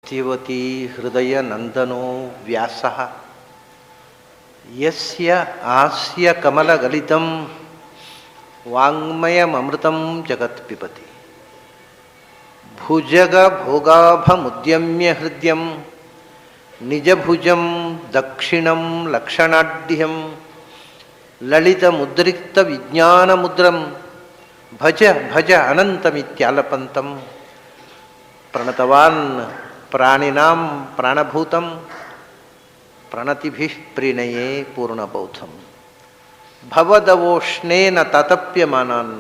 ಸತ್ಯವತಿ ಹೃದಯ ನಂದನೋ ವ್ಯಾಸಃ ಯಸ್ಯ ಹಾಸ್ಯ ಕಮಲಗಲಿತಂ ವಾಂಗ್ಮಯಮೃತಂ ಜಗತ್ ಪಿಬತಿ ಭುಜಗ ಭೋಗಾಭಮುದ್ಯಮ್ಯ ಹೃದಯಂ ನಿಜಭುಜಂ ದಕ್ಷಿಣಂ ಲಕ್ಷಣಾಢ್ಯಂ ಲಲಿತ ಮುದ್ರಿಕ್ತ ವಿಜ್ಞಾನ ಮುದ್ರಂ ಭಜ ಭಜ ಅನಂತಮಿತ್ಯಾಲಪಂತಂ ಪ್ರಣತವಾನ್ ಪ್ರಾಣಿನಾಂ ಪ್ರಾಣಭೂತಂ ಪ್ರಣತಿಭಿಃ ಪ್ರೀಣಯೇ ಪೂರ್ಣಬೌಧಂ ಭವದವೋಷ್ಣೇನ ತತಪ್ಯಮಾನಾನ್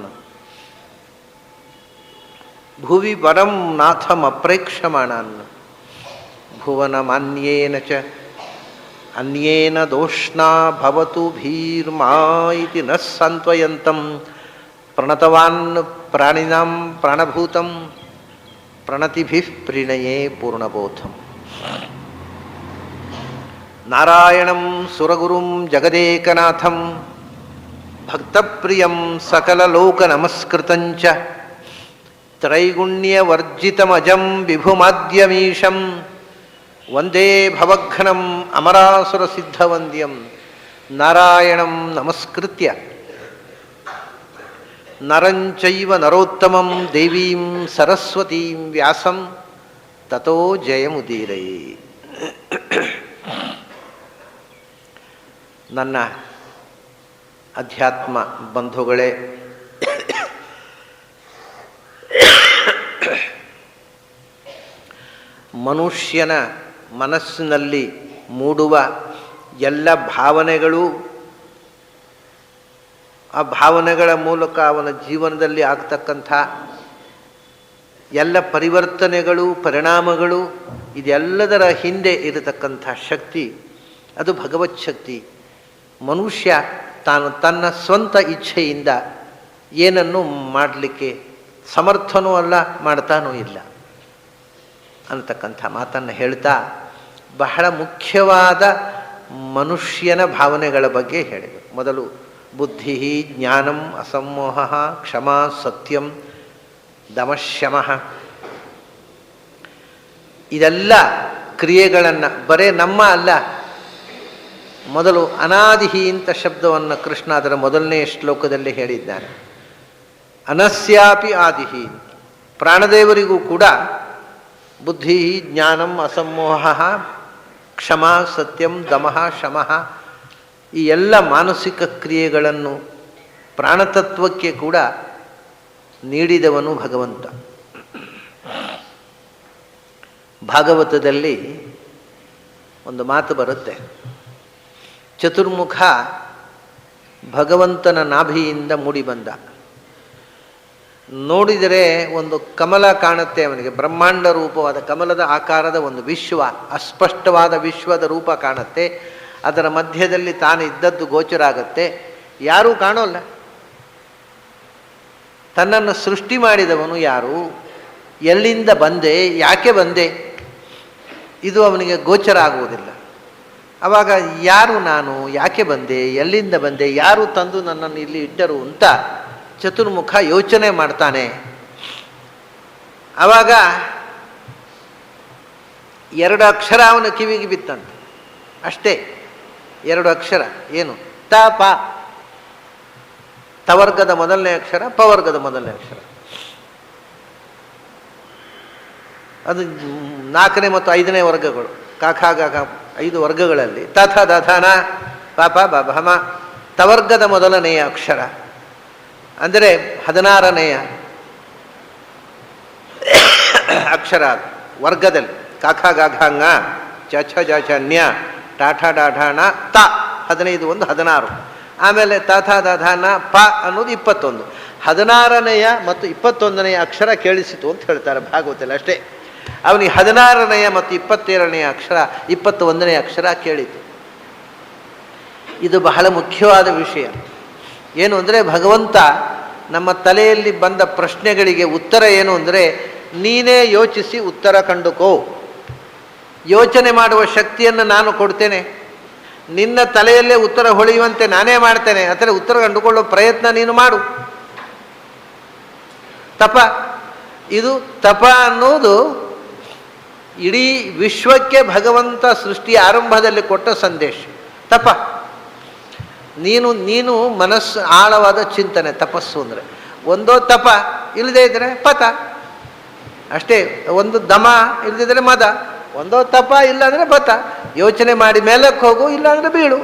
ಭುವಿ ವರಂ ನಾಥಮಪ್ರೇಕ್ಷಮಾಣಾನ್ ಭುವನಮಾನ್ಯೇನ ಚ ಅನ್ಯೇನ ದೋಷ್ಣಾ ಭವತು ಭೀರ್ಮಾ ಇತಿ ನ ಸಾಂತ್ವಯಂತಂ ಪ್ರಣತವಾನ್ ಪ್ರಾಣಿನಾಂ ಪ್ರಾಣಭೂತಂ ಪ್ರಣತಿಭಿಃ ಪ್ರೀಣಯೇ ಪೂರ್ಣಬೋಧಂ ನಾರಾಯಣಂ ಸುರಗುರುಂ ಜಗದೇಕನಾಥಂ ಭಕ್ತಪ್ರಿಯಂ ಸಕಲಲೋಕನಮಸ್ಕೃತಂಚ ತ್ರೈಗುಣ್ಯವರ್ಜಿತಮಜಂ ವಿಭುಮಾದ್ಯಮೀಶಂ ವಂದೇ ಭವಘ್ನಂ ಅಮರಾಸುರಸಿದ್ಧವಂದ್ಯಂ ನಾರಾಯಣಂ ನಮಸ್ಕೃತ್ಯ ನರಂಚೈವ ನರೋತ್ತಮಂ ದೇವೀಂ ಸರಸ್ವತೀಂ ವ್ಯಾಸಂ ತತೋ ಜಯಮುದೀರಯೇ. ನನ್ನ ಅಧ್ಯಾತ್ಮ ಬಂಧುಗಳೇ, ಮನುಷ್ಯನ ಮನಸ್ಸಿನಲ್ಲಿ ಮೂಡುವ ಎಲ್ಲ ಭಾವನೆಗಳು, ಆ ಭಾವನೆಗಳ ಮೂಲಕ ಅವನ ಜೀವನದಲ್ಲಿ ಆಗ್ತಕ್ಕಂಥ ಎಲ್ಲ ಪರಿವರ್ತನೆಗಳು, ಪರಿಣಾಮಗಳು, ಇದೆಲ್ಲದರ ಹಿಂದೆ ಇರತಕ್ಕಂಥ ಶಕ್ತಿ ಅದು ಭಗವತ್ ಶಕ್ತಿ. ಮನುಷ್ಯ ತಾನು ತನ್ನ ಸ್ವಂತ ಇಚ್ಛೆಯಿಂದ ಏನನ್ನು ಮಾಡಲಿಕ್ಕೆ ಸಮರ್ಥನೂ ಅಲ್ಲ, ಮಾಡ್ತಾನೂ ಇಲ್ಲ ಅನ್ನತಕ್ಕಂಥ ಮಾತನ್ನು ಹೇಳ್ತಾ ಬಹಳ ಮುಖ್ಯವಾದ ಮನುಷ್ಯನ ಭಾವನೆಗಳ ಬಗ್ಗೆ ಹೇಳಿದರು. ಮೊದಲು ಬುದ್ಧಿ, ಜ್ಞಾನಂ, ಅಸಮೋಹ, ಕ್ಷಮಾ, ಸತ್ಯಂ, ದಮಶಮಃ, ಇದೆಲ್ಲ ಕ್ರಿಯೆಗಳನ್ನು ಬರೇ ನಮ್ಮ ಅಲ್ಲ. ಮೊದಲು ಅನಾದಿಹಿ ಅಂತ ಶಬ್ದವನ್ನು ಕೃಷ್ಣ ಅದರ ಮೊದಲನೇ ಶ್ಲೋಕದಲ್ಲಿ ಹೇಳಿದ್ದಾನೆ. ಅನಸ್ಯಾಪಿ ಆದಿಹಿ, ಪ್ರಾಣದೇವರಿಗೂ ಕೂಡ ಬುದ್ಧಿ, ಜ್ಞಾನಂ, ಅಸಮೋಹ, ಕ್ಷಮಾ, ಸತ್ಯಂ, ದಮಃ, ಶಮಃ, ಈ ಎಲ್ಲ ಮಾನಸಿಕ ಕ್ರಿಯೆಗಳನ್ನು ಪ್ರಾಣತತ್ವಕ್ಕೆ ಕೂಡ ನೀಡಿದವನು ಭಗವಂತ. ಭಾಗವತದಲ್ಲಿ ಒಂದು ಮಾತು ಬರುತ್ತೆ, ಚತುರ್ಮುಖ ಭಗವಂತನ ನಾಭಿಯಿಂದ ಮೂಡಿ ಬಂದ. ನೋಡಿದರೆ ಒಂದು ಕಮಲ ಕಾಣುತ್ತೆ ಅವನಿಗೆ, ಬ್ರಹ್ಮಾಂಡ ರೂಪವಾದ ಕಮಲದ ಆಕಾರದ ಒಂದು ವಿಶ್ವ, ಅಸ್ಪಷ್ಟವಾದ ವಿಶ್ವದ ರೂಪ ಕಾಣುತ್ತೆ. ಅದರ ಮಧ್ಯದಲ್ಲಿ ತಾನು ಇದ್ದದ್ದು ಗೋಚರ ಆಗುತ್ತೆ, ಯಾರೂ ಕಾಣೋಲ್ಲ. ತನ್ನನ್ನು ಸೃಷ್ಟಿ ಮಾಡಿದವನು ಯಾರು, ಎಲ್ಲಿಂದ ಬಂದೆ, ಯಾಕೆ ಬಂದೆ, ಇದು ಅವನಿಗೆ ಗೋಚರ ಆಗುವುದಿಲ್ಲ. ಆವಾಗ ಯಾರು ನಾನು, ಯಾಕೆ ಬಂದೆ, ಎಲ್ಲಿಂದ ಬಂದೆ, ಯಾರು ತಂದು ನನ್ನನ್ನು ಇಲ್ಲಿ ಇಟ್ಟರು ಅಂತ ಚತುರ್ಮುಖ ಯೋಚನೆ ಮಾಡ್ತಾನೆ. ಆವಾಗ ಎರಡು ಅಕ್ಷರ ಅವನ ಕಿವಿಗೆ ಬಿತ್ತಂತೆ, ಅಷ್ಟೇ ಎರಡು ಅಕ್ಷರ. ಏನು? ತ ಪ. ತವರ್ಗದ ಮೊದಲನೇ ಅಕ್ಷರ, ಪವರ್ಗದ ಮೊದಲನೇ ಅಕ್ಷರ. ಅದು 4ನೇ ಮತ್ತು 5ನೇ ವರ್ಗಗಳು, ಕಾಖ ಗಾಖ 5 ವರ್ಗಗಳಲ್ಲಿ ತಥ ದಥನ ಪಾಪ ಬಭಮ ತವರ್ಗದ ಮೊದಲನೆಯ ಅಕ್ಷರ, ಅಂದರೆ 16ನೆಯ ಅಕ್ಷರ ವರ್ಗದಲ್ಲಿ. ಕಾಖ ಗಾಘಾಂಗ ಚ ಛ ಜ ಛ ನ್ಯ ಟಾಠ ಡಾಢಾಣ ತ 15 ಒಂದು 16. ಆಮೇಲೆ ತಥ ದಧಾನ ಪ ಅನ್ನೋದು 21. 16ನೆಯ ಮತ್ತು 21ನೆಯ ಅಕ್ಷರ ಕೇಳಿಸಿತು ಅಂತ ಹೇಳ್ತಾರೆ ಭಾಗವತದಲ್ಲಿ, ಅಷ್ಟೇ. ಅವನಿಗೆ 16ನೆಯ ಮತ್ತು 22ನೆಯ ಅಕ್ಷರ, 21ನೆಯ ಅಕ್ಷರ ಕೇಳಿತು. ಇದು ಬಹಳ ಮುಖ್ಯವಾದ ವಿಷಯ. ಏನು ಅಂದರೆ, ಭಗವಂತ ನಮ್ಮ ತಲೆಯಲ್ಲಿ ಬಂದ ಪ್ರಶ್ನೆಗಳಿಗೆ ಉತ್ತರ ಏನು ಅಂದರೆ, ನೀನೇ ಯೋಚಿಸಿ ಉತ್ತರ ಕಂಡುಕೋ, ಯೋಚನೆ ಮಾಡುವ ಶಕ್ತಿಯನ್ನು ನಾನು ಕೊಡ್ತೇನೆ, ನಿನ್ನ ತಲೆಯಲ್ಲೇ ಉತ್ತರ ಹೊಳೆಯುವಂತೆ ನಾನೇ ಮಾಡ್ತೇನೆ, ಅದರ ಉತ್ತರ ಕಂಡುಕೊಳ್ಳೋ ಪ್ರಯತ್ನ ನೀನು ಮಾಡು. ತಪ, ಇದು ತಪ ಅನ್ನೋದು ಇಡೀ ವಿಶ್ವಕ್ಕೆ ಭಗವಂತ ಸೃಷ್ಟಿಯ ಆರಂಭದಲ್ಲಿ ಕೊಟ್ಟ ಸಂದೇಶ ತಪ. ನೀನು ಮನಸ್ಸು ಆಳವಾದ ಚಿಂತನೆ ತಪಸ್ಸು ಅಂದರೆ. ಒಂದೋ ತಪ, ಇಲ್ಲದೇ ಇದ್ದರೆ ಪತ ಅಷ್ಟೇ. ಒಂದು ದಮ, ಇಲ್ಲದಿದ್ದರೆ ಮದ. ಒಂದೋ ತಪ, ಇಲ್ಲಾಂದರೆ ಪತ. ಯೋಚನೆ ಮಾಡಿ ಮೇಲಕ್ಕೆ ಹೋಗು, ಇಲ್ಲಾಂದರೆ ಬೀಳು.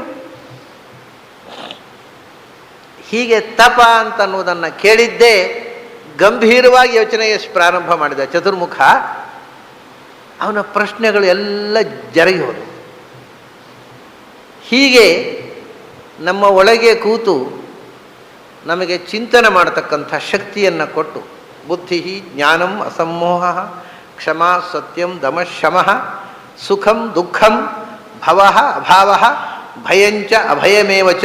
ಹೀಗೆ ತಪ ಅಂತ ಅನ್ನೋದನ್ನು ಕೇಳಿದ್ದೇ ಗಂಭೀರವಾಗಿ ಯೋಚನೆ ಪ್ರಾರಂಭ ಮಾಡಿದ ಚತುರ್ಮುಖ. ಅವನ ಪ್ರಶ್ನೆಗಳು ಎಲ್ಲ ಜರುಗಿ ಹೋದವು. ಹೀಗೆ ನಮ್ಮ ಒಳಗೆ ಕೂತು ನಮಗೆ ಚಿಂತನೆ ಮಾಡತಕ್ಕಂಥ ಶಕ್ತಿಯನ್ನು ಕೊಟ್ಟು, ಬುದ್ಧಿ ಜ್ಞಾನಂ ಅಸಮ್ಮೋಹ ಕ್ಷಮಾ ಸತ್ಯಂ ದಮಃ ಶಮಃ ಸುಖಂ ದುಃಖಂ ಭವಃ ಅಭಾವಃ ಭಯಂಚ ಅಭಯಮೇವಚ.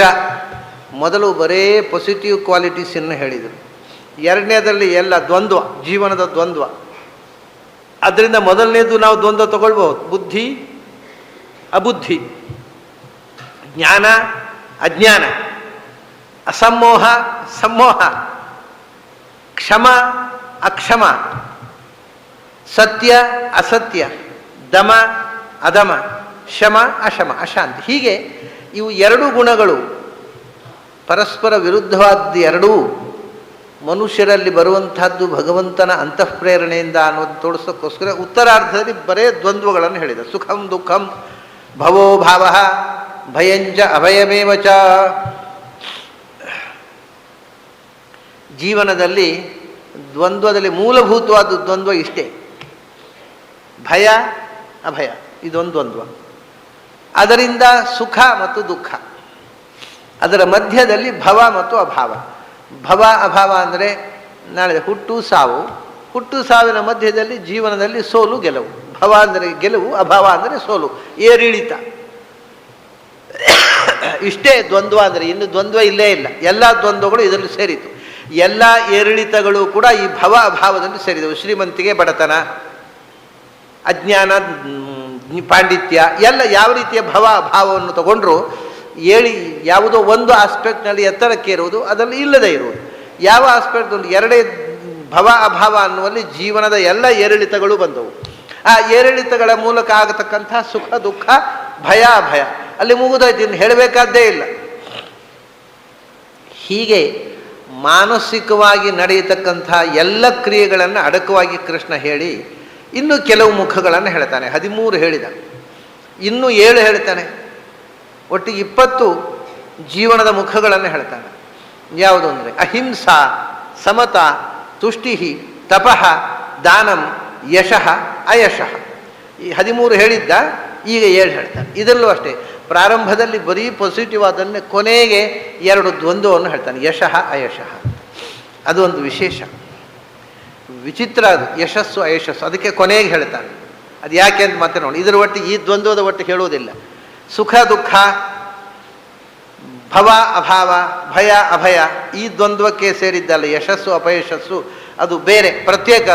ಮೊದಲು ಬರೇ ಪಾಸಿಟಿವ್ ಕ್ವಾಲಿಟೀಸನ್ನು ಹೇಳಿದರು. ಎರಡನೇದರಲ್ಲಿ ಎಲ್ಲ ದ್ವಂದ್ವ, ಜೀವನದ ದ್ವಂದ್ವ. ಅದರಿಂದ ಮೊದಲನೇದು ನಾವು ದ್ವಂದ್ವ ತಗೊಳ್ಬೋದು, ಬುದ್ಧಿ ಅಬುದ್ಧಿ, ಜ್ಞಾನ ಅಜ್ಞಾನ, ಅಸಮ್ಮೋಹ ಸಮ್ಮೋಹ, ಕ್ಷಮ ಅಕ್ಷಮ, ಸತ್ಯ ಅಸತ್ಯ, ದಮ ಅಧಮ, ಶಮ ಅಶಮ ಅಶಾಂತಿ. ಹೀಗೆ ಇವು ಎರಡು ಗುಣಗಳು ಪರಸ್ಪರ ವಿರುದ್ಧವಾದ ಎರಡೂ ಮನುಷ್ಯರಲ್ಲಿ ಬರುವಂತಹದ್ದು ಭಗವಂತನ ಅಂತಃಪ್ರೇರಣೆಯಿಂದ ಅನ್ನೋದು ತೋರಿಸೋಕ್ಕೋಸ್ಕರ ಉತ್ತರಾರ್ಧದಲ್ಲಿ ಬರೇ ದ್ವಂದ್ವಗಳನ್ನು ಹೇಳಿದ. ಸುಖಂ ದುಃಖಂ ಭವೋ ಭಾವ ಭಯಂಚ ಅಭಯಮೇವಚ. ಜೀವನದಲ್ಲಿ ದ್ವಂದ್ವದಲ್ಲಿ ಮೂಲಭೂತವಾದ ದ್ವಂದ್ವ ಇಷ್ಟೇ, ಭಯ ಅಭಯ, ಇದೊಂದು ದ್ವಂದ್ವ. ಅದರಿಂದ ಸುಖ ಮತ್ತು ದುಃಖ, ಅದರ ಮಧ್ಯದಲ್ಲಿ ಭವ ಮತ್ತು ಅಭಾವ. ಭವ ಅಭಾವ ಅಂದರೆ ನಾಳೆ ಹುಟ್ಟು ಸಾವು, ಹುಟ್ಟು ಸಾವಿನ ಮಧ್ಯದಲ್ಲಿ ಜೀವನದಲ್ಲಿ ಸೋಲು ಗೆಲುವು. ಭವ ಅಂದರೆ ಗೆಲುವು, ಅಭಾವ ಅಂದರೆ ಸೋಲು, ಏರಿಳಿತ. ಇಷ್ಟೇ ದ್ವಂದ್ವ ಅಂದರೆ. ಇನ್ನು ದ್ವಂದ್ವ ಇಲ್ಲೇ ಇಲ್ಲ. ಎಲ್ಲ ದ್ವಂದ್ವಗಳು ಇದರಲ್ಲಿ ಸೇರಿತು. ಎಲ್ಲ ಏರಿಳಿತಗಳು ಕೂಡ ಈ ಭವ ಅಭಾವದಲ್ಲಿ ಸೇರಿದವು. ಶ್ರೀಮಂತಿಗೆ ಬಡತನ, ಅಜ್ಞಾನ ಪಾಂಡಿತ್ಯ, ಎಲ್ಲ ಯಾವ ರೀತಿಯ ಭವ ಅಭಾವವನ್ನು ತಗೊಂಡ್ರು ಯಾವುದೋ ಒಂದು ಆಸ್ಪೆಕ್ಟ್ನಲ್ಲಿ ಎತ್ತರಕ್ಕೆ ಇರುವುದು, ಅದರಲ್ಲಿ ಇಲ್ಲದೆ ಇರುವುದು. ಯಾವ ಆಸ್ಪೆಕ್ಟ್ ಒಂದು ಎರಡೇ ಭವ ಅಭಾವ ಅನ್ನುವಲ್ಲಿ ಜೀವನದ ಎಲ್ಲ ಏರಿಳಿತಗಳು ಬಂದವು. ಆ ಏರಿಳಿತಗಳ ಮೂಲಕ ಆಗತಕ್ಕಂಥ ಸುಖ ದುಃಖ ಭಯ ಅಭಯ ಅಲ್ಲಿ ಮುಗಿದೋಯ್ತು, ಇನ್ನು ಹೇಳಬೇಕಾದ್ದೇ ಇಲ್ಲ. ಹೀಗೆ ಮಾನಸಿಕವಾಗಿ ನಡೆಯತಕ್ಕಂಥ ಎಲ್ಲ ಕ್ರಿಯೆಗಳನ್ನು ಅಡಕವಾಗಿ ಕೃಷ್ಣ ಹೇಳಿ ಇನ್ನೂ ಕೆಲವು ಮುಖಗಳನ್ನು ಹೇಳ್ತಾನೆ. 13 ಹೇಳಿದ, ಇನ್ನೂ 7 ಹೇಳ್ತಾನೆ. ಒಟ್ಟಿಗೆ 20 ಜೀವನದ ಮುಖಗಳನ್ನು ಹೇಳ್ತಾನೆ. ಯಾವುದು ಅಂದರೆ ಅಹಿಂಸಾ, ಸಮತ, ತುಷ್ಟಿ, ತಪಃ, ದಾನಂ, ಯಶಃ ಅಯಶಃ. ಈ 13 ಹೇಳಿದ್ದ, ಈಗ 7 ಹೇಳ್ತಾನೆ. ಇದರಲ್ಲೂ ಅಷ್ಟೇ, ಪ್ರಾರಂಭದಲ್ಲಿ ಬರೀ ಪಾಸಿಟಿವ್ ಆದನ್ನೇ ಕೊನೆಗೆ 2 ದ್ವಂದ್ವವನ್ನು ಹೇಳ್ತಾನೆ, ಯಶಃ ಅಯಶಃ. ಅದು ಒಂದು ವಿಶೇಷ ವಿಚಿತ್ರ, ಅದು ಯಶಸ್ಸು ಅಯಶಸ್ಸು. ಅದಕ್ಕೆ ಕೊನೆಗೆ ಹೇಳ್ತಾನೆ. ಅದು ಯಾಕೆ ಅಂತ ಮತ್ತೆ ನೋಡಿ, ಇದರ ಒಟ್ಟಿಗೆ ಈ ದ್ವಂದ್ವದ ಒಟ್ಟಿಗೆ ಹೇಳುವುದಿಲ್ಲ. ಸುಖ ದುಃಖ, ಭವ ಅಭಾವ, ಭಯ ಅಭಯ, ಈ ದ್ವಂದ್ವಕ್ಕೆ ಸೇರಿದ್ದಲ್ಲ ಯಶಸ್ಸು ಅಪಯಶಸ್ಸು. ಅದು ಬೇರೆ, ಪ್ರತ್ಯೇಕ.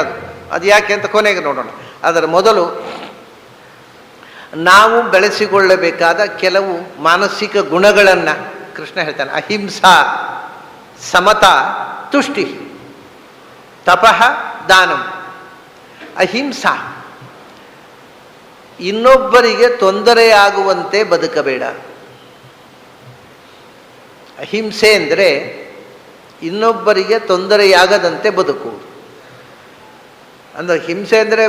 ಅದು ಯಾಕೆ ಅಂತ ಕೊನೆಗೆ ನೋಡೋಣ. ಅದರ ಮೊದಲು ನಾವು ಬೆಳೆಸಿಕೊಳ್ಳಬೇಕಾದ ಕೆಲವು ಮಾನಸಿಕ ಗುಣಗಳನ್ನು ಕೃಷ್ಣ ಹೇಳ್ತಾನೆ. ಅಹಿಂಸಾ, ಸಮತ, ತುಷ್ಟಿ, ತಪಃ, ದಾನಂ. ಅಹಿಂಸಾ, ಇನ್ನೊಬ್ಬರಿಗೆ ತೊಂದರೆಯಾಗುವಂತೆ ಬದುಕಬೇಡ. ಅಹಿಂಸೆ ಅಂದರೆ ಇನ್ನೊಬ್ಬರಿಗೆ ತೊಂದರೆಯಾಗದಂತೆ ಬದುಕುವುದು. ಅಂದರೆ ಹಿಂಸೆ ಅಂದರೆ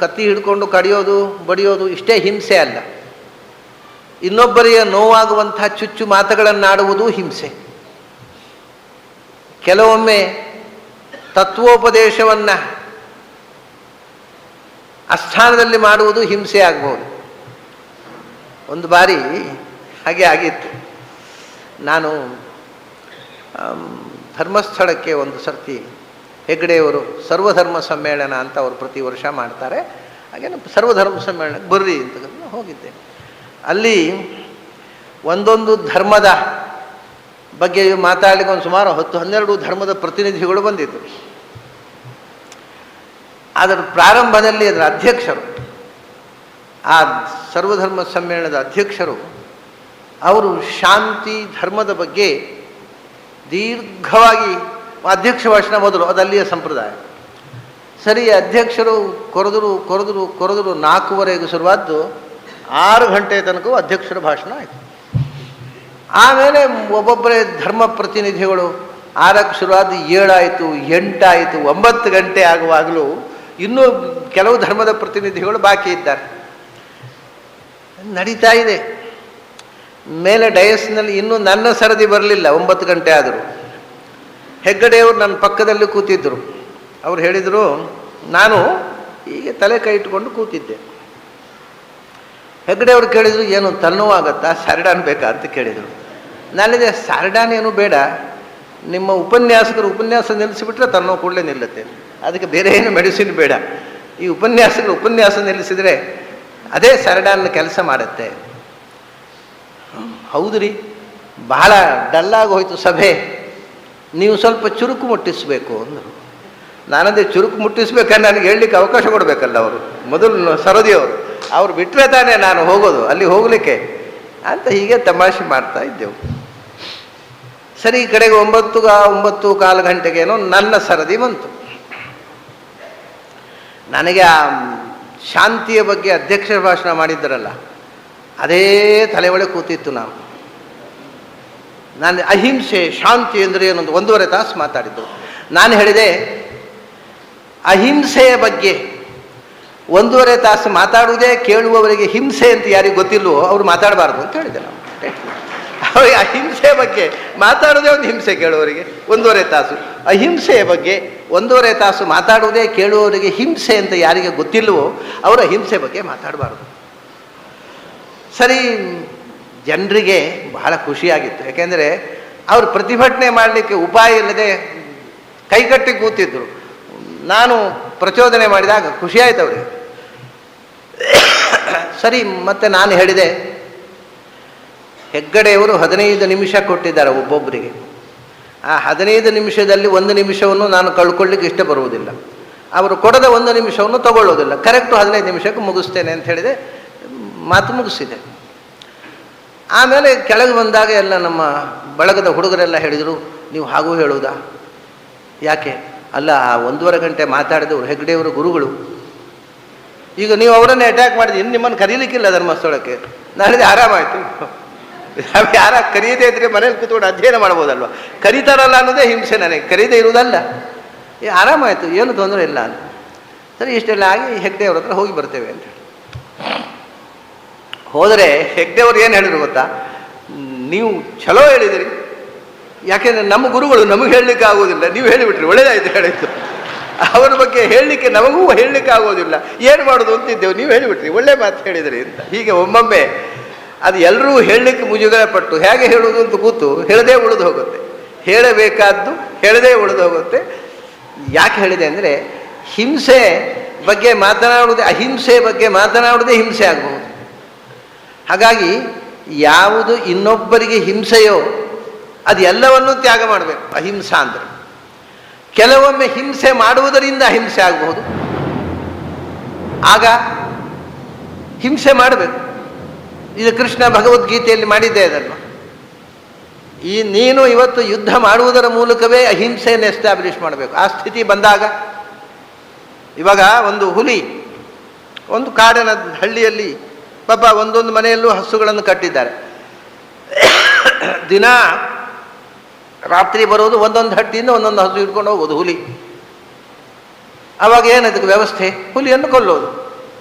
ಕತ್ತಿ ಹಿಡ್ಕೊಂಡು ಕಡಿಯೋದು ಬಡಿಯೋದು ಇಷ್ಟೇ ಹಿಂಸೆ ಅಲ್ಲ. ಇನ್ನೊಬ್ಬರಿಗೆ ನೋವಾಗುವಂಥ ಚುಚ್ಚು ಮಾತುಗಳನ್ನಾಡುವುದು ಹಿಂಸೆ. ಕೆಲವೊಮ್ಮೆ ತತ್ವೋಪದೇಶವನ್ನು ಅಸ್ಥಾನದಲ್ಲಿ ಮಾಡುವುದು ಹಿಂಸೆ ಆಗ್ಬೋದು. ಒಂದು ಬಾರಿ ಹಾಗೆ ಆಗಿತ್ತು. ನಾನು ಧರ್ಮಸ್ಥಳಕ್ಕೆ ಒಂದು ಸರ್ತಿ ಹೆಗ್ಡೆಯವರು ಸರ್ವಧರ್ಮ ಸಮ್ಮೇಳನ ಅಂತ ಅವರು ಪ್ರತಿ ವರ್ಷ ಮಾಡ್ತಾರೆ. ಹಾಗೆ ಸರ್ವಧರ್ಮ ಸಮ್ಮೇಳನಕ್ಕೆ ಬರ್ರಿ ಅಂತ ಹೋಗಿದ್ದೆ. ಅಲ್ಲಿ ಒಂದೊಂದು ಧರ್ಮದ ಬಗ್ಗೆ ಮಾತಾಡಲಿಕ್ಕೆ ಒಂದು ಸುಮಾರು 10-12 ಧರ್ಮದ ಪ್ರತಿನಿಧಿಗಳು ಬಂದಿದ್ದರು. ಅದರ ಪ್ರಾರಂಭದಲ್ಲಿ ಅದರ ಅಧ್ಯಕ್ಷರು, ಆ ಸರ್ವಧರ್ಮ ಸಮ್ಮೇಳನದ ಅಧ್ಯಕ್ಷರು, ಅವರು ಶಾಂತಿ ಧರ್ಮದ ಬಗ್ಗೆ ದೀರ್ಘವಾಗಿ ಅಧ್ಯಕ್ಷ ಭಾಷಣ ಮೊದಲು, ಅದು ಅಲ್ಲಿಯ ಸಂಪ್ರದಾಯ. ಸರಿ, ಅಧ್ಯಕ್ಷರು ಕೊರೆದರು 4:15 ಶುರುವಾದ್ದು. 6 ಗಂಟೆ ತನಕ ಅಧ್ಯಕ್ಷರ ಭಾಷಣ ಆಯಿತು. ಆಮೇಲೆ ಒಬ್ಬೊಬ್ಬರೇ ಧರ್ಮ ಪ್ರತಿನಿಧಿಗಳು 6ಕ್ಕೆ ಶುರುವಾದ 7 ಆಯಿತು, 8 ಆಯಿತು, 9 ಗಂಟೆ ಆಗುವಾಗಲೂ ಇನ್ನೂ ಕೆಲವು ಧರ್ಮದ ಪ್ರತಿನಿಧಿಗಳು ಬಾಕಿ ಇದ್ದಾರೆ. ನಡೀತಾ ಇದೆ. ಮೇಲೆ ಡಯಸ್ನಲ್ಲಿ ಇನ್ನೂ ನನ್ನ ಸರದಿ ಬರಲಿಲ್ಲ. 9 ಗಂಟೆ ಆದರು. ಹೆಗ್ಗಡೆಯವರು ನನ್ನ ಪಕ್ಕದಲ್ಲಿ ಕೂತಿದ್ದರು. ಅವ್ರು ಹೇಳಿದರು, ನಾನು ಹೀಗೆ ತಲೆ ಕೈ ಇಟ್ಕೊಂಡು ಕೂತಿದ್ದೆ. ಹೆಗ್ಗಡೆಯವರು ಕೇಳಿದರು, ಏನು ತನ್ನೋವಾಗತ್ತಾ, ಸ್ಯಾರಿಡಾನ್ ಬೇಕಾ ಅಂತ ಕೇಳಿದರು. ನಾನಿದೆ, ಸ್ಯಾರಿಡಾನ್ ಏನು ಬೇಡ, ನಿಮ್ಮ ಉಪನ್ಯಾಸಕರು ಉಪನ್ಯಾಸ ನಿಲ್ಲಿಸಿಬಿಟ್ರೆ ತನ್ನೋ ಕೂಡಲೇ ನಿಲ್ಲುತ್ತೆ, ಅದಕ್ಕೆ ಬೇರೆ ಏನು ಮೆಡಿಸಿನ್ ಬೇಡ. ಈ ಉಪನ್ಯಾಸಕರು ಉಪನ್ಯಾಸ ನಿಲ್ಲಿಸಿದರೆ ಅದೇ ಸ್ಯಾರಿಡಾನ್ ಕೆಲಸ ಮಾಡುತ್ತೆ. ಹೌದು ರೀ, ಬಹಳ ಡಲ್ಲಾಗಿ ಹೋಯಿತು ಸಭೆ, ನೀವು ಸ್ವಲ್ಪ ಚುರುಕು ಮುಟ್ಟಿಸಬೇಕು ಅಂದರು. ನಾನಂದೇ, ಚುರುಕು ಮುಟ್ಟಿಸ್ಬೇಕಾದ್ರೆ ನನಗೆ ಹೇಳಲಿಕ್ಕೆ ಅವಕಾಶ ಕೊಡಬೇಕಲ್ಲ ಅವರು, ಮೊದಲು ಸರದಿಯವರು. ಅವ್ರು ಬಿಟ್ಟರೆ ತಾನೇ ನಾನು ಹೋಗೋದು, ಅಲ್ಲಿ ಹೋಗಲಿಕ್ಕೆ ಅಂತ ಹೀಗೆ ತಮಾಷೆ ಮಾಡ್ತಾ ಇದ್ದೆವು. ಸರಿ, ಈ ಕಡೆಗೆ 9:15 ಗಂಟೆಗೇನೋ ನನ್ನ ಸರದಿ ಬಂತು. ನನಗೆ ಆ ಶಾಂತಿಯ ಬಗ್ಗೆ ಅಧ್ಯಕ್ಷರ ಭಾಷಣ ಮಾಡಿದ್ದರಲ್ಲ, ಅದೇ ತಲೆ ಒಳಗೆ ಕೂತಿತ್ತು. ನಾನು ಅಹಿಂಸೆ ಶಾಂತಿ ಅಂದರೆ ಏನೊಂದು 1.5 ತಾಸು ಮಾತಾಡಿದ್ದು. ನಾನು ಹೇಳಿದೆ, ಅಹಿಂಸೆಯ ಬಗ್ಗೆ 1.5 ತಾಸು ಮಾತಾಡುವುದೇ ಕೇಳುವವರಿಗೆ ಹಿಂಸೆ ಅಂತ ಯಾರಿಗೆ ಗೊತ್ತಿಲ್ವೋ ಅವರು ಮಾತಾಡಬಾರ್ದು ಅಂತ ಹೇಳಿದೆ. ನಾವು ಅವರಿಗೆ ಅಹಿಂಸೆಯ ಬಗ್ಗೆ ಮಾತಾಡೋದೇ ಒಂದು ಹಿಂಸೆ, ಕೇಳುವವರಿಗೆ 1.5 ತಾಸು. ಅಹಿಂಸೆಯ ಬಗ್ಗೆ 1.5 ತಾಸು ಮಾತಾಡುವುದೇ ಕೇಳುವವರಿಗೆ ಹಿಂಸೆ ಅಂತ ಯಾರಿಗೆ ಗೊತ್ತಿಲ್ವೋ ಅವರ ಹಿಂಸೆ ಬಗ್ಗೆ ಮಾತಾಡಬಾರ್ದು. ಸರಿ, ಜನರಿಗೆ ಬಹಳ ಖುಷಿಯಾಗಿತ್ತು. ಯಾಕೆಂದರೆ ಅವರು ಪ್ರತಿಭಟನೆ ಮಾಡಲಿಕ್ಕೆ ಉಪಾಯ ಇಲ್ಲದೆ ಕೈಕಟ್ಟಿ ಕೂತಿದ್ದರು. ನಾನು ಪ್ರಚೋದನೆ ಮಾಡಿದಾಗ ಖುಷಿಯಾಯಿತು ಅವರಿಗೆ. ಸರಿ, ಮತ್ತೆ ನಾನು ಹೇಳಿದೆ, ಹೆಗ್ಗಡೆಯವರು 15 ನಿಮಿಷ ಕೊಟ್ಟಿದ್ದಾರೆ ಒಬ್ಬೊಬ್ಬರಿಗೆ. ಆ 15 ನಿಮಿಷದಲ್ಲಿ 1 ನಿಮಿಷವನ್ನು ನಾನು ಕಳ್ಕೊಳ್ಳಿಕ್ಕೆ ಇಷ್ಟ ಬರುವುದಿಲ್ಲ. ಅವರು ಕೊಡದ 1 ನಿಮಿಷವನ್ನು ತಗೊಳ್ಳೋದಿಲ್ಲ. ಕರೆಕ್ಟು 15 ನಿಮಿಷಕ್ಕೆ ಮುಗಿಸ್ತೇನೆ ಅಂತ ಹೇಳಿದೆ. ಮಾತು ಮುಗಿಸಿದೆ. ಆಮೇಲೆ ಕೆಳಗೆ ಬಂದಾಗ ಎಲ್ಲ ನಮ್ಮ ಬಳಗದ ಹುಡುಗರೆಲ್ಲ ಹೇಳಿದರು, ನೀವು ಹಾಗೂ ಹೇಳುವುದಾ? ಯಾಕೆ? ಅಲ್ಲ, 1.5 ಗಂಟೆ ಮಾತಾಡಿದವರು ಹೆಗ್ಗಡೆಯವರು ಗುರುಗಳು. ಈಗ ನೀವು ಅವರನ್ನೇ ಅಟ್ಯಾಕ್ ಮಾಡಿದ್ರೆ ಇನ್ನು ನಿಮ್ಮನ್ನು ಕರೀಲಿಕ್ಕಿಲ್ಲ ಧರ್ಮಸ್ಥಳಕ್ಕೆ. ನಾಳಿದೆ ಆರಾಮಾಯಿತು. ಯಾರ ಕರೀದೇ ಇದ್ರೆ ಮನೇಲಿ ಕೂತ್ಕೊಂಡು ಅಧ್ಯಯನ ಮಾಡ್ಬೋದಲ್ವ. ಕರೀತಾರಲ್ಲ ಅನ್ನೋದೇ ಹಿಂಸೆ, ನನಗೆ ಕರೀದೇ ಇರುವುದಲ್ಲ. ಆರಾಮಾಯಿತು, ಏನು ತೊಂದರೆ ಇಲ್ಲ ಅಂತ. ಸರಿ, ಇಷ್ಟೆಲ್ಲ ಆಗಿ ಹೆಗ್ಡೆಯವ್ರ ಹತ್ರ ಹೋಗಿ ಬರ್ತೇವೆ ಅಂತ ಹೇಳಿ ಹೋದರೆ ಹೆಗ್ಡೆಯವ್ರು ಏನು ಹೇಳಿದ್ರು ಗೊತ್ತಾ? ನೀವು ಚಲೋ ಹೇಳಿದಿರಿ, ಯಾಕೆಂದರೆ ನಮ್ಮ ಗುರುಗಳು ನಮಗೆ ಹೇಳಲಿಕ್ಕೆ ಆಗೋದಿಲ್ಲ, ನೀವು ಹೇಳಿಬಿಟ್ರಿ, ಒಳ್ಳೆಯದಾಯಿತು ಹೇಳಿದ್ದು. ಅವರ ಬಗ್ಗೆ ಹೇಳಲಿಕ್ಕೆ ನಮಗೂ ಹೇಳಲಿಕ್ಕೆ ಆಗೋದಿಲ್ಲ, ಏನು ಮಾಡೋದು ಅಂತಿದ್ದೆವು, ನೀವು ಹೇಳಿಬಿಟ್ರಿ, ಒಳ್ಳೆ ಮಾತು ಹೇಳಿದಿರಿ ಅಂತ. ಹೀಗೆ ಒಮ್ಮೊಮ್ಮೆ ಅದು ಎಲ್ಲರೂ ಹೇಳಲಿಕ್ಕೆ ಮುಜುಗರ ಪಟ್ಟು ಹೇಗೆ ಹೇಳುವುದು ಅಂತ ಕೂತು ಹೇಳದೇ ಉಳಿದು ಹೋಗುತ್ತೆ. ಹೇಳಬೇಕಾದ್ದು ಹೇಳದೇ ಉಳಿದು ಹೋಗುತ್ತೆ. ಯಾಕೆ ಹೇಳಿದೆ ಅಂದರೆ, ಹಿಂಸೆ ಬಗ್ಗೆ ಮಾತನಾಡುವುದೇ, ಅಹಿಂಸೆ ಬಗ್ಗೆ ಮಾತನಾಡುವುದೇ ಹಿಂಸೆ ಆಗಬಹುದು. ಹಾಗಾಗಿ ಯಾವುದು ಇನ್ನೊಬ್ಬರಿಗೆ ಹಿಂಸೆಯೋ ಅದು ಎಲ್ಲವನ್ನೂ ತ್ಯಾಗ ಮಾಡಬೇಕು. ಅಹಿಂಸಾ ಅಂದರೆ ಕೆಲವೊಮ್ಮೆ ಹಿಂಸೆ ಮಾಡುವುದರಿಂದ ಅಹಿಂಸೆ ಆಗಬಹುದು, ಆಗ ಹಿಂಸೆ ಮಾಡಬೇಕು. ಇದು ಕೃಷ್ಣ ಭಗವದ್ಗೀತೆಯಲ್ಲಿ ಮಾಡಿದ್ದೆ ಅದನ್ನು. ನೀನು ಇವತ್ತು ಯುದ್ಧ ಮಾಡುವುದರ ಮೂಲಕವೇ ಅಹಿಂಸೆಯನ್ನು ಎಸ್ಟಾಬ್ಲಿಷ್ ಮಾಡಬೇಕು. ಆ ಸ್ಥಿತಿ ಬಂದಾಗ, ಇವಾಗ ಒಂದು ಹುಲಿ ಒಂದು ಕಾಡಿನ ಹಳ್ಳಿಯಲ್ಲಿ ಪಾಪ ಒಂದೊಂದು ಮನೆಯಲ್ಲೂ ಹಸುಗಳನ್ನು ಕಟ್ಟಿದ್ದಾರೆ. ದಿನ ರಾತ್ರಿ ಬರೋದು, ಒಂದೊಂದು ಹಟ್ಟಿಯಿಂದ ಒಂದೊಂದು ಹಸು ಹಿಡ್ಕೊಂಡು ಹೋಗೋದು ಹುಲಿ. ಆವಾಗ ಏನದಕ್ಕೆ ವ್ಯವಸ್ಥೆ? ಹುಲಿಯನ್ನು ಕೊಲ್ಲೋದು.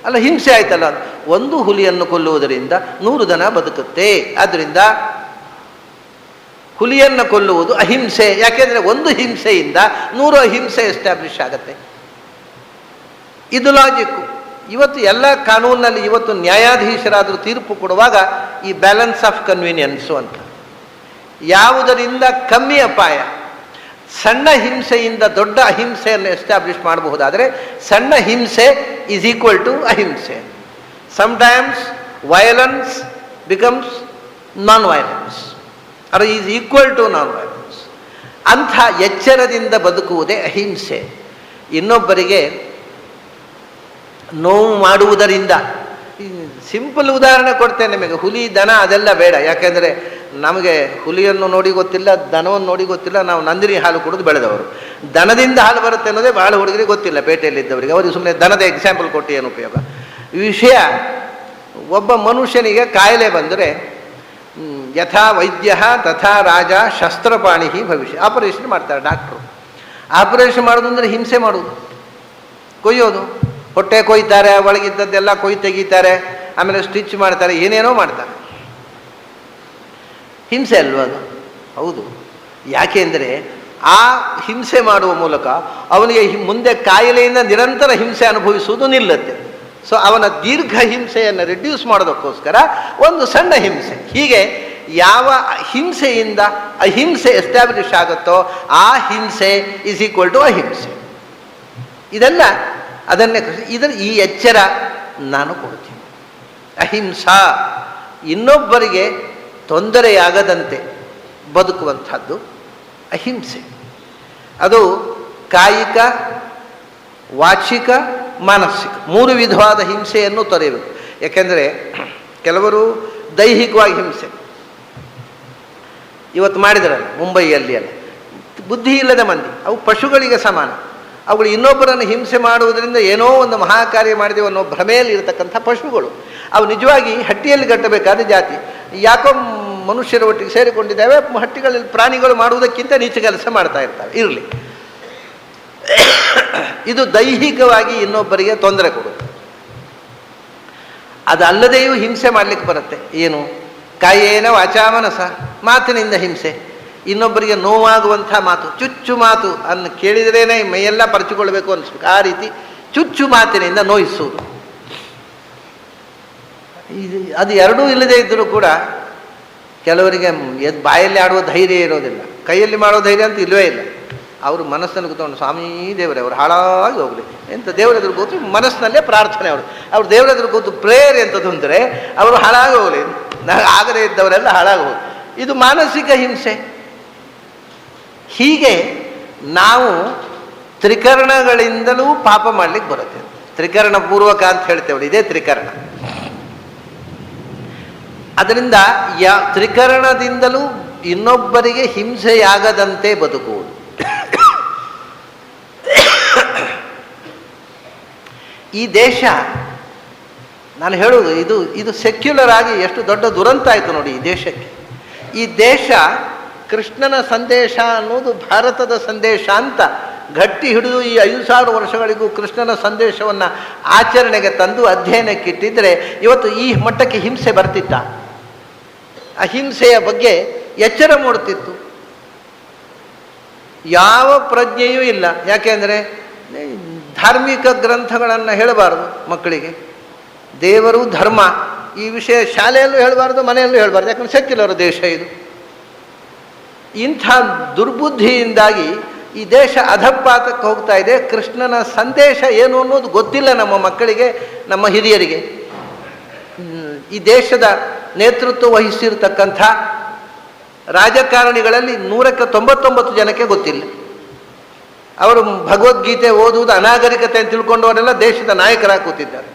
ಅಲ್ಲ, ಹಿಂಸೆ ಆಯ್ತಲ್ಲ. ಒಂದು ಹುಲಿಯನ್ನು ಕೊಲ್ಲುವುದರಿಂದ 100 ದನ ಬದುಕುತ್ತೆ. ಆದ್ದರಿಂದ ಹುಲಿಯನ್ನು ಕೊಲ್ಲುವುದು ಅಹಿಂಸೆ. ಯಾಕೆಂದರೆ ಒಂದು ಹಿಂಸೆಯಿಂದ 100 ಅಹಿಂಸೆ ಎಸ್ಟಾಬ್ಲಿಷ್ ಆಗುತ್ತೆ. ಇದು ಲಾಜಿಕ್ಕು. ಇವತ್ತು ಎಲ್ಲ ಕಾನೂನಿನಲ್ಲಿ ಇವತ್ತು ನ್ಯಾಯಾಧೀಶರಾದರೂ ತೀರ್ಪು ಕೊಡುವಾಗ ಈ ಬ್ಯಾಲೆನ್ಸ್ ಆಫ್ ಕನ್ವೀನಿಯನ್ಸು ಅಂತ, ಯಾವುದರಿಂದ ಕಮ್ಮಿ ಅಪಾಯ, ಸಣ್ಣ ಹಿಂಸೆಯಿಂದ ದೊಡ್ಡ ಅಹಿಂಸೆಯನ್ನು ಎಸ್ಟಾಬ್ಲಿಷ್ ಮಾಡಬಹುದಾದರೆ ಸಣ್ಣ ಹಿಂಸೆ ಈಸ್ ಈಕ್ವಲ್ ಟು ಅಹಿಂಸೆ. Sometimes violence becomes non violence or is equal to non violence. ಅಂಥ ಎಚ್ಚರದಿಂದ ಬದುಕುವುದೇ ಅಹಿಂಸೆ. ಇನ್ನೊಬ್ಬರಿಗೆ ನೋವು ಮಾಡುವುದರಿಂದ, ಸಿಂಪಲ್ ಉದಾಹರಣೆ ಕೊಡ್ತೇನೆ ನಿಮಗೆ. ಹುಲಿ ದನ ಅದೆಲ್ಲ ಬೇಡ, ಯಾಕೆಂದರೆ ನಮಗೆ ಹುಲಿಯನ್ನು ನೋಡಿ ಗೊತ್ತಿಲ್ಲ, ದನವನ್ನು ನೋಡಿ ಗೊತ್ತಿಲ್ಲ, ನಾವು ನಂದಿನಿ ಹಾಲು ಕುಡಿದು ಬೆಳೆದವರು. ದನದಿಂದ ಹಾಲು ಬರುತ್ತೆ ಅನ್ನೋದೇ ಭಾಳ ಹುಡುಗರಿಗೆ ಗೊತ್ತಿಲ್ಲ, ಪೇಟೆಯಲ್ಲಿದ್ದವರಿಗೆ. ಅವರಿಗೆ ಸುಮ್ಮನೆ ದನದ ಎಕ್ಸಾಂಪಲ್ ಕೊಟ್ಟು ಏನು ಉಪಯೋಗ. ಈ ವಿಷಯ, ಒಬ್ಬ ಮನುಷ್ಯನಿಗೆ ಕಾಯಿಲೆ ಬಂದರೆ ಯಥಾ ವೈದ್ಯ ತಥಾ ರಾಜ ಶಸ್ತ್ರಪಾಣಿ ಭವಿಷ್ಯ. ಆಪರೇಷನ್ ಮಾಡ್ತಾರೆ ಡಾಕ್ಟ್ರು. ಆಪರೇಷನ್ ಮಾಡೋದು ಅಂದರೆ ಹಿಂಸೆ ಮಾಡೋದು, ಕೊಯ್ಯೋದು. ಹೊಟ್ಟೆ ಕೊಯ್ತಾರೆ, ಒಳಗಿದ್ದದ್ದೆಲ್ಲ ಕೊಯ್ ತೆಗೀತಾರೆ, ಆಮೇಲೆ ಸ್ಟಿಚ್ ಮಾಡ್ತಾರೆ, ಏನೇನೋ ಮಾಡ್ತಾರೆ. ಹಿಂಸೆ ಅಲ್ವ ಅದು? ಹೌದು. ಯಾಕೆ ಅಂದರೆ ಆ ಹಿಂಸೆ ಮಾಡುವ ಮೂಲಕ ಅವನಿಗೆ ಮುಂದೆ ಕಾಯಿಲೆಯಿಂದ ನಿರಂತರ ಹಿಂಸೆ ಅನುಭವಿಸುವುದು ನಿಲ್ಲುತ್ತೆ. ಸೊ ಅವನ ದೀರ್ಘ ಹಿಂಸೆಯನ್ನು ರಿಡ್ಯೂಸ್ ಮಾಡೋದಕ್ಕೋಸ್ಕರ ಒಂದು ಸಣ್ಣ ಹಿಂಸೆ. ಹೀಗೆ ಯಾವ ಹಿಂಸೆಯಿಂದ ಅಹಿಂಸೆ ಎಸ್ಟಾಬ್ಲಿಷ್ ಆಗುತ್ತೋ ಆ ಹಿಂಸೆ ಈಸ್ ಈಕ್ವಲ್ ಟು ಅಹಿಂಸೆ. ಅದನ್ನೇ ಈ ಎಚ್ಚರ ನಾನು ಕೊಡ್ತೀನಿ. ಅಹಿಂಸಾ, ಇನ್ನೊಬ್ಬರಿಗೆ ತೊಂದರೆಯಾಗದಂತೆ ಬದುಕುವಂಥದ್ದು ಅಹಿಂಸೆ. ಅದು ಕಾಯಿಕ, ವಾಚಿಕ, ಮಾನಸಿಕ 3 ವಿಧವಾದ ಹಿಂಸೆಯನ್ನು ತೊರೆಯಬೇಕು. ಯಾಕೆಂದರೆ ಕೆಲವರು ದೈಹಿಕವಾಗಿ ಹಿಂಸೆ ಇವತ್ತು ಮಾಡಿದ್ರಲ್ಲ ಮುಂಬೈಯಲ್ಲಿ ಅಲ್ಲ, ಬುದ್ಧಿ ಇಲ್ಲದ ಮಂದಿ, ಅವು ಪಶುಗಳಿಗೆ ಸಮಾನ. ಅವುಗಳು ಇನ್ನೊಬ್ಬರನ್ನು ಹಿಂಸೆ ಮಾಡುವುದರಿಂದ ಏನೋ ಒಂದು ಮಹಾಕಾರ್ಯ ಮಾಡಿದೆವು ಅನ್ನೋ ಭ್ರಮೆಯಲ್ಲಿ ಇರತಕ್ಕಂಥ ಪಶುಗಳು. ಅವು ನಿಜವಾಗಿ ಹಟ್ಟಿಯಲ್ಲಿ ಕಟ್ಟಬೇಕಾದ ಜಾತಿ. ಯಾಕೋ ಮನುಷ್ಯರ ಒಟ್ಟಿಗೆ ಸೇರಿಕೊಂಡಿದ್ದಾವೆ. ಹಟ್ಟಿಗಳಲ್ಲಿ ಪ್ರಾಣಿಗಳು ಮಾಡುವುದಕ್ಕಿಂತ ನೀಚ ಕೆಲಸ ಮಾಡ್ತಾ ಇರ್ತವೆ. ಇರಲಿ, ಇದು ದೈಹಿಕವಾಗಿ ಇನ್ನೊಬ್ಬರಿಗೆ ತೊಂದರೆ ಕೊಡುತ್ತೆ. ಅದಲ್ಲದೆಯೂ ಹಿಂಸೆ ಮಾಡಲಿಕ್ಕೆ ಬರುತ್ತೆ. ಏನು? ಕಾಯೇನ ವಾಚಾಮನಸ, ಮಾತಿನಿಂದ ಹಿಂಸೆ. ಇನ್ನೊಬ್ಬರಿಗೆ ನೋವಾಗುವಂಥ ಮಾತು, ಚುಚ್ಚು ಮಾತು ಅನ್ನು ಕೇಳಿದ್ರೇ ಮೈಯೆಲ್ಲ ಪರಚಿಕೊಳ್ಬೇಕು ಅನಿಸ್ಬೇಕು. ಆ ರೀತಿ ಚುಚ್ಚು ಮಾತಿನಿಂದ ನೋಯಿಸುವುದು. ಅದು ಎರಡೂ ಇಲ್ಲದೆ ಇದ್ದರೂ ಕೂಡ ಕೆಲವರಿಗೆ ಬಾಯಲ್ಲಿ ಆಡುವ ಧೈರ್ಯ ಇರೋದಿಲ್ಲ, ಕೈಯಲ್ಲಿ ಮಾಡೋ ಧೈರ್ಯ ಅಂತ ಇಲ್ಲವೇ ಇಲ್ಲ. ಅವರು ಮನಸ್ಸನ್ನು ಕೂತ್ಕೊಂಡು ಸ್ವಾಮೀ ದೇವರೇ ಅವರು ಹಾಳಾಗಿ ಹೋಗಲಿ ಎಂತ ದೇವರೆದುರು ಕೂತು ಮನಸ್ಸಿನಲ್ಲೇ ಪ್ರಾರ್ಥನೆ. ಅವ್ರು ದೇವರೆದುರು ಕೂತು ಪ್ರೇಯರ್ ಎಂಥದ್ದು ಅಂದರೆ ಅವರು ಹಾಳಾಗಿ ಹೋಗಲಿ, ಆಗದೇ ಇದ್ದವರೆಲ್ಲ ಹಾಳಾಗಿ ಹೋಗಲಿ. ಇದು ಮಾನಸಿಕ ಹಿಂಸೆ. ಹೀಗೆ ನಾವು ತ್ರಿಕರಣಗಳಿಂದಲೂ ಪಾಪ ಮಾಡಲಿಕ್ಕೆ ಬರುತ್ತೆ. ತ್ರಿಕರಣ ಪೂರ್ವಕ ಅಂತ ಹೇಳ್ತೇವೆ, ಇದೇ ತ್ರಿಕರಣ. ಅದರಿಂದ ತ್ರಿಕರಣದಿಂದಲೂ ಇನ್ನೊಬ್ಬರಿಗೆ ಹಿಂಸೆಯಾಗದಂತೆ ಬದುಕುವುದು. ಈ ದೇಶ, ನಾನು ಹೇಳುವುದು, ಇದು ಸೆಕ್ಯುಲರ್ ಆಗಿ ಎಷ್ಟು ದೊಡ್ಡ ದುರಂತ ಆಯಿತು ನೋಡಿ ಈ ದೇಶಕ್ಕೆ. ಈ ದೇಶ ಕೃಷ್ಣನ ಸಂದೇಶ ಅನ್ನೋದು ಭಾರತದ ಸಂದೇಶ ಅಂತ ಗಟ್ಟಿ ಹಿಡಿದು ಈ 5,000 ವರ್ಷಗಳಿಗೂ ಕೃಷ್ಣನ ಸಂದೇಶವನ್ನು ಆಚರಣೆಗೆ ತಂದು ಅಧ್ಯಯನಕ್ಕಿಟ್ಟಿದ್ದರೆ ಇವತ್ತು ಈ ಮಟ್ಟಕ್ಕೆ ಹಿಂಸೆ ಬರ್ತಿತ್ತ? ಅಹಿಂಸೆಯ ಬಗ್ಗೆ ಎಚ್ಚರ ಮೂಡುತ್ತಿತ್ತು. ಯಾವ ಪ್ರಜ್ಞೆಯೂ ಇಲ್ಲ. ಯಾಕೆಂದರೆ ಧಾರ್ಮಿಕ ಗ್ರಂಥಗಳನ್ನು ಹೇಳಬಾರ್ದು ಮಕ್ಕಳಿಗೆ. ದೇವರು, ಧರ್ಮ ಈ ವಿಷಯ ಶಾಲೆಯಲ್ಲೂ ಹೇಳಬಾರ್ದು, ಮನೆಯಲ್ಲೂ ಹೇಳಬಾರ್ದು. ಯಾಕಂದರೆ ಸೆಕ್ಯುಲರ್ ದೇಶ ಇದು. ಇಂಥ ದುರ್ಬುದ್ಧಿಯಿಂದಾಗಿ ಈ ದೇಶ ಅಧಪಾತಕ್ಕೆ ಹೋಗ್ತಾ ಇದೆ. ಕೃಷ್ಣನ ಸಂದೇಶ ಏನು ಅನ್ನೋದು ಗೊತ್ತಿಲ್ಲ ನಮ್ಮ ಮಕ್ಕಳಿಗೆ, ನಮ್ಮ ಹಿರಿಯರಿಗೆ. ಈ ದೇಶದ ನೇತೃತ್ವ ವಹಿಸಿರ್ತಕ್ಕಂಥ ರಾಜಕಾರಣಿಗಳಲ್ಲಿ 199 ಜನಕ್ಕೆ ಗೊತ್ತಿಲ್ಲ. ಅವರು ಭಗವದ್ಗೀತೆ ಓದುವುದು ಅನಾಗರಿಕತೆ ಅಂತ ತಿಳ್ಕೊಂಡವರೆಲ್ಲ ದೇಶದ ನಾಯಕರಾಗಿ ಕೂತಿದ್ದಾರೆ.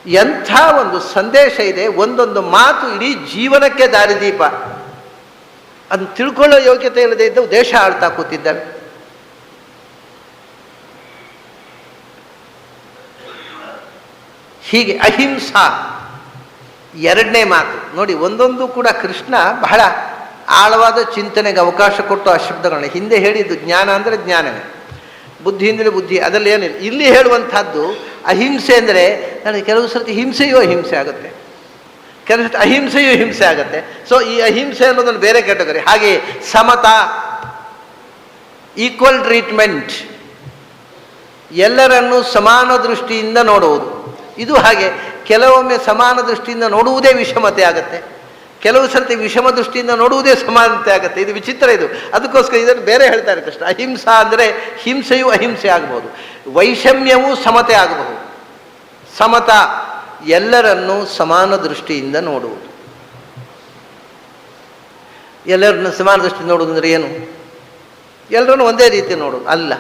ಎಂಥ ಒಂದು ಸಂದೇಶ ಇದೆ, ಒಂದೊಂದು ಮಾತು ಇಡೀ ಜೀವನಕ್ಕೆ ದಾರಿದೀಪ. ಅದನ್ನು ತಿಳ್ಕೊಳ್ಳೋ ಯೋಗ್ಯತೆ ಇಲ್ಲದೆ ಇದ್ದವು ದೇಶ ಆಳ್ತಾ ಕೂತಿದ್ದಾವೆ. ಹೀಗೆ ಅಹಿಂಸಾ ಎರಡನೇ ಮಾತು ನೋಡಿ. ಒಂದೊಂದು ಕೂಡ ಕೃಷ್ಣ ಬಹಳ ಆಳವಾದ ಚಿಂತನೆಗೆ ಅವಕಾಶ ಕೊಟ್ಟು ಆ ಶಬ್ದಗಳನ್ನ ಹಿಂದೆ ಹೇಳಿದ್ದು. ಜ್ಞಾನ ಅಂದರೆ ಜ್ಞಾನವೇ, ಬುದ್ಧಿ ಅಂದರೆ ಬುದ್ಧಿ, ಅದರಲ್ಲಿ ಏನಿಲ್ಲ. ಇಲ್ಲಿ ಹೇಳುವಂಥದ್ದು ಅಹಿಂಸೆ ಅಂದರೆ ನನಗೆ ಕೆಲವು ಸರ್ತಿ ಹಿಂಸೆಯೂ ಅಹಿಂಸೆ ಆಗುತ್ತೆ, ಕೆಲವು ಸರ್ತಿ ಅಹಿಂಸೆಯೂ ಹಿಂಸೆ ಆಗುತ್ತೆ. ಸೊ ಈ ಅಹಿಂಸೆ ಅನ್ನೋದನ್ನು ಬೇರೆ ಕ್ಯಾಟಗರಿ. ಹಾಗೆ ಸಮತಾ, ಈಕ್ವಲ್ ಟ್ರೀಟ್ಮೆಂಟ್, ಎಲ್ಲರನ್ನೂ ಸಮಾನ ದೃಷ್ಟಿಯಿಂದ ನೋಡುವುದು. ಇದು ಹಾಗೆ. ಕೆಲವೊಮ್ಮೆ ಸಮಾನ ದೃಷ್ಟಿಯಿಂದ ನೋಡುವುದೇ ವಿಷಮತೆ ಆಗುತ್ತೆ, ಕೆಲವು ಸರ್ತಿ ವಿಷಮ ದೃಷ್ಟಿಯಿಂದ ನೋಡುವುದೇ ಸಮಾನತೆ ಆಗುತ್ತೆ. ಇದು ವಿಚಿತ್ರ. ಇದು ಅದಕ್ಕೋಸ್ಕರ ಇದನ್ನು ಬೇರೆ ಹೇಳ್ತಾರೆ ಕೃಷ್ಣ. ಅಹಿಂಸಾ ಅಂದರೆ ಹಿಂಸೆಯೂ ಅಹಿಂಸೆ ಆಗಬಹುದು, ವೈಷಮ್ಯವೂ ಸಮತೆ ಆಗಬಹುದು. ಸಮತಾ, ಎಲ್ಲರನ್ನೂ ಸಮಾನ ದೃಷ್ಟಿಯಿಂದ ನೋಡುವುದು. ಎಲ್ಲರನ್ನು ಸಮಾನ ದೃಷ್ಟಿಯಿಂದ ನೋಡುವುದು ಅಂದರೆ ಏನು? ಎಲ್ಲರನ್ನು ಒಂದೇ ರೀತಿ ನೋಡುವುದು ಅಲ್ಲ.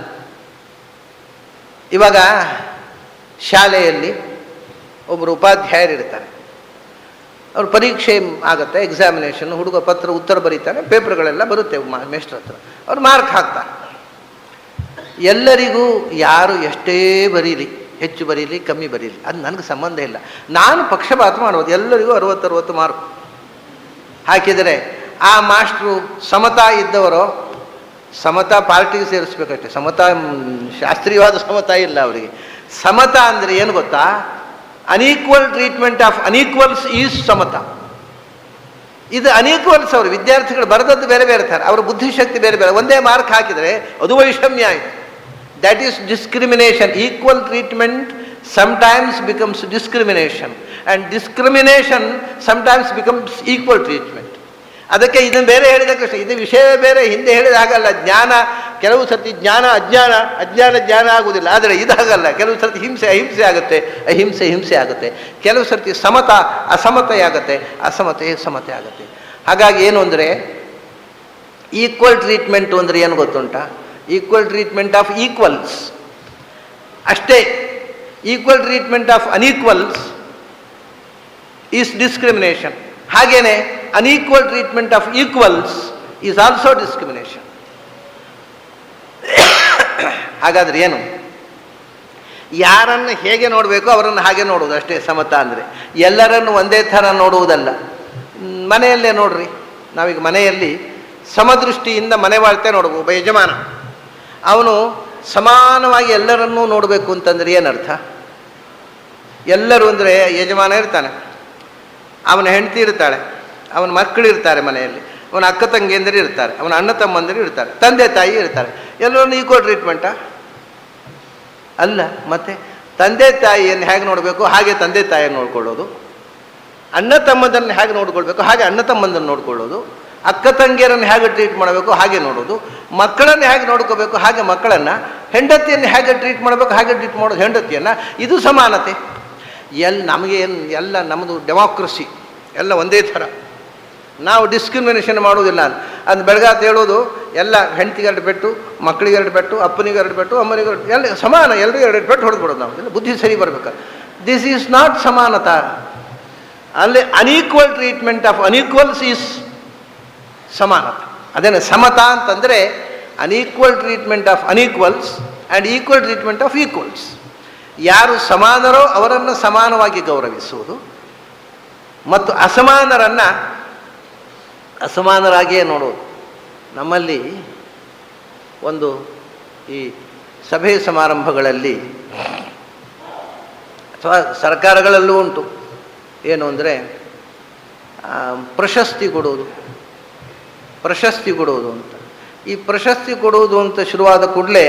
ಇವಾಗ ಶಾಲೆಯಲ್ಲಿ ಒಬ್ಬರು ಉಪಾಧ್ಯಾಯರಿರ್ತಾರೆ. ಅವ್ರ ಪರೀಕ್ಷೆ ಆಗುತ್ತೆ, ಎಕ್ಸಾಮಿನೇಷನ್, ಹುಡುಗ ಪತ್ರ ಉತ್ತರ ಬರೀತಾನೆ, ಪೇಪರ್ಗಳೆಲ್ಲ ಬರುತ್ತೆ ಮೇಸ್ಟ್ರ ಹತ್ರ, ಅವ್ರು ಮಾರ್ಕ್ ಹಾಕ್ತಾರೆ. ಎಲ್ಲರಿಗೂ ಯಾರು ಎಷ್ಟೇ ಬರೀಲಿ, ಹೆಚ್ಚು ಬರೀಲಿ ಕಮ್ಮಿ ಬರೀಲಿ, ಅದು ನನಗೆ ಸಂಬಂಧ ಇಲ್ಲ, ನಾನು ಪಕ್ಷಪಾತ ಮಾಡೋದು. ಎಲ್ಲರಿಗೂ 60 ಮಾರ್ಕ್ ಹಾಕಿದರೆ ಆ ಮಾಸ್ಟ್ರು ಸಮತಾ ಇದ್ದವರು ಸಮತಾ ಪಾರ್ಟಿಗೆ ಸೇರಿಸ್ಬೇಕಷ್ಟೆ, ಸಮತಾ ಶಾಸ್ತ್ರೀಯವಾದ ಸಮತಾ ಇಲ್ಲ ಅವರಿಗೆ. ಸಮತಾ ಅಂದರೆ ಏನು ಗೊತ್ತಾ? Unequal treatment of unequals is ಸಮತಾ. ಇದು ಅನ್ಈಕ್ವಲ್ಸ್. ಅವರು ವಿದ್ಯಾರ್ಥಿಗಳು ಬರೆದದ್ದು ಬೇರೆ ಬೇರೆ ಥರ, ಅವರ ಬುದ್ಧಿಶಕ್ತಿ ಬೇರೆ ಬೇರೆ. ಒಂದೇ ಮಾರ್ಕ್ ಹಾಕಿದರೆ ಅದು ವೈಷಮ್ಯ ಆಯಿತು. That is discrimination. Equal treatment sometimes becomes discrimination, and discrimination sometimes becomes equal treatment. ಅದಕ್ಕೆ ಇದನ್ನು ಬೇರೆ ಹೇಳಿದ ಕೃಷ್ಣ, ಇದು ವಿಷಯ ಬೇರೆ. ಹಿಂದೆ ಹೇಳಿದ ಹಾಗಲ್ಲ. ಜ್ಞಾನ ಕೆಲವು ಸರ್ತಿ ಜ್ಞಾನ ಅಜ್ಞಾನ, ಅಜ್ಞಾನ ಜ್ಞಾನ ಆಗುವುದಿಲ್ಲ. ಆದರೆ ಇದಾಗಲ್ಲ. ಕೆಲವು ಸರ್ತಿ ಹಿಂಸೆ ಅಹಿಂಸೆ ಆಗುತ್ತೆ, ಅಹಿಂಸೆ ಹಿಂಸೆ ಆಗುತ್ತೆ. ಕೆಲವು ಸರ್ತಿ ಸಮತ ಅಸಮತೆ ಆಗುತ್ತೆ, ಅಸಮತೆ ಸಮತೆ ಆಗುತ್ತೆ. ಹಾಗಾಗಿ ಏನು ಅಂದರೆ ಈಕ್ವಲ್ ಟ್ರೀಟ್ಮೆಂಟು ಅಂದರೆ ಏನು ಗೊತ್ತುಂಟ? ಈಕ್ವಲ್ ಟ್ರೀಟ್ಮೆಂಟ್ ಆಫ್ ಈಕ್ವಲ್ಸ್ ಅಷ್ಟೇ. Equal treatment of unequals is discrimination. ಹಾಗೇನೆ unequal treatment of equals is also discrimination. ಹಾಗಾದ್ರೆ ಏನು? ಯಾರನ್ನು ಹೇಗೆ ನೋಡಬೇಕು ಅವರನ್ನು ಹಾಗೆ ನೋಡುವುದು ಅಷ್ಟೇ ಸಮತಾ ಅಂದರೆ. ಎಲ್ಲರನ್ನು ಒಂದೇ ಥರ ನೋಡುವುದಲ್ಲ. ಮನೆಯಲ್ಲೇ ನೋಡ್ರಿ, ನಾವೀಗ ಮನೆಯಲ್ಲಿ ಸಮದೃಷ್ಟಿಯಿಂದ ಮನೆ ಬಾಳ್ತೆ ನೋಡ್ಬೋದು. ಒಬ್ಬ ಯಜಮಾನ ಅವನು ಸಮಾನವಾಗಿ ಎಲ್ಲರನ್ನೂ ನೋಡಬೇಕು ಅಂತಂದರೆ ಏನರ್ಥ? ಎಲ್ಲರೂ ಅಂದರೆ ಯಜಮಾನ ಇರ್ತಾನೆ, ಅವನ ಹೆಂಡತಿ ಇರ್ತಾಳೆ, ಅವನ ಮಕ್ಕಳಿರ್ತಾರೆ ಮನೆಯಲ್ಲಿ, ಅವನ ಅಕ್ಕ ತಂಗಿಯಂದಿರು ಇರ್ತಾರೆ, ಅವನ ಅಣ್ಣ ತಮ್ಮಂದಿರು ಇರ್ತಾರೆ, ತಂದೆ ತಾಯಿ ಇರ್ತಾರೆ. ಎಲ್ಲರನ್ನು ಈಕ್ವಲ್ ಟ್ರೀಟ್ಮೆಂಟಾ? ಅಲ್ಲ. ಮತ್ತು ತಂದೆ ತಾಯಿಯನ್ನು ಹೇಗೆ ನೋಡಬೇಕು ಹಾಗೆ ತಂದೆ ತಾಯಿಯನ್ನು ನೋಡ್ಕೊಳ್ಳೋದು, ಅಣ್ಣ ತಮ್ಮದನ್ನು ಹೇಗೆ ನೋಡ್ಕೊಳ್ಬೇಕು ಹಾಗೆ ಅಣ್ಣ ತಮ್ಮಂದನ್ನು ನೋಡ್ಕೊಳ್ಳೋದು, ಅಕ್ಕ ತಂಗಿಯರನ್ನು ಹೇಗೆ ಟ್ರೀಟ್ ಮಾಡಬೇಕು ಹಾಗೆ ನೋಡೋದು, ಮಕ್ಕಳನ್ನು ಹೇಗೆ ನೋಡ್ಕೋಬೇಕು ಹಾಗೆ ಮಕ್ಕಳನ್ನು, ಹೆಂಡತಿಯನ್ನು ಹೇಗೆ ಟ್ರೀಟ್ ಮಾಡಬೇಕು ಹಾಗೆ ಟ್ರೀಟ್ ಮಾಡೋದು ಹೆಂಡತಿಯನ್ನು. ಇದು ಸಮಾನತೆ. ನಮಗೇನು ಎಲ್ಲ ನಮ್ಮದು ಡೆಮಾಕ್ರಸಿ ಎಲ್ಲ ಒಂದೇ ಥರ. ನಾವು ಡಿಸ್ಕ್ರಿಮಿನೇಷನ್ ಮಾಡುವುದಿಲ್ಲ. ಅದು ಬೆಳಗಾತ ಹೇಳೋದು ಎಲ್ಲ ಹೆಂಡತಿಗೆ 2 ಪೆಟ್ಟು, ಮಕ್ಕಳಿಗೆ 2 ಪೆಟ್ಟು, ಅಪ್ಪನಿಗೆ 2 ಪೆಟ್ಟು, ಅಮ್ಮನಿಗೆ ಎಲ್ಲ ಸಮಾನ, ಎಲ್ಲರಿಗೂ 2 ಪೆಟ್ಟು ಹೊಡೆದ್ಬಿಡೋದು. ನಾವು ಎಲ್ಲ ಬುದ್ಧಿ ಸರಿ ಬರ್ಬೇಕಾದ್ರೆ. ದಿಸ್ ಈಸ್ ನಾಟ್ ಸಮಾನತಾ. ಅಲ್ಲಿ unequal treatment of unequals is ಸಮಾನತೆ. ಅದೇನು ಸಮತಾ ಅಂತಂದರೆ unequal treatment of unequals and equal treatment of equals. ಯಾರು ಸಮಾನರೋ ಅವರನ್ನು ಸಮಾನವಾಗಿ ಗೌರವಿಸುವುದು ಮತ್ತು ಅಸಮಾನರನ್ನು ಅಸಮಾನರಾಗಿಯೇ ನೋಡೋದು. ನಮ್ಮಲ್ಲಿ ಒಂದು ಈ ಸಭೆ ಸಮಾರಂಭಗಳಲ್ಲಿ ಅಥವಾ ಸರ್ಕಾರಗಳಲ್ಲೂ ಉಂಟು, ಏನು ಅಂದರೆ ಪ್ರಶಸ್ತಿ ಕೊಡುವುದು ಅಂತ. ಈ ಪ್ರಶಸ್ತಿ ಕೊಡುವುದು ಅಂತ ಶುರುವಾದ ಕೂಡಲೇ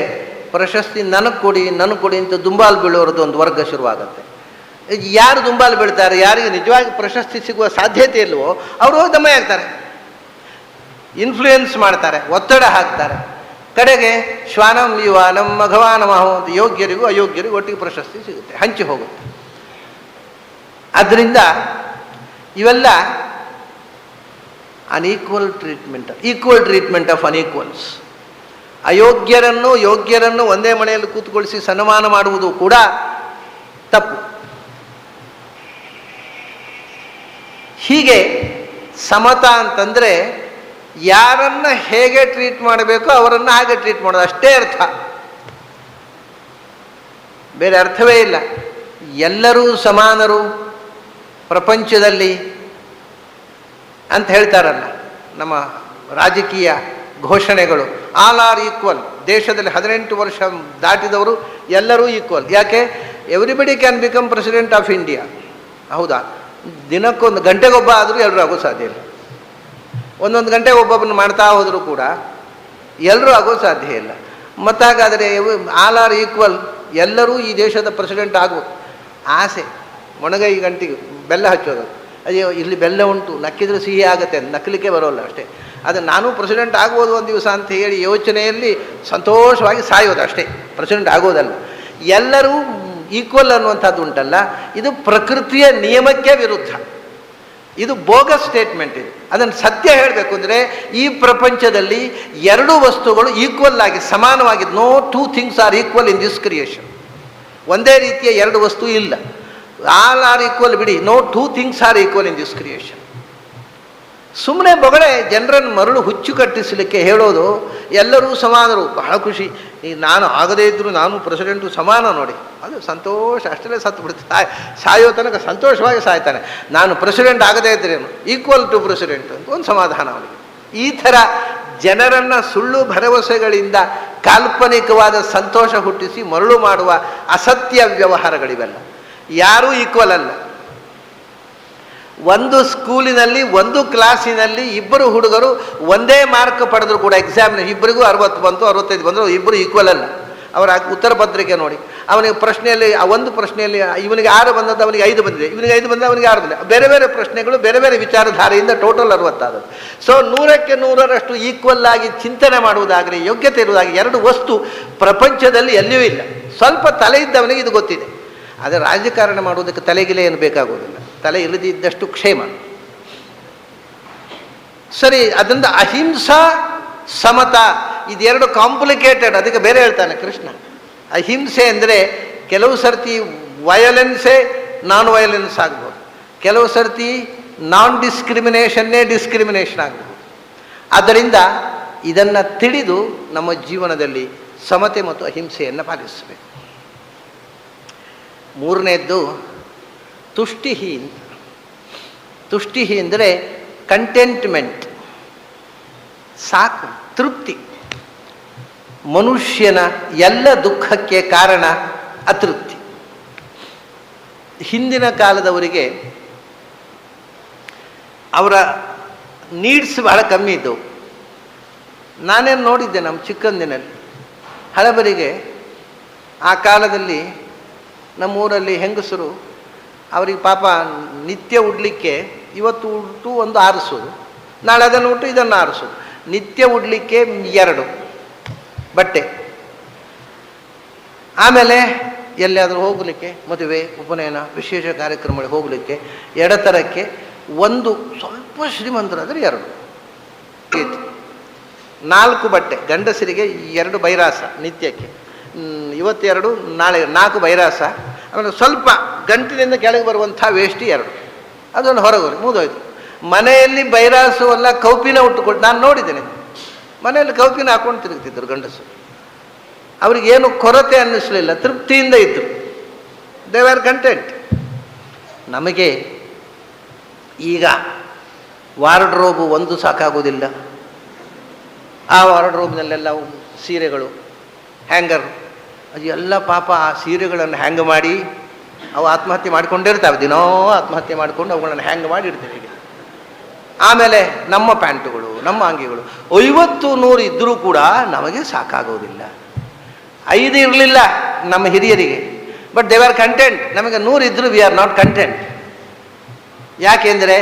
ಪ್ರಶಸ್ತಿ ನನಗೆ ಕೊಡಿ ಅಂತ ದುಂಬಾಲು ಬೀಳೋರದ್ದು ಒಂದು ವರ್ಗ ಶುರುವಾಗುತ್ತೆ. ಯಾರು ದುಂಬಾಲು ಬೀಳ್ತಾರೆ, ಯಾರಿಗೆ ನಿಜವಾಗಿ ಪ್ರಶಸ್ತಿ ಸಿಗುವ ಸಾಧ್ಯತೆ ಇಲ್ವೋ ಅವರು ದಮ್ಮ ಆಗ್ತಾರೆ, ಇನ್ಫ್ಲೂಯೆನ್ಸ್ ಮಾಡ್ತಾರೆ, ಒತ್ತಡ ಹಾಕ್ತಾರೆ. ಕಡೆಗೆ ಶ್ವಾನಂ ಯುವಾನಂ ಮಘವಾನಮಹೋ ಅಂತ ಯೋಗ್ಯರಿಗೂ ಅಯೋಗ್ಯರಿಗೂ ಒಟ್ಟಿಗೆ ಪ್ರಶಸ್ತಿ ಸಿಗುತ್ತೆ, ಹಂಚಿ ಹೋಗುತ್ತೆ. ಆದ್ದರಿಂದ ಇವೆಲ್ಲ unequal treatment, equal treatment of unequals. ಯೋಗ್ಯರನ್ನು ಒಂದೇ ಮನೆಯಲ್ಲಿ ಕೂತ್ಕೊಳಿಸಿ ಸನ್ಮಾನ ಮಾಡುವುದು ಕೂಡ ತಪ್ಪು. ಹೀಗೆ ಸಮತಾ ಅಂತಂದರೆ ಯಾರನ್ನು ಹೇಗೆ ಟ್ರೀಟ್ ಮಾಡಬೇಕೋ ಅವರನ್ನು ಹಾಗೆ ಟ್ರೀಟ್ ಮಾಡೋದು ಅಷ್ಟೇ ಅರ್ಥ, ಬೇರೆ ಅರ್ಥವೇ ಇಲ್ಲ. ಎಲ್ಲರೂ ಸಮಾನರು ಪ್ರಪಂಚದಲ್ಲಿ ಅಂತ ಹೇಳ್ತಾರಲ್ಲ ನಮ್ಮ ರಾಜಕೀಯ ಘೋಷಣೆಗಳು. All are equal. ದೇಶದಲ್ಲಿ 18 ವರ್ಷ ದಾಟಿದವರು ಎಲ್ಲರೂ ಈಕ್ವಲ್. ಯಾಕೆ? Everybody can become president of India. ಹೌದಾ? ದಿನಕ್ಕೊಂದು ಗಂಟೆಗೊಬ್ಬ ಆದರೂ ಎಲ್ಲರೂ ಆಗೋದು ಸಾಧ್ಯ ಇಲ್ಲ. ಒಂದೊಂದು ಗಂಟೆಗೆ ಒಬ್ಬೊಬ್ಬನ ಮಾಡ್ತಾ ಹೋದರೂ ಕೂಡ ಎಲ್ಲರೂ ಆಗೋದು ಸಾಧ್ಯ ಇಲ್ಲ. ಮತ್ತಾಗಾದರೆ ಆಲ್ ಆರ್ ಈಕ್ವಲ್, ಎಲ್ಲರೂ ಈ ದೇಶದ ಪ್ರೆಸಿಡೆಂಟ್ ಆಗೋದು ಆಸೆ. ಮೊಣಗೈ ಗಂಟಿಗೆ ಬೆಲ್ಲ ಹಚ್ಚೋದು, ಅಯ್ಯೋ ಇಲ್ಲಿ ಬೆಲ್ಲ ಉಂಟು, ನಕ್ಕಿದ್ರೆ ಸಿಹಿ ಆಗುತ್ತೆ, ನಕ್ಕಲಿಕ್ಕೆ ಬರೋಲ್ಲ ಅಷ್ಟೇ. ಅದು ನಾನು ಪ್ರೆಸಿಡೆಂಟ್ ಆಗ್ಬೋದು ಒಂದು ದಿವಸ ಅಂತ ಹೇಳಿ ಯೋಚನೆಯಲ್ಲಿ ಸಂತೋಷವಾಗಿ ಸಾಯೋದು ಅಷ್ಟೇ, ಪ್ರೆಸಿಡೆಂಟ್ ಆಗೋದಲ್ಲ. ಎಲ್ಲರೂ ಈಕ್ವಲ್ ಅನ್ನುವಂಥದ್ದು ಉಂಟಲ್ಲ, ಇದು ಪ್ರಕೃತಿಯ ನಿಯಮಕ್ಕೆ ವಿರುದ್ಧ. ಇದು ಬೋಗಸ್ ಸ್ಟೇಟ್ಮೆಂಟ್. ಇದು ಅದನ್ನು ಸತ್ಯ ಹೇಳಬೇಕು ಅಂದರೆ ಈ ಪ್ರಪಂಚದಲ್ಲಿ 2 ವಸ್ತುಗಳು ಈಕ್ವಲ್ ಆಗಿ ಸಮಾನವಾಗಿ, no 2 things are equal in this creation. ಒಂದೇ ರೀತಿಯ 2 ವಸ್ತು ಇಲ್ಲ. ಆಲ್ ಆರ್ ಈಕ್ವಲ್ ಬಿಡಿ, no two things are equal in this creation. ಸುಮ್ಮನೆ ಬೊಗಳೆ ಜನರನ್ನು ಮರಳು ಹುಚ್ಚು ಕಟ್ಟಿಸಲಿಕ್ಕೆ ಹೇಳೋದು ಎಲ್ಲರೂ ಸಮಾನರು, ಬಹಳ ಖುಷಿ, ಈಗ ನಾನು ಆಗದೇ ಇದ್ದರೂ ನಾನು ಪ್ರೆಸಿಡೆಂಟು ಸಮಾನ ನೋಡಿ, ಅದು ಸಂತೋಷ, ಅಷ್ಟೇ ಸತ್ತು ಬಿಡ್ತಾರೆ, ಸಾಯೋ ತನಕ ಸಂತೋಷವಾಗಿ ಸಾಯ್ತಾನೆ. ನಾನು ಪ್ರೆಸಿಡೆಂಟ್ ಆಗದೇ ಇದ್ರೇನು, ಈಕ್ವಲ್ ಟು ಪ್ರೆಸಿಡೆಂಟ್ ಅಂತ ಒಂದು ಸಮಾಧಾನ ಅವನಿಗೆ. ಈ ಥರ ಜನರನ್ನು ಸುಳ್ಳು ಭರವಸೆಗಳಿಂದ ಕಾಲ್ಪನಿಕವಾದ ಸಂತೋಷ ಹುಟ್ಟಿಸಿ ಮರಳು ಮಾಡುವ ಅಸತ್ಯ ವ್ಯವಹಾರಗಳಿವೆಲ್ಲ. ಯಾರೂ ಈಕ್ವಲ್ ಅಲ್ಲ. ಒಂದು ಸ್ಕೂಲಿನಲ್ಲಿ ಒಂದು ಕ್ಲಾಸಿನಲ್ಲಿ ಇಬ್ಬರು ಹುಡುಗರು ಒಂದೇ ಮಾರ್ಕ್ ಪಡೆದ್ರು ಕೂಡ ಎಕ್ಸಾಮಿನೇಷನ್, ಇಬ್ಬರಿಗೂ 60 ಬಂತು 65 ಬಂದರು, ಇಬ್ಬರು ಈಕ್ವಲ್ ಅಲ್ಲ. ಅವರ ಉತ್ತರ ಪತ್ರಿಕೆ ನೋಡಿ, ಅವನಿಗೆ ಪ್ರಶ್ನೆಯಲ್ಲಿ ಒಂದು ಪ್ರಶ್ನೆಯಲ್ಲಿ ಇವನಿಗೆ 6 ಬಂದದ್ದು, ಅವನಿಗೆ 5 ಬಂದಿದೆ, ಇವನಿಗೆ 5 ಬಂದ, ಅವನಿಗೆ 6 ಬಂದಿದೆ. ಬೇರೆ ಬೇರೆ ಪ್ರಶ್ನೆಗಳು, ಬೇರೆ ಬೇರೆ ವಿಚಾರಧಾರೆಯಿಂದ ಟೋಟಲ್ 60 ಆದದ್ದು. ಸೊ 100ಕ್ಕೆ 100ರಷ್ಟು ಈಕ್ವಲ್ ಆಗಿ ಚಿಂತನೆ ಮಾಡುವುದಾಗಲಿ, ಯೋಗ್ಯತೆ ಇರುವುದಾಗಿ ಎರಡು ವಸ್ತು ಪ್ರಪಂಚದಲ್ಲಿ ಎಲ್ಲಿಯೂ ಇಲ್ಲ. ಸ್ವಲ್ಪ ತಲೆ ಇದ್ದವನಿಗೆ ಇದು ಗೊತ್ತಿದೆ. ಆದರೆ ರಾಜಕಾರಣ ಮಾಡುವುದಕ್ಕೆ ತಲೆಗಿಲೆ ಏನು ಬೇಕಾಗುವುದಿಲ್ಲ, ತಲೆ ಇಲ್ಲದಿದ್ದಷ್ಟು ಕ್ಷೇಮ. ಸರಿ, ಅದರಿಂದ ಅಹಿಂಸಾ ಸಮತಾ ಇದೆರಡು ಕಾಂಪ್ಲಿಕೇಟೆಡ್, ಅದಕ್ಕೆ ಬೇರೆ ಹೇಳ್ತಾನೆ ಕೃಷ್ಣ. ಅಹಿಂಸೆ ಅಂದರೆ ಕೆಲವು ಸರ್ತಿ ವಯಲೆನ್ಸೇ ನಾನ್ ವಯಲೆನ್ಸ್ ಆಗ್ಬೋದು, ಕೆಲವು ಸರ್ತಿ ನಾನ್ ಡಿಸ್ಕ್ರಿಮಿನೇಷನ್ನೇ ಡಿಸ್ಕ್ರಿಮಿನೇಷನ್ ಆಗ್ಬೋದು. ಆದ್ದರಿಂದ ಇದನ್ನು ತಿಳಿದು ನಮ್ಮ ಜೀವನದಲ್ಲಿ ಸಮತೆ ಮತ್ತು ಅಹಿಂಸೆಯನ್ನು ಪಾಲಿಸಬೇಕು. ಮೂರನೇದ್ದು ತುಷ್ಟಿಹಿ ಅಂತ. ತುಷ್ಟಿಹಿ ಅಂದರೆ ಕಂಟೆಂಟ್ಮೆಂಟ್, ಸಾಕು, ತೃಪ್ತಿ. ಮನುಷ್ಯನ ಎಲ್ಲ ದುಃಖಕ್ಕೆ ಕಾರಣ ಅತೃಪ್ತಿ. ಹಿಂದಿನ ಕಾಲದವರಿಗೆ ಅವರ ನೀಡ್ಸ್ ಬಹಳ ಕಮ್ಮಿ ಇದ್ದವು. ನಾನೇನು ನೋಡಿದ್ದೆ ನಮ್ಮ ಚಿಕ್ಕಂದಿನಲ್ಲಿ, ಹಳಬರಿಗೆ ಆ ಕಾಲದಲ್ಲಿ ನಮ್ಮೂರಲ್ಲಿ ಹೆಂಗಸರು ಅವರಿಗೆ ಪಾಪ ನಿತ್ಯ ಉಡ್ಲಿಕ್ಕೆ ಇವತ್ತು ಉಟ್ಟು ಒಂದು ಆರಿಸೋದು, ನಾಳೆ ಅದನ್ನು ಉಟ್ಟು ಇದನ್ನು ಆರಿಸೋದು. ನಿತ್ಯ ಉಡ್ಲಿಕ್ಕೆ 2 ಬಟ್ಟೆ, ಆಮೇಲೆ ಎಲ್ಲಿಯಾದರೂ ಹೋಗಲಿಕ್ಕೆ, ಮದುವೆ, ಉಪನಯನ, ವಿಶೇಷ ಕಾರ್ಯಕ್ರಮಗಳಿಗೆ ಹೋಗಲಿಕ್ಕೆ ಎಡತರಕ್ಕೆ ಒಂದು, ಸ್ವಲ್ಪ ಶ್ರೀಮಂತರಾದರೆ 2, 4 ಬಟ್ಟೆ. ಗಂಡಸರಿಗೆ 2 ಬೈರಾಸ ನಿತ್ಯಕ್ಕೆ, ಇವತ್ತು 2, ನಾಳೆ 4 ಬೈರಾಸ. ಆಮೇಲೆ ಸ್ವಲ್ಪ ಗಂಟಿನಿಂದ ಕೆಳಗೆ ಬರುವಂಥ ವೇಷ್ಟಿ 2, ಅದನ್ನು ಹೊರಗೆ ಮುಗಿದೋಯ್ತು. ಮನೆಯಲ್ಲಿ ಬೈರಾಸು ಅಲ್ಲ, ಕೌಪಿನ ಉಟ್ಟುಕೊಂಡು ನಾನು ನೋಡಿದ್ದೇನೆ. ಮನೆಯಲ್ಲಿ ಕೌಪಿನ ಹಾಕೊಂಡು ತಿರುಗ್ತಿದ್ದರು ಗಂಡಸರು. ಅವ್ರಿಗೇನು ಕೊರತೆ ಅನ್ನಿಸಲಿಲ್ಲ, ತೃಪ್ತಿಯಿಂದ ಇದ್ದರು. They or content. ನಮಗೆ ಈಗ ವಾರ್ಡ್ರೋಬು ಒಂದು ಸಾಕಾಗೋದಿಲ್ಲ. ಆ ವಾರ್ಡ್ರೋಬ್ನಲ್ಲೆಲ್ಲ ಸೀರೆಗಳು, ಹ್ಯಾಂಗರ್, ಅದು ಎಲ್ಲ ಪಾಪ ಆ ಸೀರೆಗಳನ್ನು ಹ್ಯಾಂಗ್ ಮಾಡಿ ಅವು ಆತ್ಮಹತ್ಯೆ ಮಾಡಿಕೊಂಡಿರ್ತಾವೆ. ದಿನೋ ಆತ್ಮಹತ್ಯೆ ಮಾಡಿಕೊಂಡು ಅವುಗಳನ್ನು ಹ್ಯಾಂಗ್ ಮಾಡಿ ಇಡ್ತೇವೆ ಹೀಗೆ. ಆಮೇಲೆ ನಮ್ಮ ಪ್ಯಾಂಟುಗಳು, ನಮ್ಮ ಅಂಗಿಗಳು 50-100 ಇದ್ದರೂ ಕೂಡ ನಮಗೆ ಸಾಕಾಗೋದಿಲ್ಲ. 5 ಇರಲಿಲ್ಲ ನಮ್ಮ ಹಿರಿಯರಿಗೆ, ಬಟ್ ದೇ ಆರ್ ಕಂಟೆಂಟ್. ನಮಗೆ 100 ಇದ್ದರೂ ವಿ ಆರ್ ನಾಟ್ ಕಂಟೆಂಟ್. ಯಾಕೆಂದರೆ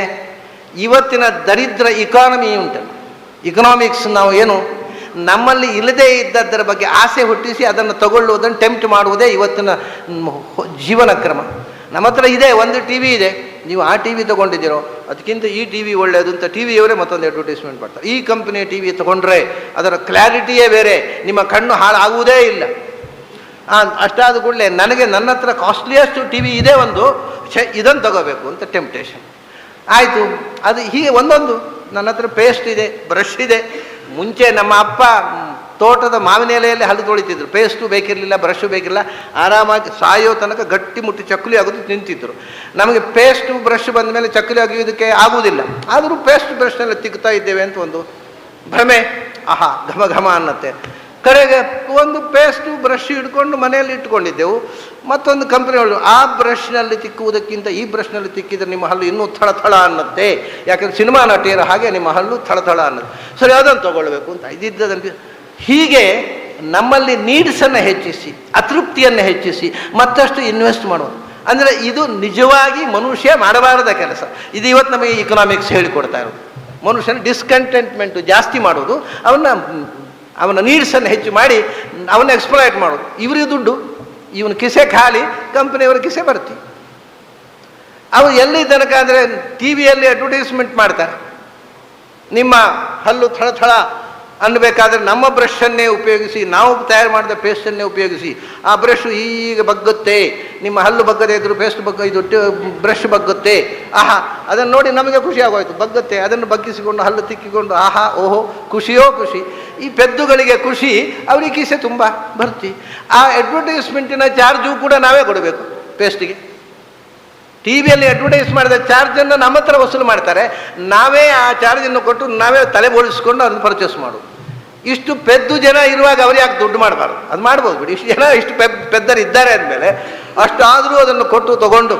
ಇವತ್ತಿನ ದರಿದ್ರ ಇಕಾನಮಿ ಉಂಟಲ್ಲ, ಇಕನಾಮಿಕ್ಸ್, ನಾವು ಏನು ನಮ್ಮಲ್ಲಿ ಇಲ್ಲದೇ ಇದ್ದದ್ದರ ಬಗ್ಗೆ ಆಸೆ ಹುಟ್ಟಿಸಿ ಅದನ್ನು ತಗೊಳ್ಳುವುದನ್ನು ಟೆಂಪ್ಟ್ ಮಾಡುವುದೇ ಇವತ್ತಿನ ಜೀವನ ಕ್ರಮ. ನಮ್ಮ ಹತ್ರ ಇದೆ, ಒಂದು ಟಿ ವಿ ಇದೆ, ನೀವು ಆ ಟಿ ವಿ ತೊಗೊಂಡಿದ್ದೀರೋ ಅದಕ್ಕಿಂತ ಈ ಟಿ ವಿ ಒಳ್ಳೆಯದು ಅಂತ ಟಿ ವಿಯವರೇ ಮತ್ತೊಂದು ಅಡ್ವರ್ಟೈಸ್ಮೆಂಟ್ ಮಾಡ್ತಾರೆ. ಈ ಕಂಪ್ನಿಯ ಟಿ ವಿ ತೊಗೊಂಡ್ರೆ ಅದರ ಕ್ಲಾರಿಟಿಯೇ ಬೇರೆ, ನಿಮ್ಮ ಕಣ್ಣು ಹಾಳಾಗುವುದೇ ಇಲ್ಲ. ಅಷ್ಟಾದ ಕೂಡಲೇ ನನಗೆ ನನ್ನ ಹತ್ರ ಕಾಸ್ಟ್ಲಿಯೆಸ್ಟ್ ಟಿ ವಿ ಇದೆ ಒಂದು, ಇದನ್ನು ತಗೋಬೇಕು ಅಂತ ಟೆಂಪ್ಟೇಷನ್ ಆಯಿತು. ಅದು ಹೀಗೆ ಒಂದೊಂದು. ನನ್ನ ಹತ್ರ ಪೇಸ್ಟ್ ಇದೆ, ಬ್ರಷ್ ಇದೆ. ಮುಂಚೆ ನಮ್ಮ ಅಪ್ಪ ತೋಟದ ಮಾವಿನ ಎಲೆಯಲ್ಲಿ ಹಲ್ಲು ತೊಳಿತಿದ್ರು, ಪೇಸ್ಟು ಬೇಕಿರಲಿಲ್ಲ, ಬ್ರಷು ಬೇಕಿರಲಿಲ್ಲ, ಆರಾಮಾಗಿ ಸಾಯೋ ತನಕ ಗಟ್ಟಿ ಮುಟ್ಟಿ ಚಕ್ಕುಲಿ ಆಗೋದು ನಿಂತಿದ್ರು. ನಮಗೆ ಪೇಸ್ಟು ಬ್ರಷ್ ಬಂದ ಮೇಲೆ ಚಕ್ಕುಲಿ ಆಗೋದಕ್ಕೆ ಆಗುವುದಿಲ್ಲ, ಆದರೂ ಪೇಸ್ಟ್ ಬ್ರಷ್ನೆಲ್ಲ ತಿಕ್ತಾ ಇದ್ದೇವೆ ಅಂತ ಒಂದು ಭ್ರಮೆ. ಆಹಾ, ಘಮ ಘಮ ಅನ್ನತ್ತೆ. ಕಡೆಗೆ ಒಂದು ಪೇಸ್ಟು ಬ್ರಷ್ ಹಿಡ್ಕೊಂಡು ಮನೆಯಲ್ಲಿ ಇಟ್ಕೊಂಡಿದ್ದೆವು. ಮತ್ತೊಂದು ಕಂಪ್ನಿಗಳು ಆ ಬ್ರಷ್ನಲ್ಲಿ ತಿಕ್ಕುವುದಕ್ಕಿಂತ ಈ ಬ್ರಷ್ನಲ್ಲಿ ತಿಕ್ಕಿದರೆ ನಿಮ್ಮ ಹಲ್ಲು ಇನ್ನೂ ಥಳಥಳ ಅನ್ನತ್ತೆ, ಯಾಕಂದರೆ ಸಿನಿಮಾ ನಟಿಯರ ಹಾಗೆ ನಿಮ್ಮ ಹಲ್ಲು ಥಳಥಳ ಅನ್ನತ್ತೆ. ಸರಿ, ಅದನ್ನು ತಗೊಳ್ಬೇಕು ಅಂತ ಇದ್ದಿದ್ದದಂತೆ. ಹೀಗೆ ನಮ್ಮಲ್ಲಿ ನೀಡ್ಸನ್ನು ಹೆಚ್ಚಿಸಿ, ಅತೃಪ್ತಿಯನ್ನು ಹೆಚ್ಚಿಸಿ ಮತ್ತಷ್ಟು ಇನ್ವೆಸ್ಟ್ ಮಾಡೋದು. ಅಂದರೆ ಇದು ನಿಜವಾಗಿ ಮನುಷ್ಯ ಮಾಡಬಾರದ ಕೆಲಸ. ಇದು ಇವತ್ತು ನಮಗೆ ಇಕನಾಮಿಕ್ಸ್ ಹೇಳಿಕೊಡ್ತಾ ಇರೋದು. ಮನುಷ್ಯನ ಡಿಸ್ಕಂಟೆಂಟ್ಮೆಂಟು ಜಾಸ್ತಿ ಮಾಡೋದು, ಅವನ ನೀಡ್ಸನ್ನು ಹೆಚ್ಚು ಮಾಡಿ ಅವನ್ನ ಎಕ್ಸ್ಪ್ಲಾಯ್ಟ್ ಮಾಡೋದು. ಇವರಿಗೆ ದುಡ್ಡು, ಇವನ ಕಿಸೆ ಖಾಲಿ, ಕಂಪನಿಯವರ ಕಿಸೆ ಬರ್ತಿ. ಅವರು ಎಲ್ಲಿ ತನಕ ಅಂದರೆ ಟಿ ವಿಯಲ್ಲಿ ಅಡ್ವರ್ಟೈಸ್ಮೆಂಟ್ ಮಾಡ್ತಾರೆ, ನಿಮ್ಮ ಹಲ್ಲು ಥಳಥಳ ಅನ್ನಬೇಕಾದ್ರೆ ನಮ್ಮ ಬ್ರಷನ್ನೇ ಉಪಯೋಗಿಸಿ, ನಾವು ತಯಾರು ಮಾಡಿದ ಪೇಸ್ಟನ್ನೇ ಉಪಯೋಗಿಸಿ, ಆ ಬ್ರಷ್ ಈಗ ಬಗ್ಗುತ್ತೆ, ನಿಮ್ಮ ಹಲ್ಲು ಬಗ್ಗದೆ ಇದ್ರು ಪೇಸ್ಟ್ ಇದು ಬ್ರಷ್ ಬಗ್ಗುತ್ತೆ, ಆಹಾ ಅದನ್ನು ನೋಡಿ ನಮಗೆ ಖುಷಿ ಆಗೋಯ್ತು, ಬಗ್ಗುತ್ತೆ, ಅದನ್ನು ಬಗ್ಗಿಸಿಕೊಂಡು ಹಲ್ಲು ತಿಕ್ಕಿಕೊಂಡು ಆಹಾ ಓಹೋ ಖುಷಿಯೋ ಖುಷಿ. ಈ ಪೆದ್ದುಗಳಿಗೆ ಖುಷಿ, ಅವ್ರಿಗೆ ಕಿಸೆ ತುಂಬ ಬರ್ತಿ. ಆ ಅಡ್ವರ್ಟೈಸ್ಮೆಂಟಿನ ಚಾರ್ಜು ಕೂಡ ನಾವೇ ಕೊಡಬೇಕು ಪೇಸ್ಟಿಗೆ. ಟಿ ವಿಯಲ್ಲಿ ಅಡ್ವರ್ಟೈಸ್ ಮಾಡಿದ ಚಾರ್ಜನ್ನು ನಮ್ಮ ಹತ್ರ ವಸೂಲು ಮಾಡ್ತಾರೆ, ನಾವೇ ಆ ಚಾರ್ಜನ್ನು ಕೊಟ್ಟು ನಾವೇ ತಲೆ ಬೋಳಿಸ್ಕೊಂಡು ಅದನ್ನು ಪರ್ಚೇಸ್ ಮಾಡೋದು. ಇಷ್ಟು ಪೆದ್ದು ಜನ ಇರುವಾಗ ಅವ್ರು ಯಾಕೆ ದುಡ್ಡು ಮಾಡಬಾರ್ದು? ಅದು ಮಾಡ್ಬೋದು ಬಿಡಿ. ಇಷ್ಟು ಜನ ಇಷ್ಟು ಪೆದ್ದರು ಇದ್ದಾರೆ ಅಂದಮೇಲೆ ಅಷ್ಟಾದರೂ ಅದನ್ನು ಕೊಟ್ಟು ತಗೊಂಡು.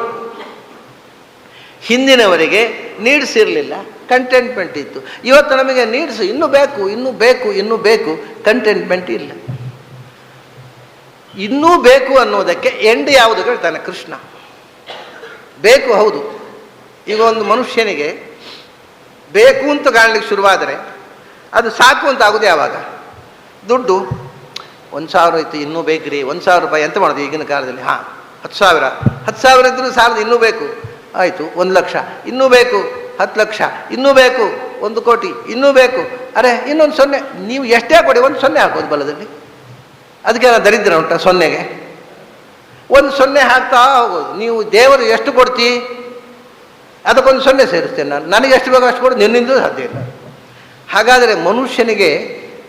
ಹಿಂದಿನವರಿಗೆ ನೀಡ್ಸ್ ಇರಲಿಲ್ಲ, ಕಂಟೆಂಟ್ಮೆಂಟ್ ಇತ್ತು. ಇವತ್ತು ನಮಗೆ ನೀಡ್ಸ್ ಇನ್ನೂ ಬೇಕು, ಇನ್ನೂ ಬೇಕು, ಇನ್ನೂ ಬೇಕು, ಕಂಟೆಂಟ್ಮೆಂಟ್ ಇಲ್ಲ. ಇನ್ನೂ ಬೇಕು ಅನ್ನೋದಕ್ಕೆ ಎಂಡ್ ಯಾವುದು ಹೇಳ್ತಾನೆ ಕೃಷ್ಣ. ಬೇಕು, ಹೌದು. ಈಗ ಒಂದು ಮನುಷ್ಯನಿಗೆ ಬೇಕು ಅಂತ ಕಾಣಲಿಕ್ಕೆ ಶುರುವಾದರೆ ಅದು ಸಾಕು ಅಂತ ಆಗೋದು ಯಾವಾಗ? ದುಡ್ಡು 1,000 ಇತ್ತು, ಇನ್ನೂ ಬೇಕ್ರಿ, 1,000 ರೂಪಾಯಿ ಎಂತ ಮಾಡೋದು ಈಗಿನ ಕಾಲದಲ್ಲಿ? ಹಾಂ 10,000, 10,000 ಇದ್ದರೂ ಸಾಲದು, ಇನ್ನೂ ಬೇಕು, ಆಯಿತು 1,00,000, ಇನ್ನೂ ಬೇಕು 10,00,000, ಇನ್ನೂ ಬೇಕು 1,00,00,000, ಇನ್ನೂ ಬೇಕು. ಅರೆ ಇನ್ನೊಂದು 0, ನೀವು ಎಷ್ಟೇ ಕೊಡಿ 1 0 ಹಾಕೋದು ಬಲದಲ್ಲಿ. ಅದಕ್ಕೆ ದರಿದ್ರ ಉಂಟ 0ಗೆ 1 0 ಹಾಕ್ತಾ ಹೋಗೋದು. ನೀವು ದೇವರು ಎಷ್ಟು ಕೊಡ್ತಿ ಅದಕ್ಕೊಂದು 0 ಸೇರಿಸ್ತೇನೆ ನಾನು, ನನಗೆ ಎಷ್ಟು ಬೇಕೋ ಅಷ್ಟು ಕೊಡು, ನಿನ್ನಿಂದ ಸಾಧ್ಯ ಇಲ್ಲ. ಹಾಗಾದರೆ ಮನುಷ್ಯನಿಗೆ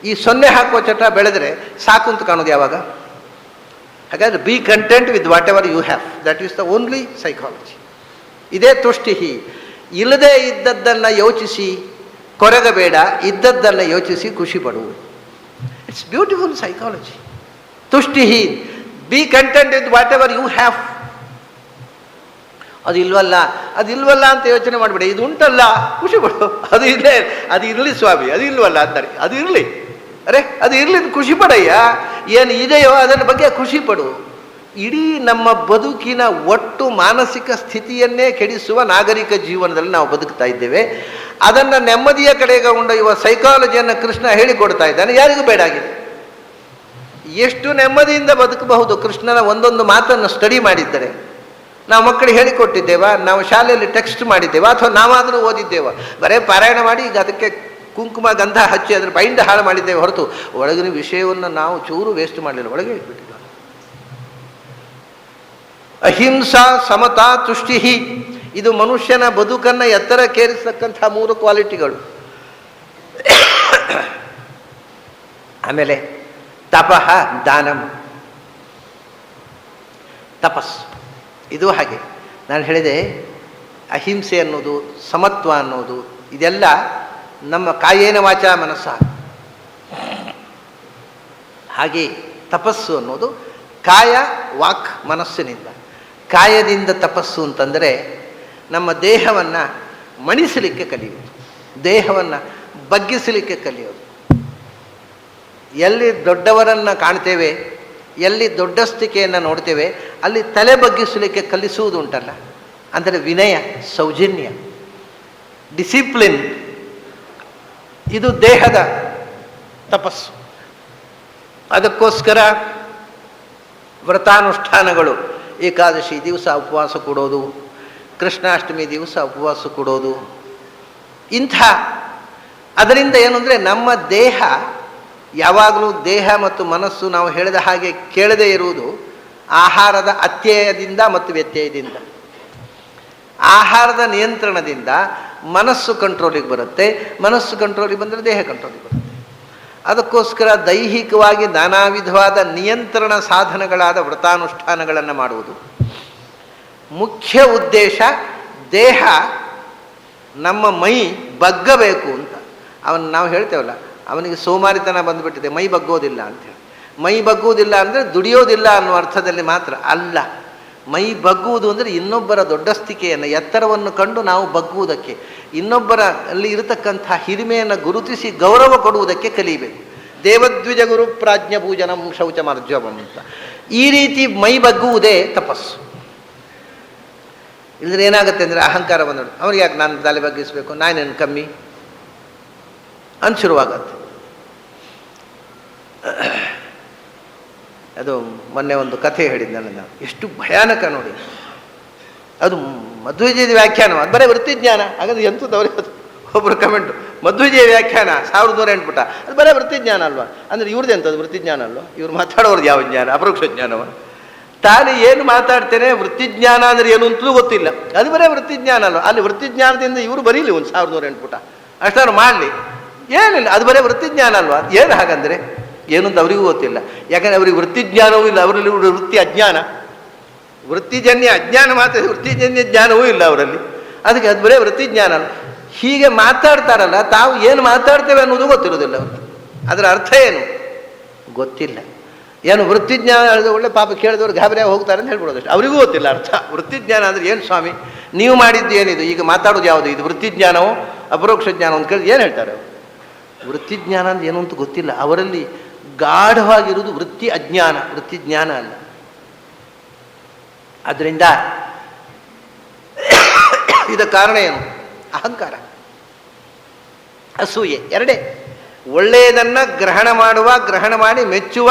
ಈ 0 ಹಾಕುವ ಚಟ ಬೆಳೆದರೆ ಸಾಕು ಅಂತ ಕಾಣೋದು ಯಾವಾಗ? ಹಾಗಾದರೆ be content with what you have, that is the only psychology. ಇದೇ ತುಷ್ಟಿ. ಇಲ್ಲದೇ ಇದ್ದದ್ದನ್ನು ಯೋಚಿಸಿ ಕೊರಗಬೇಡ, ಇದ್ದದ್ದನ್ನು ಯೋಚಿಸಿ ಖುಷಿ ಪಡುವುದು. It's beautiful psychology. ತುಷ್ಟಿ, be content with what you have. ಅದು ಇಲ್ವಲ್ಲ ಅಂತ ಯೋಚನೆ ಮಾಡಬೇಡಿ, ಇದು ಉಂಟಲ್ಲ ಖುಷಿ ಪಡು. ಅದು ಇದೆ, ಅದು ಇರಲಿ ಸ್ವಾಮಿ, ಅದು ಇಲ್ವಲ್ಲ ಅಂತಾರೆ, ಅದು ಇರಲಿ. ಅರೆ ಅದು ಇರಲಿ, ಖುಷಿ ಪಡಯ್ಯ. ಏನು ಇದೆಯೋ ಅದರ ಬಗ್ಗೆ ಖುಷಿ ಪಡು. ಇಡೀ ನಮ್ಮ ಬದುಕಿನ ಒಟ್ಟು ಮಾನಸಿಕ ಸ್ಥಿತಿಯನ್ನೇ ಕೆಡಿಸುವ ನಾಗರಿಕ ಜೀವನದಲ್ಲಿ ನಾವು ಬದುಕ್ತಾ ಇದ್ದೇವೆ. ಅದನ್ನು ನೆಮ್ಮದಿಯ ಕಡೆಗೆ ಕೊಂಡೊಯ್ಯುವ ಸೈಕಾಲಜಿಯನ್ನು ಕೃಷ್ಣ ಹೇಳಿಕೊಡ್ತಾ ಇದ್ದಾನೆ. ಯಾರಿಗೂ ಬೇಡ ಆಗಿದೆ. ಎಷ್ಟು ನೆಮ್ಮದಿಯಿಂದ ಬದುಕಬಹುದು ಕೃಷ್ಣನ ಒಂದೊಂದು ಮಾತನ್ನು ಸ್ಟಡಿ ಮಾಡಿದ್ದರೆ. ನಾವು ಮಕ್ಕಳಿಗೆ ಹೇಳಿಕೊಟ್ಟಿದ್ದೇವಾ? ನಾವು ಶಾಲೆಯಲ್ಲಿ ಟೆಕ್ಸ್ಟ್ ಮಾಡಿದ್ದೇವಾ? ಅಥವಾ ನಾವಾದರೂ ಓದಿದ್ದೇವಾ? ಬರೇ ಪಾರಾಯಣ ಮಾಡಿ ಈಗ ಅದಕ್ಕೆ ಕುಂಕುಮ ಗಂಧ ಹಚ್ಚಿ ಅದರ ಬೈಂಡ್ ಹಾಳು ಮಾಡಿದ್ದೇವೆ ಹೊರತು ಒಳಗಿನ ವಿಷಯವನ್ನು ನಾವು ಚೂರು ವೇಸ್ಟ್ ಮಾಡಲಿಲ್ಲ, ಒಳಗೆ ಇಟ್ಬಿಟ್ಟಿಲ್ಲ. ಅಹಿಂಸಾ, ಸಮತಾ, ತುಷ್ಟಿ, ಇದು ಮನುಷ್ಯನ ಬದುಕನ್ನು ಎತ್ತರಕ್ಕೇರಿಸತಕ್ಕಂಥ 3 ಕ್ವಾಲಿಟಿಗಳು. ಆಮೇಲೆ ತಪಃ, ದಾನಂ, ತಪಸ್ಸು. ಇದು ಹಾಗೆ ನಾನು ಹೇಳಿದೆ, ಅಹಿಂಸೆ ಅನ್ನೋದು, ಸಮತ್ವ ಅನ್ನೋದು, ಇದೆಲ್ಲ ನಮ್ಮ ಕಾಯೇನ ವಾಚ ಮನಸ್ಸ. ಹಾಗೆ ತಪಸ್ಸು ಅನ್ನೋದು ಕಾಯ, ವಾಕ್, ಮನಸ್ಸಿನಿಂದ. ಕಾಯದಿಂದ ತಪಸ್ಸು ಅಂತಂದರೆ ನಮ್ಮ ದೇಹವನ್ನು ಮಣಿಸಲಿಕ್ಕೆ ಕಲಿಯೋದು, ದೇಹವನ್ನು ಬಗ್ಗಿಸಲಿಕ್ಕೆ ಕಲಿಯೋದು. ಎಲ್ಲಿ ದೊಡ್ಡವರನ್ನು ಕಾಣ್ತೇವೆ, ಎಲ್ಲಿ ದೊಡ್ಡಸ್ತಿಕೆಯನ್ನು ನೋಡ್ತೇವೆ, ಅಲ್ಲಿ ತಲೆ ಬಗ್ಗಿಸಲಿಕ್ಕೆ ಕಲಿಸುವುದು ಉಂಟಲ್ಲ, ಅಂದರೆ ವಿನಯ, ಸೌಜನ್ಯ, ಡಿಸಿಪ್ಲಿನ್. ಇದು ದೇಹದ ತಪಸ್ಸು. ಅದಕ್ಕೋಸ್ಕರ ವ್ರತಾನುಷ್ಠಾನಗಳು, ಏಕಾದಶಿ ದಿವಸ ಉಪವಾಸ ಕೊಡೋದು, ಕೃಷ್ಣಾಷ್ಟಮಿ ದಿವಸ ಉಪವಾಸ ಕೊಡೋದು, ಇಂಥ. ಅದರಿಂದ ಏನು ಅಂದರೆ ನಮ್ಮ ದೇಹ ಯಾವಾಗಲೂ, ದೇಹ ಮತ್ತು ಮನಸ್ಸು ನಾವು ಹೇಳಿದ ಹಾಗೆ ಕೇಳದೇ ಇರುವುದು ಆಹಾರದ ಅತ್ಯಯದಿಂದ ಮತ್ತು ವ್ಯತ್ಯಯದಿಂದ. ಆಹಾರದ ನಿಯಂತ್ರಣದಿಂದ ಮನಸ್ಸು ಕಂಟ್ರೋಲಿಗೆ ಬರುತ್ತೆ, ಮನಸ್ಸು ಕಂಟ್ರೋಲಿಗೆ ಬಂದರೆ ದೇಹ ಕಂಟ್ರೋಲಿಗೆ ಬರುತ್ತೆ. ಅದಕ್ಕೋಸ್ಕರ ದೈಹಿಕವಾಗಿ ನಾನಾ ವಿಧವಾದ ನಿಯಂತ್ರಣ ಸಾಧನಗಳಾದ ವ್ರತಾನುಷ್ಠಾನಗಳನ್ನು ಮಾಡುವುದು ಮುಖ್ಯ ಉದ್ದೇಶ. ದೇಹ, ನಮ್ಮ ಮೈ ಬಗ್ಗಬೇಕು ಅಂತ. ನಾವು ಹೇಳ್ತೇವಲ್ಲ, ಅವನಿಗೆ ಸೋಮಾರಿತನ ಬಂದುಬಿಟ್ಟಿದೆ, ಮೈ ಬಗ್ಗೋದಿಲ್ಲ ಅಂಥೇಳಿ. ಮೈ ಬಗ್ಗುವುದಿಲ್ಲ ಅಂದರೆ ದುಡಿಯೋದಿಲ್ಲ ಅನ್ನೋ ಅರ್ಥದಲ್ಲಿ ಮಾತ್ರ ಅಲ್ಲ. ಮೈ ಬಗ್ಗುವುದು ಅಂದರೆ ಇನ್ನೊಬ್ಬರ ದೊಡ್ಡಸ್ತಿಕೆಯನ್ನು, ಎತ್ತರವನ್ನು ಕಂಡು ನಾವು ಬಗ್ಗುವುದಕ್ಕೆ, ಇನ್ನೊಬ್ಬರ ಅಲ್ಲಿ ಇರತಕ್ಕಂಥ ಹಿರಿಮೆಯನ್ನು ಗುರುತಿಸಿ ಗೌರವ ಕೊಡುವುದಕ್ಕೆ ಕಲಿಯಬೇಕು. ದೇವದ್ವಿಜ ಗುರು ಪ್ರಾಜ್ಞ ಪೂಜನಂ ಶೌಚಮಾರ್ಜವಂ ಅಂತ. ಈ ರೀತಿ ಮೈ ಬಗ್ಗುವುದೇ ತಪಸ್ಸು. ಇಲ್ಲದ್ರೆ ಏನಾಗುತ್ತೆ ಅಂದರೆ ಅಹಂಕಾರ ಬಂದೋಡು, ಅವ್ರಿಗೆ ಯಾಕೆ ನಾನು ತಲೆ ಬಗ್ಗಿಸಬೇಕು, ನಾನೇನು ಕಮ್ಮಿ ಅಂತ ಶುರುವಾಗತ್ತೆ. ಅದು ಮೊನ್ನೆ ಒಂದು ಕಥೆ ಹೇಳಿದ್ದೆ ನಾನು, ಎಷ್ಟು ಭಯಾನಕ ನೋಡಿ. ಅದು ಮಧ್ವಜದ ವ್ಯಾಖ್ಯಾನ, ಅದು ಬರೀ ವೃತ್ತಿಜ್ಞಾನ. ಹಾಗಾದ್ರೆ ಎಂಥದ್ದು ಅವ್ರಿಗೆ ಒಬ್ಬರು ಕಮೆಂಟು, ಮಧ್ವಿಜಯ ವ್ಯಾಖ್ಯಾನ 1108 ಪುಟ, ಅದು ಬರೀ ವೃತ್ತಿಜ್ಞಾನ ಅಲ್ವಾ? ಅಂದರೆ ಇವ್ರದ್ದು ಎಂಥದ್ದು ವೃತ್ತಿಜ್ಞಾನ ಅಲ್ವಾ? ಇವ್ರು ಮಾತಾಡೋರ್ದು ಯಾವ ಜ್ಞಾನ? ಅಪರೋಕ್ಷ ಜ್ಞಾನವ? ತಾನು ಏನು ಮಾತಾಡ್ತೇನೆ ವೃತ್ತಿಜ್ಞಾನ ಅಂದರೆ ಏನು ಅಂತಲೂ ಗೊತ್ತಿಲ್ಲ, ಅದು ಬರೀ ವೃತ್ತಿಜ್ಞಾನ ಅಲ್ವ? ಅಲ್ಲಿ ವೃತ್ತಿಜ್ಞಾನದಿಂದ ಇವರು ಬರೀಲಿ ಒಂದು 1108 ಪುಟ, ಅಷ್ಟಾರು ಮಾಡಲಿ, ಏನಿಲ್ಲ, ಅದು ಬರೀ ವೃತ್ತಿಜ್ಞಾನ ಅಲ್ವಾ? ಏನು ಹಾಗಂದರೆ ಏನು ಅಂತ ಅವರಿಗೂ ಗೊತ್ತಿಲ್ಲ. ಯಾಕಂದರೆ ಅವ್ರಿಗೆ ವೃತ್ತಿಜ್ಞಾನವೂ ಇಲ್ಲ, ಅವರಲ್ಲಿ ವೃತ್ತಿ ಅಜ್ಞಾನ, ವೃತ್ತಿಜನ್ಯ ಅಜ್ಞಾನ ಮಾತ್ರ, ವೃತ್ತಿಜನ್ಯ ಜ್ಞಾನವೂ ಇಲ್ಲ ಅವರಲ್ಲಿ. ಅದಕ್ಕೆ ಅದು ಬರೀ ವೃತ್ತಿಜ್ಞಾನ ಅಲ್ಲ. ಹೀಗೆ ಮಾತಾಡ್ತಾರಲ್ಲ, ತಾವು ಏನು ಮಾತಾಡ್ತೇವೆ ಅನ್ನೋದು ಗೊತ್ತಿರೋದಿಲ್ಲ ಅವ್ರಿಗೆ. ಅದರ ಅರ್ಥ ಏನು ಗೊತ್ತಿಲ್ಲ. ಏನು ವೃತ್ತಿಜ್ಞಾನ ಹೇಳಿದ್ರೆ ಒಳ್ಳೆ ಪಾಪ ಕೇಳಿದವ್ರು ಗಾಬರಿ ಹೋಗ್ತಾರೆ ಅಂತ ಹೇಳ್ಬಿಡೋದು ಅಷ್ಟೇ, ಅವರಿಗೂ ಗೊತ್ತಿಲ್ಲ ಅರ್ಥ. ವೃತ್ತಿಜ್ಞಾನ ಅಂದರೆ ಏನು ಸ್ವಾಮಿ, ನೀವು ಮಾಡಿದ್ದು ಏನಿದು, ಈಗ ಮಾತಾಡೋದು ಯಾವುದು, ಇದು ವೃತ್ತಿಜ್ಞಾನವೋ ಅಪರೋಕ್ಷ ಜ್ಞಾನ ಅಂತ ಕೇಳಿದ್ರೆ ಏನು ಹೇಳ್ತಾರೆ ಅವರು? ವೃತ್ತಿಜ್ಞಾನ ಅಂತ ಏನು ಅಂತ ಗೊತ್ತಿಲ್ಲ ಅವರಲ್ಲಿ. ಗಾಢವಾಗಿರುವುದು ವೃತ್ತಿ ಅಜ್ಞಾನ, ವೃತ್ತಿಜ್ಞಾನ ಅಲ್ಲ. ಅದರಿಂದ ಇದರ ಕಾರಣ ಏನು? ಅಹಂಕಾರ, ಅಸೂಯೆ, ಎರಡೇ. ಒಳ್ಳೆಯದನ್ನು ಗ್ರಹಣ ಮಾಡಿ ಮೆಚ್ಚುವ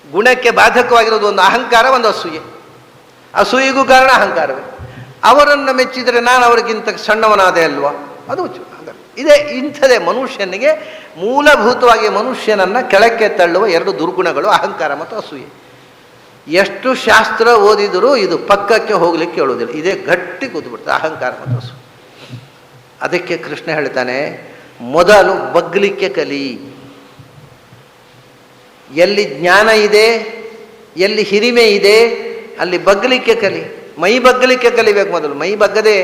ಗುಣಕ್ಕೆ ಬಾಧಕವಾಗಿರೋದು ಒಂದು ಅಹಂಕಾರ, ಒಂದು ಅಸೂಯೆ. ಅಸೂಯೆಗೂ ಕಾರಣ ಅಹಂಕಾರವೇ. ಅವರನ್ನು ಮೆಚ್ಚಿದರೆ ನಾನು ಅವರಿಗಿಂತ ಸಣ್ಣವನಾದೆ ಅಲ್ವಾ, ಅದು ಇದೇ. ಇಂಥದೇ ಮನುಷ್ಯನಿಗೆ ಮೂಲಭೂತವಾಗಿ ಮನುಷ್ಯನನ್ನು ಕೆಳಕ್ಕೆ ತಳ್ಳುವ ಎರಡು ದುರ್ಗುಣಗಳು, ಅಹಂಕಾರ ಮತ್ತು ಅಸೂಯೆ. ಎಷ್ಟು ಶಾಸ್ತ್ರ ಓದಿದರೂ ಇದು ಪಕ್ಕಕ್ಕೆ ಹೋಗ್ಲಿಕ್ಕೆ ಹೇಳೋದಿಲ್ಲ, ಇದೇ ಗಟ್ಟಿ ಕೂತ್ಬಿಡ್ತದೆ, ಅಹಂಕಾರ ಮತ್ತು ಅಸೂಯೆ. ಅದಕ್ಕೆ ಕೃಷ್ಣ ಹೇಳ್ತಾನೆ, ಮೊದಲು ಬಗ್ಲಿಕ್ಕೆ ಕಲಿ. ಎಲ್ಲಿ ಜ್ಞಾನ ಇದೆ, ಎಲ್ಲಿ ಹಿರಿಮೆ ಇದೆ, ಅಲ್ಲಿ ಬಗ್ಲಿಕ್ಕೆ ಕಲಿ. ಮೈ ಬಗ್ಲಿಕ್ಕೆ ಕಲಿಬೇಕು ಮೊದಲು. ಮೈ ಬಗ್ಗದೆ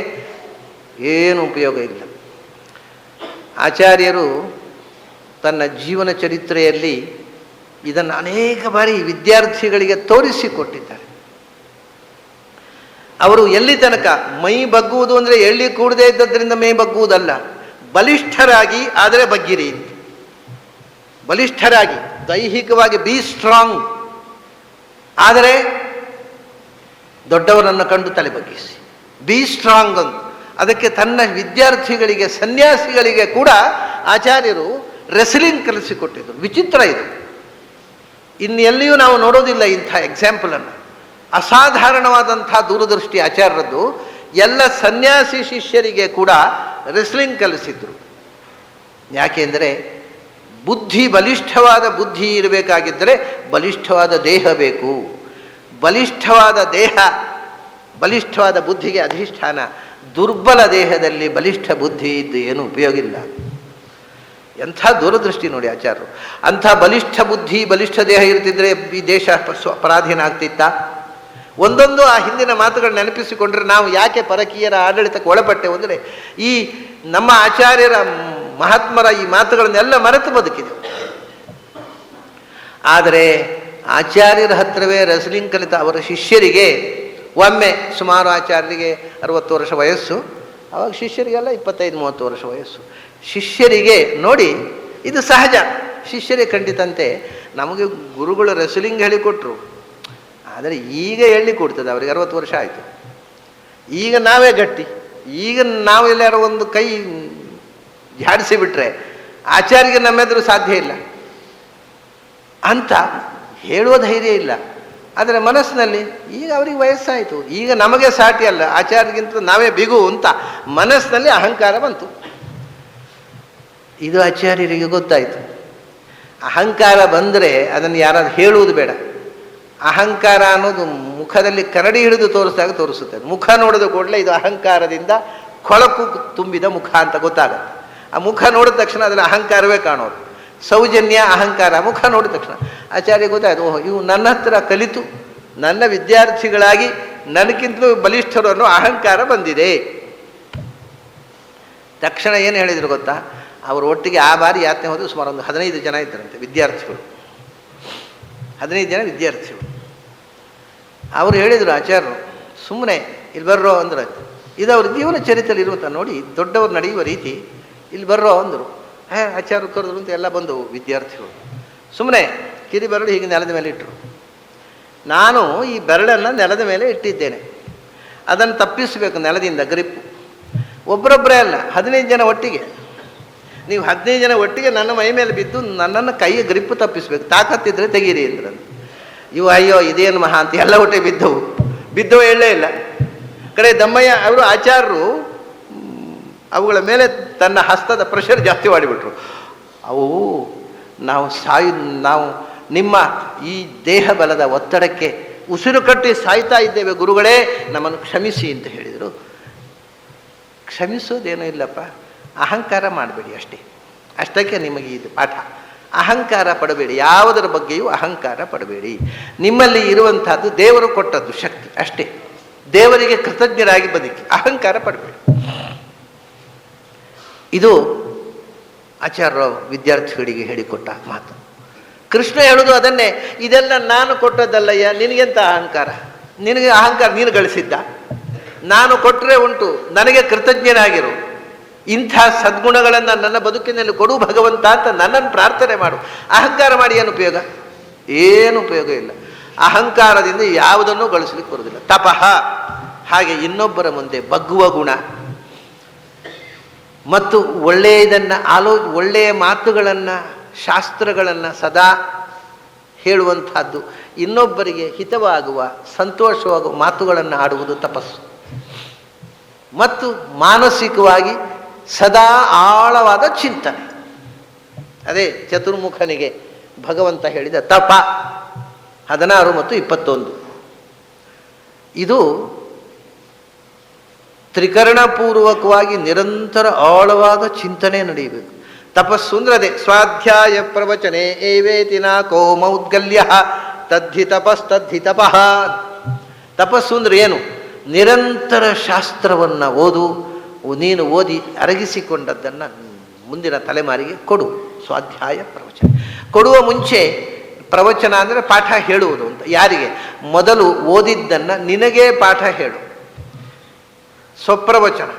ಏನು ಉಪಯೋಗ ಇಲ್ಲ. ಆಚಾರ್ಯರು ತನ್ನ ಜೀವನ ಚರಿತ್ರೆಯಲ್ಲಿ ಇದನ್ನು ಅನೇಕ ಬಾರಿ ವಿದ್ಯಾರ್ಥಿಗಳಿಗೆ ತೋರಿಸಿಕೊಟ್ಟಿದ್ದಾರೆ. ಅವರು ಎಲ್ಲಿ ತನಕ ಮೈ ಬಗ್ಗುವುದು ಅಂದರೆ ಎಳ್ಳಿ ಕೂಡದೇ ಇದ್ದದ್ರಿಂದ ಮೈ ಬಗ್ಗುವುದಲ್ಲ, ಬಲಿಷ್ಠರಾಗಿ ಆದರೆ ಬಗ್ಗಿರಿ. ಬಲಿಷ್ಠರಾಗಿ ದೈಹಿಕವಾಗಿ ಬಿ ಸ್ಟ್ರಾಂಗ್, ಆದರೆ ದೊಡ್ಡವರನ್ನು ಕಂಡು ತಲೆ ಬಗ್ಗಿಸಿ, ಬಿ ಸ್ಟ್ರಾಂಗ್ ಅಂತ. ಅದಕ್ಕೆ ತನ್ನ ವಿದ್ಯಾರ್ಥಿಗಳಿಗೆ, ಸನ್ಯಾಸಿಗಳಿಗೆ ಕೂಡ ಆಚಾರ್ಯರು ರೆಸ್ಲಿಂಗ್ ಕಲಿಸಿಕೊಟ್ಟಿದ್ರು. ವಿಚಿತ್ರ ಇದು, ಇನ್ನೆಲ್ಲಿಯೂ ನಾವು ನೋಡೋದಿಲ್ಲ ಇಂಥ ಎಕ್ಸಾಂಪಲನ್ನು. ಅಸಾಧಾರಣವಾದಂಥ ದೂರದೃಷ್ಟಿ ಆಚಾರ್ಯರದ್ದು. ಎಲ್ಲ ಸನ್ಯಾಸಿ ಶಿಷ್ಯರಿಗೆ ಕೂಡ ರೆಸ್ಲಿಂಗ್ ಕಲಿಸಿದ್ರು. ಯಾಕೆಂದರೆ ಬುದ್ಧಿ, ಬಲಿಷ್ಠವಾದ ಬುದ್ಧಿ ಇರಬೇಕಾಗಿದ್ದರೆ ಬಲಿಷ್ಠವಾದ ದೇಹ ಬೇಕು. ಬಲಿಷ್ಠವಾದ ದೇಹ, ಬಲಿಷ್ಠವಾದ ಬುದ್ಧಿಗೆ ಅಧಿಷ್ಠಾನ. ದುರ್ಬಲ ದೇಹದಲ್ಲಿ ಬಲಿಷ್ಠ ಬುದ್ಧಿ ಇದ್ದು ಏನು ಉಪಯೋಗ ಇಲ್ಲ. ಎಂಥ ದೂರದೃಷ್ಟಿ ನೋಡಿ ಆಚಾರ್ಯರು. ಅಂಥ ಬಲಿಷ್ಠ ಬುದ್ಧಿ, ಬಲಿಷ್ಠ ದೇಹ ಇರ್ತಿದ್ರೆ ಈ ದೇಶ ಪರಾಧೀನ ಆಗ್ತಿತ್ತ? ಒಂದೊಂದು ಆ ಹಿಂದಿನ ಮಾತುಗಳು ನೆನಪಿಸಿಕೊಂಡ್ರೆ ನಾವು ಯಾಕೆ ಪರಕೀಯರ ಆಡಳಿತಕ್ಕೆ ಒಳಪಟ್ಟೆವು ಅಂದರೆ ಈ ನಮ್ಮ ಆಚಾರ್ಯರ, ಮಹಾತ್ಮರ ಈ ಮಾತುಗಳನ್ನೆಲ್ಲ ಮರೆತು ಬದುಕಿದೆವು. ಆದರೆ ಆಚಾರ್ಯರ ಹತ್ತಿರವೇ ರೆಸ್ಲಿಂಗ್ ಕಲಿತ ಅವರ ಶಿಷ್ಯರಿಗೆ ಒಮ್ಮೆ, ಸುಮಾರು ಆಚಾರ್ಯರಿಗೆ 60 ವರ್ಷ ವಯಸ್ಸು, ಅವಾಗ ಶಿಷ್ಯರಿಗೆಲ್ಲ 25-30 ವರ್ಷ ವಯಸ್ಸು. ಶಿಷ್ಯರಿಗೆ ನೋಡಿ, ಇದು ಸಹಜ, ಶಿಷ್ಯರೇ ಖಂಡಿತಂತೆ. ನಮಗೆ ಗುರುಗಳು ರೆಸ್ಲಿಂಗ್ ಹೇಳಿಕೊಟ್ರು, ಆದರೆ ಈಗ ಎಳ್ಳಿ ಕೊಡ್ತದೆ. ಅವ್ರಿಗೆ 60 ವರ್ಷ ಆಯಿತು. ಈಗ ನಾವೇ ಗಟ್ಟಿ. ಈಗ ನಾವು ಎಲ್ಲಾರು ಒಂದು ಕೈ ಜಾಡಿಸಿಬಿಟ್ರೆ ಆಚಾರ್ಯಗೆ ನಮ್ಮೆದುರು ಸಾಧ್ಯ ಇಲ್ಲ ಅಂತ ಹೇಳುವ ಧೈರ್ಯ ಇಲ್ಲ. ಆದರೆ ಮನಸ್ಸಿನಲ್ಲಿ ಈಗ ಅವ್ರಿಗೆ ವಯಸ್ಸಾಯಿತು, ಈಗ ನಮಗೆ ಸಾಟಿ ಅಲ್ಲ, ಆಚಾರ್ಯಗಿಂತ ನಾವೇ ಬಿಗು ಅಂತ ಮನಸ್ಸಿನಲ್ಲಿ ಅಹಂಕಾರ ಬಂತು. ಇದು ಆಚಾರ್ಯರಿಗೆ ಗೊತ್ತಾಯಿತು. ಅಹಂಕಾರ ಬಂದರೆ ಅದನ್ನು ಯಾರಾದ್ರು ಹೇಳುವುದು ಬೇಡ. ಅಹಂಕಾರ ಅನ್ನೋದು ಮುಖದಲ್ಲಿ ಕನ್ನಡಿ ಹಿಡಿದು ತೋರಿಸಿದಾಗ ತೋರಿಸುತ್ತೆ. ಮುಖ ನೋಡಿದ ಕೂಡಲೇ ಇದು ಅಹಂಕಾರದಿಂದ ಕೊಳಕು ತುಂಬಿದ ಮುಖ ಅಂತ ಗೊತ್ತಾಗುತ್ತೆ. ಆ ಮುಖ ನೋಡಿದ ತಕ್ಷಣ ಅದರಲ್ಲಿ ಅಹಂಕಾರವೇ ಕಾಣೋದು. ಸೌಜನ್ಯ, ಅಹಂಕಾರ, ಮುಖ ನೋಡಿದ ತಕ್ಷಣ ಆಚಾರ್ಯ ಗೊತ್ತಾಯ್ತು, ಓಹೋ ಇವು ನನ್ನ ಹತ್ರ ಕಲಿತು ನನ್ನ ವಿದ್ಯಾರ್ಥಿಗಳಾಗಿ ನನಗಿಂತಲೂ ಬಲಿಷ್ಠರು ಅನ್ನೋ ಅಹಂಕಾರ ಬಂದಿದೆ. ತಕ್ಷಣ ಏನು ಹೇಳಿದರು ಗೊತ್ತಾ? ಅವರು ಒಟ್ಟಿಗೆ ಆ ಬಾರಿ ಯಾತ್ರೆ ಹೋದರೆ ಸುಮಾರು ಒಂದು 15 ಜನ ಇದ್ದರಂತೆ ವಿದ್ಯಾರ್ಥಿಗಳು. 15 ಜನ ವಿದ್ಯಾರ್ಥಿಗಳು. ಅವರು ಹೇಳಿದರು ಆಚಾರ್ಯರು, ಸುಮ್ಮನೆ ಇಲ್ಲಿ ಬರ್ರೋ ಅಂದ್ರೆ. ಇದು ಅವ್ರ ಜೀವನ ಚರಿತ್ರೆಯಲ್ಲಿ ಇರುವಂಥ ನೋಡಿ, ದೊಡ್ಡವರು ನಡೆಯುವ ರೀತಿ. ಇಲ್ಲಿ ಬರ್ರೋ ಅಂದರು. ಆಚಾರ್ಯರು ಕರೆದ್ರು ಅಂತ ಎಲ್ಲ ಬಂದವು ವಿದ್ಯಾರ್ಥಿಗಳು. ಸುಮ್ಮನೆ ಕಿರಿ ಬೆರಳು ಹೀಗೆ ನೆಲದ ಮೇಲೆ ಇಟ್ಟರು. ನಾನು ಈ ಬೆರಳನ್ನು ನೆಲದ ಮೇಲೆ ಇಟ್ಟಿದ್ದೇನೆ, ಅದನ್ನು ತಪ್ಪಿಸಬೇಕು ನೆಲದಿಂದ, ಗ್ರಿಪ್ಪು. ಒಬ್ಬರೊಬ್ಬರೇ ಅಲ್ಲ, 15 ಜನ ಒಟ್ಟಿಗೆ. ನೀವು 15 ಜನ ಒಟ್ಟಿಗೆ ನನ್ನ ಮೈ ಮೇಲೆ ಬಿದ್ದು ನನ್ನನ್ನು ಕೈಯ ಗ್ರಿಪ್ಪು ತಪ್ಪಿಸ್ಬೇಕು, ತಾಕತ್ತಿದ್ರೆ ತೆಗೀರಿ ಅಂದ್ರಂತ. ಇವು ಅಯ್ಯೋ ಇದೇನು ಮಹಾ ಅಂತ ಎಲ್ಲ ಒಟ್ಟಿಗೆ ಬಿದ್ದವು ಹೇಳಲೇ ಇಲ್ಲ. ಕಡೆ ದಮ್ಮಯ್ಯ ಅವರು ಆಚಾರ್ಯರು ಅವುಗಳ ಮೇಲೆ ತನ್ನ ಹಸ್ತದ ಪ್ರೆಷರ್ ಜಾಸ್ತಿ ಮಾಡಿಬಿಟ್ರು. ಅವು ನಾವು ನಿಮ್ಮ ಈ ದೇಹ ಬಲದ ಒತ್ತಡಕ್ಕೆ ಉಸಿರು ಕಟ್ಟಿ ಸಾಯ್ತಾ ಇದ್ದೇವೆ ಗುರುಗಳೇ, ನಮ್ಮನ್ನು ಕ್ಷಮಿಸಿ ಅಂತ ಹೇಳಿದರು. ಕ್ಷಮಿಸೋದೇನೂ ಇಲ್ಲಪ್ಪ, ಅಹಂಕಾರ ಮಾಡಬೇಡಿ ಅಷ್ಟಕ್ಕೆ ನಿಮಗೆ ಇದು ಪಾಠ. ಅಹಂಕಾರ ಪಡಬೇಡಿ, ಯಾವುದರ ಬಗ್ಗೆಯೂ ಅಹಂಕಾರ ಪಡಬೇಡಿ. ನಿಮ್ಮಲ್ಲಿ ಇರುವಂತಹದ್ದು ದೇವರು ಕೊಟ್ಟದ್ದು ಶಕ್ತಿ ಅಷ್ಟೇ. ದೇವರಿಗೆ ಕೃತಜ್ಞರಾಗಿ ಬದುಕಿ, ಅಹಂಕಾರ ಪಡಬೇಡಿ. ಇದು ಆಚಾರ್ಯರು ವಿದ್ಯಾರ್ಥಿಗಳಿಗೆ ಹೇಳಿಕೊಟ್ಟ ಮಾತು. ಕೃಷ್ಣ ಹೇಳುವುದು ಅದನ್ನೇ, ಇದೆಲ್ಲ ನಾನು ಕೊಟ್ಟದ್ದಲ್ಲಯ್ಯ, ನಿನಗೆಂತ ಅಹಂಕಾರ? ನಿನಗೆ ಅಹಂಕಾರ ನೀನು ಗಳಿಸಿದ್ದ, ನಾನು ಕೊಟ್ಟರೆ ಉಂಟು, ನನಗೆ ಕೃತಜ್ಞನಾಗಿರು. ಇಂಥ ಸದ್ಗುಣಗಳನ್ನು ನನ್ನ ಬದುಕಿನಲ್ಲಿ ಕೊಡು ಭಗವಂತ ಅಂತ ನನ್ನನ್ನು ಪ್ರಾರ್ಥನೆ ಮಾಡು. ಅಹಂಕಾರ ಮಾಡಿ ಏನು ಉಪಯೋಗ? ಏನು ಉಪಯೋಗ ಇಲ್ಲ. ಅಹಂಕಾರದಿಂದ ಯಾವುದನ್ನು ಗಳಿಸಲಿಕ್ಕೆ ಬರುವುದಿಲ್ಲ. ತಪಃ ಹಾಗೆ ಇನ್ನೊಬ್ಬರ ಮುಂದೆ ಬಗ್ಗುವ ಗುಣ ಮತ್ತು ಒಳ್ಳೆಯದನ್ನು ಒಳ್ಳೆಯ ಮಾತುಗಳನ್ನು ಶಾಸ್ತ್ರಗಳನ್ನು ಸದಾ ಹೇಳುವಂಥದ್ದು, ಇನ್ನೊಬ್ಬರಿಗೆ ಹಿತವಾಗುವ ಸಂತೋಷವಾಗುವ ಮಾತುಗಳನ್ನು ಆಡುವುದು ತಪಸ್ಸು. ಮತ್ತು ಮಾನಸಿಕವಾಗಿ ಸದಾ ಆಳವಾದ ಚಿಂತನೆ, ಅದೇ ಚತುರ್ಮುಖನಿಗೆ ಭಗವಂತ ಹೇಳಿದ ತಪ 16 ಮತ್ತು 21. ಇದು ತ್ರಿಕರಣಪೂರ್ವಕವಾಗಿ ನಿರಂತರ ಆಳವಾದ ಚಿಂತನೆ ನಡೆಯಬೇಕು. ತಪಸ್ಸು ಅಂದ್ರೆ ಅದೇ, ಸ್ವಾಧ್ಯಾಯ ಪ್ರವಚನೆ ಏವೇತಿ ನ ಕೋ ಮೌದ್ಗಲ್ಯ ತದ್ಧಿ ತಪಸ್ತದ್ಧಿ ತಪಃ. ತಪಸ್ಸು ಅಂದ್ರೆ ಏನು? ನಿರಂತರ ಶಾಸ್ತ್ರವನ್ನು ನೀನು ಓದಿ ಅರಗಿಸಿಕೊಂಡದ್ದನ್ನು ಮುಂದಿನ ತಲೆಮಾರಿಗೆ ಕೊಡು. ಸ್ವಾಧ್ಯಾಯ ಪ್ರವಚನ ಕೊಡುವ ಮುಂಚೆ, ಪ್ರವಚನ ಅಂದರೆ ಪಾಠ ಹೇಳುವುದು ಅಂತ. ಯಾರಿಗೆ? ಮೊದಲು ಓದಿದ್ದನ್ನು ನಿನಗೇ ಪಾಠ ಹೇಳು. ಸ್ವಪ್ರವಚನ,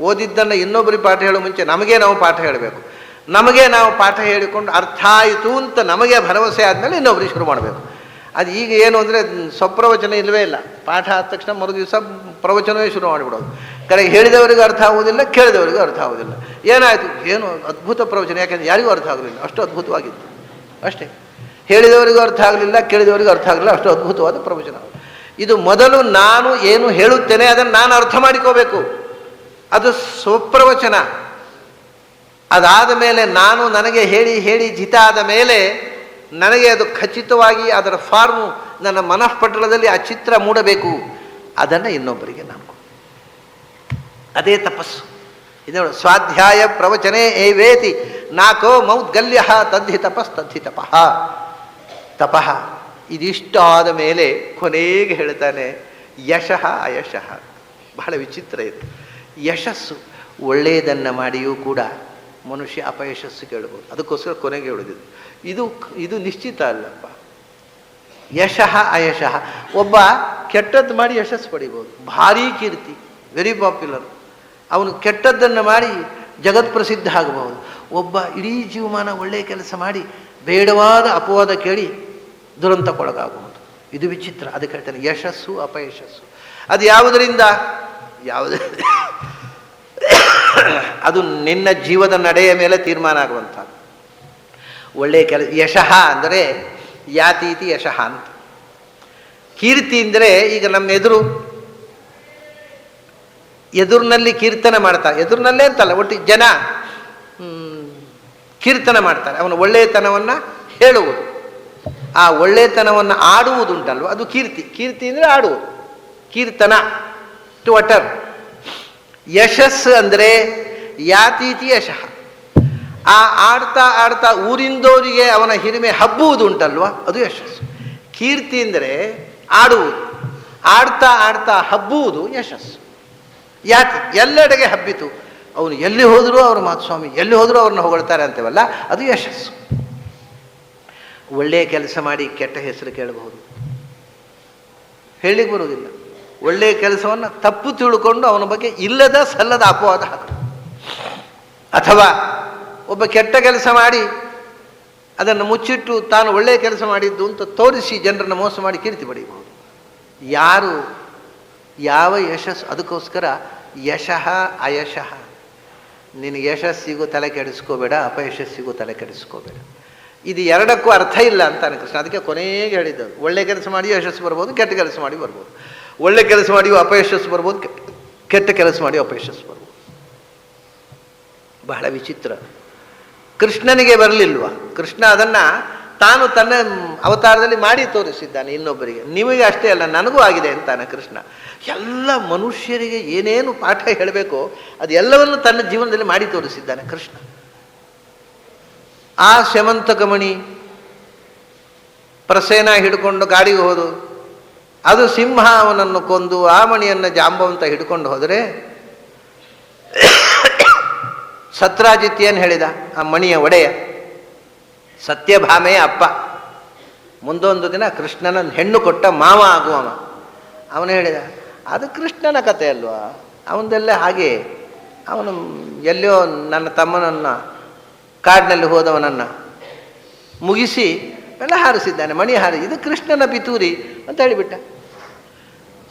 ಓದಿದ್ದನ್ನು ಇನ್ನೊಬ್ಬರಿಗೆ ಪಾಠ ಹೇಳುವ ಮುಂಚೆ ನಾವು ಪಾಠ ಹೇಳಬೇಕು. ನಾವು ಪಾಠ ಹೇಳಿಕೊಂಡು ಅರ್ಥ ಆಯಿತು ಅಂತ ನಮಗೆ ಭರವಸೆ ಆದಮೇಲೆ ಇನ್ನೊಬ್ಬರಿಗೆ ಶುರು ಮಾಡಬೇಕು. ಅದು ಈಗ ಏನು ಅಂದರೆ ಸ್ವಪ್ರವಚನ ಇಲ್ಲವೇ ಇಲ್ಲ. ಪಾಠ ಆದ ತಕ್ಷಣ ಮರು ದಿವಸ ಪ್ರವಚನವೇ ಶುರು ಮಾಡಿಬಿಡೋದು. ಕಡೆಗೆ ಹೇಳಿದವರಿಗೂ ಅರ್ಥ ಆಗುವುದಿಲ್ಲ, ಕೇಳಿದವರಿಗೂ ಅರ್ಥ ಆಗುವುದಿಲ್ಲ. ಏನಾಯಿತು? ಏನು ಅದ್ಭುತ ಪ್ರವಚನ, ಯಾಕೆಂದರೆ ಯಾರಿಗೂ ಅರ್ಥ ಆಗಲಿಲ್ಲ, ಅಷ್ಟು ಅದ್ಭುತವಾಗಿತ್ತು ಅಷ್ಟೇ. ಹೇಳಿದವರಿಗೂ ಅರ್ಥ ಆಗಲಿಲ್ಲ, ಕೇಳಿದವರಿಗೂ ಅರ್ಥ ಆಗಲಿಲ್ಲ, ಅಷ್ಟು ಅದ್ಭುತವಾದ ಪ್ರವಚನ. ಇದು ಮೊದಲು ನಾನು ಏನು ಹೇಳುತ್ತೇನೆ ಅದನ್ನು ನಾನು ಅರ್ಥ ಮಾಡಿಕೋಬೇಕು, ಅದು ಸ್ವಪ್ರವಚನ. ಅದಾದ ಮೇಲೆ ನನಗೆ ಹೇಳಿ ಜಿತ ಆದ ಮೇಲೆ ನನಗೆ ಅದು ಖಚಿತವಾಗಿ ಅದರ ಫಾರ್ಮು ನನ್ನ ಮನಃಪಟಲದಲ್ಲಿ ಆ ಚಿತ್ರ ಮೂಡಬೇಕು. ಅದನ್ನು ಇನ್ನೊಬ್ಬರಿಗೆ ನಾನು, ಅದೇ ತಪಸ್ಸು. ಇದು ಸ್ವಾಧ್ಯಾಯ ಪ್ರವಚನೆ ಏವೇತಿ ನಾಕೋ ಮೌದ್ಗಲ್ಯ ತದ್ಧಿ ತಪಸ್ತದ್ಧಿ ತಪಃ. ತಪಃ ಇದಿಷ್ಟಾದ ಮೇಲೆ ಕೊನೆಗೆ ಹೇಳ್ತಾನೆ ಯಶಃ ಅಯಶಃ. ಬಹಳ ವಿಚಿತ್ರ ಇದು. ಯಶಸ್ಸು, ಒಳ್ಳೆಯದನ್ನು ಮಾಡಿಯೂ ಕೂಡ ಮನುಷ್ಯ ಅಪಯಶಸ್ಸು ಕೇಳಬಹುದು. ಅದಕ್ಕೋಸ್ಕರ ಕೊನೆಗೆ ಹೇಳುವುದು ಇದು ನಿಶ್ಚಿತ ಅಲ್ಲಪ್ಪ. ಯಶಃ ಅಯಶಃ. ಒಬ್ಬ ಕೆಟ್ಟದ್ದು ಮಾಡಿ ಯಶಸ್ಸು ಪಡಿಬೋದು, ಭಾರೀ ಕೀರ್ತಿ, ವೆರಿ ಪಾಪ್ಯುಲರ್. ಅವನು ಕೆಟ್ಟದ್ದನ್ನು ಮಾಡಿ ಜಗತ್ ಪ್ರಸಿದ್ಧ ಆಗಬಹುದು. ಒಬ್ಬ ಇಡೀ ಜೀವಮಾನ ಒಳ್ಳೆಯ ಕೆಲಸ ಮಾಡಿ ಬೇಡವಾದ ಅಪವಾದ ಕೇಳಿ ದುರಂತಕ್ಕೊಳಗಾಗಬಹುದು. ಇದು ವಿಚಿತ್ರ. ಅದಕ್ಕೆ ಹೇಳ್ತಾನೆ ಯಶಸ್ಸು ಅಪಯಶಸ್ಸು. ಅದು ಯಾವುದರಿಂದ? ಅದು ನಿನ್ನ ಜೀವದ ನಡೆಯ ಮೇಲೆ ತೀರ್ಮಾನ ಆಗುವಂಥದ್ದು. ಒಳ್ಳೆಯ ಕೆಲಸ. ಯಶಃ ಅಂದರೆ ಯಾತೀತಿ ಯಶಃ ಅಂತ. ಕೀರ್ತಿ ಅಂದರೆ ಈಗ ನಮ್ಮ ಎದುರಿನಲ್ಲಿ ಕೀರ್ತನೆ ಮಾಡ್ತಾರೆ. ಎದುರಿನಲ್ಲೇ ಅಂತಲ್ಲ, ಒಟ್ಟು ಜನ ಕೀರ್ತನೆ ಮಾಡ್ತಾರೆ. ಅವನ ಒಳ್ಳೆಯತನವನ್ನು ಹೇಳುವುದು, ಆ ಒಳ್ಳೆಯತನವನ್ನು ಆಡುವುದುಂಟಲ್ವ, ಅದು ಕೀರ್ತಿ. ಕೀರ್ತಿ ಅಂದರೆ ಆಡುವುದು, ಕೀರ್ತನ, ಟು ಅಟರ್. ಯಶಸ್ಸು ಅಂದರೆ ಯಾತೀತಿ ಯಶಃ. ಆ ಆಡ್ತಾ ಊರಿಂದವರಿಗೆ ಅವನ ಹಿರಿಮೆ ಹಬ್ಬುವುದುಂಟಲ್ವ, ಅದು ಯಶಸ್ಸು. ಕೀರ್ತಿ ಅಂದರೆ ಆಡುವುದು, ಆಡ್ತಾ ಹಬ್ಬುವುದು ಯಶಸ್ಸು. ಯಾಕೆ? ಎಲ್ಲೆಡೆಗೆ ಹಬ್ಬಿತು. ಅವನು ಎಲ್ಲಿ ಹೋದರೂ ಅವ್ರ ಮಾತುಸ್ವಾಮಿ, ಎಲ್ಲಿ ಹೋದರೂ ಅವ್ರನ್ನ ಹೊಗಳ್ತಾರೆ ಅಂತೇವಲ್ಲ, ಅದು ಯಶಸ್ಸು. ಒಳ್ಳೆಯ ಕೆಲಸ ಮಾಡಿ ಕೆಟ್ಟ ಹೆಸರು ಕೇಳಬಹುದು, ಹೇಳಲಿಕ್ಕೆ ಬರುವುದಿಲ್ಲ. ಒಳ್ಳೆಯ ಕೆಲಸವನ್ನು ತಪ್ಪು ತಿಳ್ಕೊಂಡು ಅವನ ಬಗ್ಗೆ ಇಲ್ಲದ ಸಲ್ಲದ ಅಪವಾದ ಹಾಕು. ಅಥವಾ ಒಬ್ಬ ಕೆಟ್ಟ ಕೆಲಸ ಮಾಡಿ ಅದನ್ನು ಮುಚ್ಚಿಟ್ಟು ತಾನು ಒಳ್ಳೆಯ ಕೆಲಸ ಮಾಡಿದ್ದು ಅಂತ ತೋರಿಸಿ ಜನರನ್ನು ಮೋಸ ಮಾಡಿ ಕೀರ್ತಿ ಪಡೆಯಬಹುದು. ಯಾವ ಯಶಸ್ಸು? ಅದಕ್ಕೋಸ್ಕರ ಯಶಃ ಅಯಶಃ. ನಿನಗೆ ಯಶಸ್ಸಿಗೂ ತಲೆ ಕೆಡಿಸ್ಕೋಬೇಡ, ಅಪಯಶಸ್ಸಿಗೂ ತಲೆ ಕೆಡಿಸ್ಕೋಬೇಡ. ಇದು ಎರಡಕ್ಕೂ ಅರ್ಥ ಇಲ್ಲ ಅಂತಾನೆ ಕೃಷ್ಣ. ಅದಕ್ಕೆ ಕೊನೆಗೆ ಹೇಳಿದ್ದದು, ಒಳ್ಳೆ ಕೆಲಸ ಮಾಡಿಯೂ ಯಶಸ್ಸು ಬರ್ಬೋದು, ಕೆಟ್ಟ ಕೆಲಸ ಮಾಡಿ ಬರ್ಬೋದು. ಒಳ್ಳೆ ಕೆಲಸ ಮಾಡಿಯೂ ಅಪಯಶಸ್ಸು ಬರ್ಬೋದು, ಕೆಟ್ಟ ಕೆಲಸ ಮಾಡಿಯೂ ಅಪಯಶಸ್ಸು ಬರ್ಬೋದು. ಬಹಳ ವಿಚಿತ್ರ. ಕೃಷ್ಣನಿಗೆ ಬರಲಿಲ್ವ? ಕೃಷ್ಣ ಅದನ್ನು ತಾನು ತನ್ನ ಅವತಾರದಲ್ಲಿ ಮಾಡಿ ತೋರಿಸಿದ್ದಾನೆ ಇನ್ನೊಬ್ಬರಿಗೆ. ನಿಮಗೆ ಅಷ್ಟೇ ಅಲ್ಲ, ನನಗೂ ಆಗಿದೆ ಅಂತಾನೆ ಕೃಷ್ಣ. ಎಲ್ಲ ಮನುಷ್ಯರಿಗೆ ಏನೇನು ಪಾಠ ಹೇಳಬೇಕೋ ಅದೆಲ್ಲವನ್ನು ತನ್ನ ಜೀವನದಲ್ಲಿ ಮಾಡಿ ತೋರಿಸಿದ್ದಾನೆ ಕೃಷ್ಣ. ಆ ಸ್ಯಮಂತಕಮಣಿ ಪ್ರಸೇನ ಹಿಡ್ಕೊಂಡು ಗಾಡಿಗೆ ಹೋದು, ಅದು ಸಿಂಹ ಅವನನ್ನು ಕೊಂದು ಆ ಮಣಿಯನ್ನು ಜಾಂಬವಂತ ಹಿಡ್ಕೊಂಡು ಹೋದರೆ ಸತ್ರಾಜಿತ್ ಏನು ಹೇಳಿದ? ಆ ಮಣಿಯ ಒಡೆಯ ಸತ್ಯಭಾಮೆಯ ಅಪ್ಪ, ಮುಂದೊಂದು ದಿನ ಕೃಷ್ಣನ ಹೆಣ್ಣು ಕೊಟ್ಟ ಮಾವ ಆಗುವವ. ಅವನು ಹೇಳಿದ, ಅದು ಕೃಷ್ಣನ ಕಥೆ ಅಲ್ವಾ, ಅವನದೆಲ್ಲ ಹಾಗೆ. ಅವನು ಎಲ್ಲೋ ನನ್ನ ತಮ್ಮನನ್ನು ಕಾಡಿನಲ್ಲಿ ಹೋದವನನ್ನು ಮುಗಿಸಿ ಎಲ್ಲ ಹಾರಿಸಿದ್ದಾನೆ, ಮಣಿ ಇದು ಕೃಷ್ಣನ ಪಿತೂರಿ ಅಂತ ಹೇಳಿಬಿಟ್ಟ.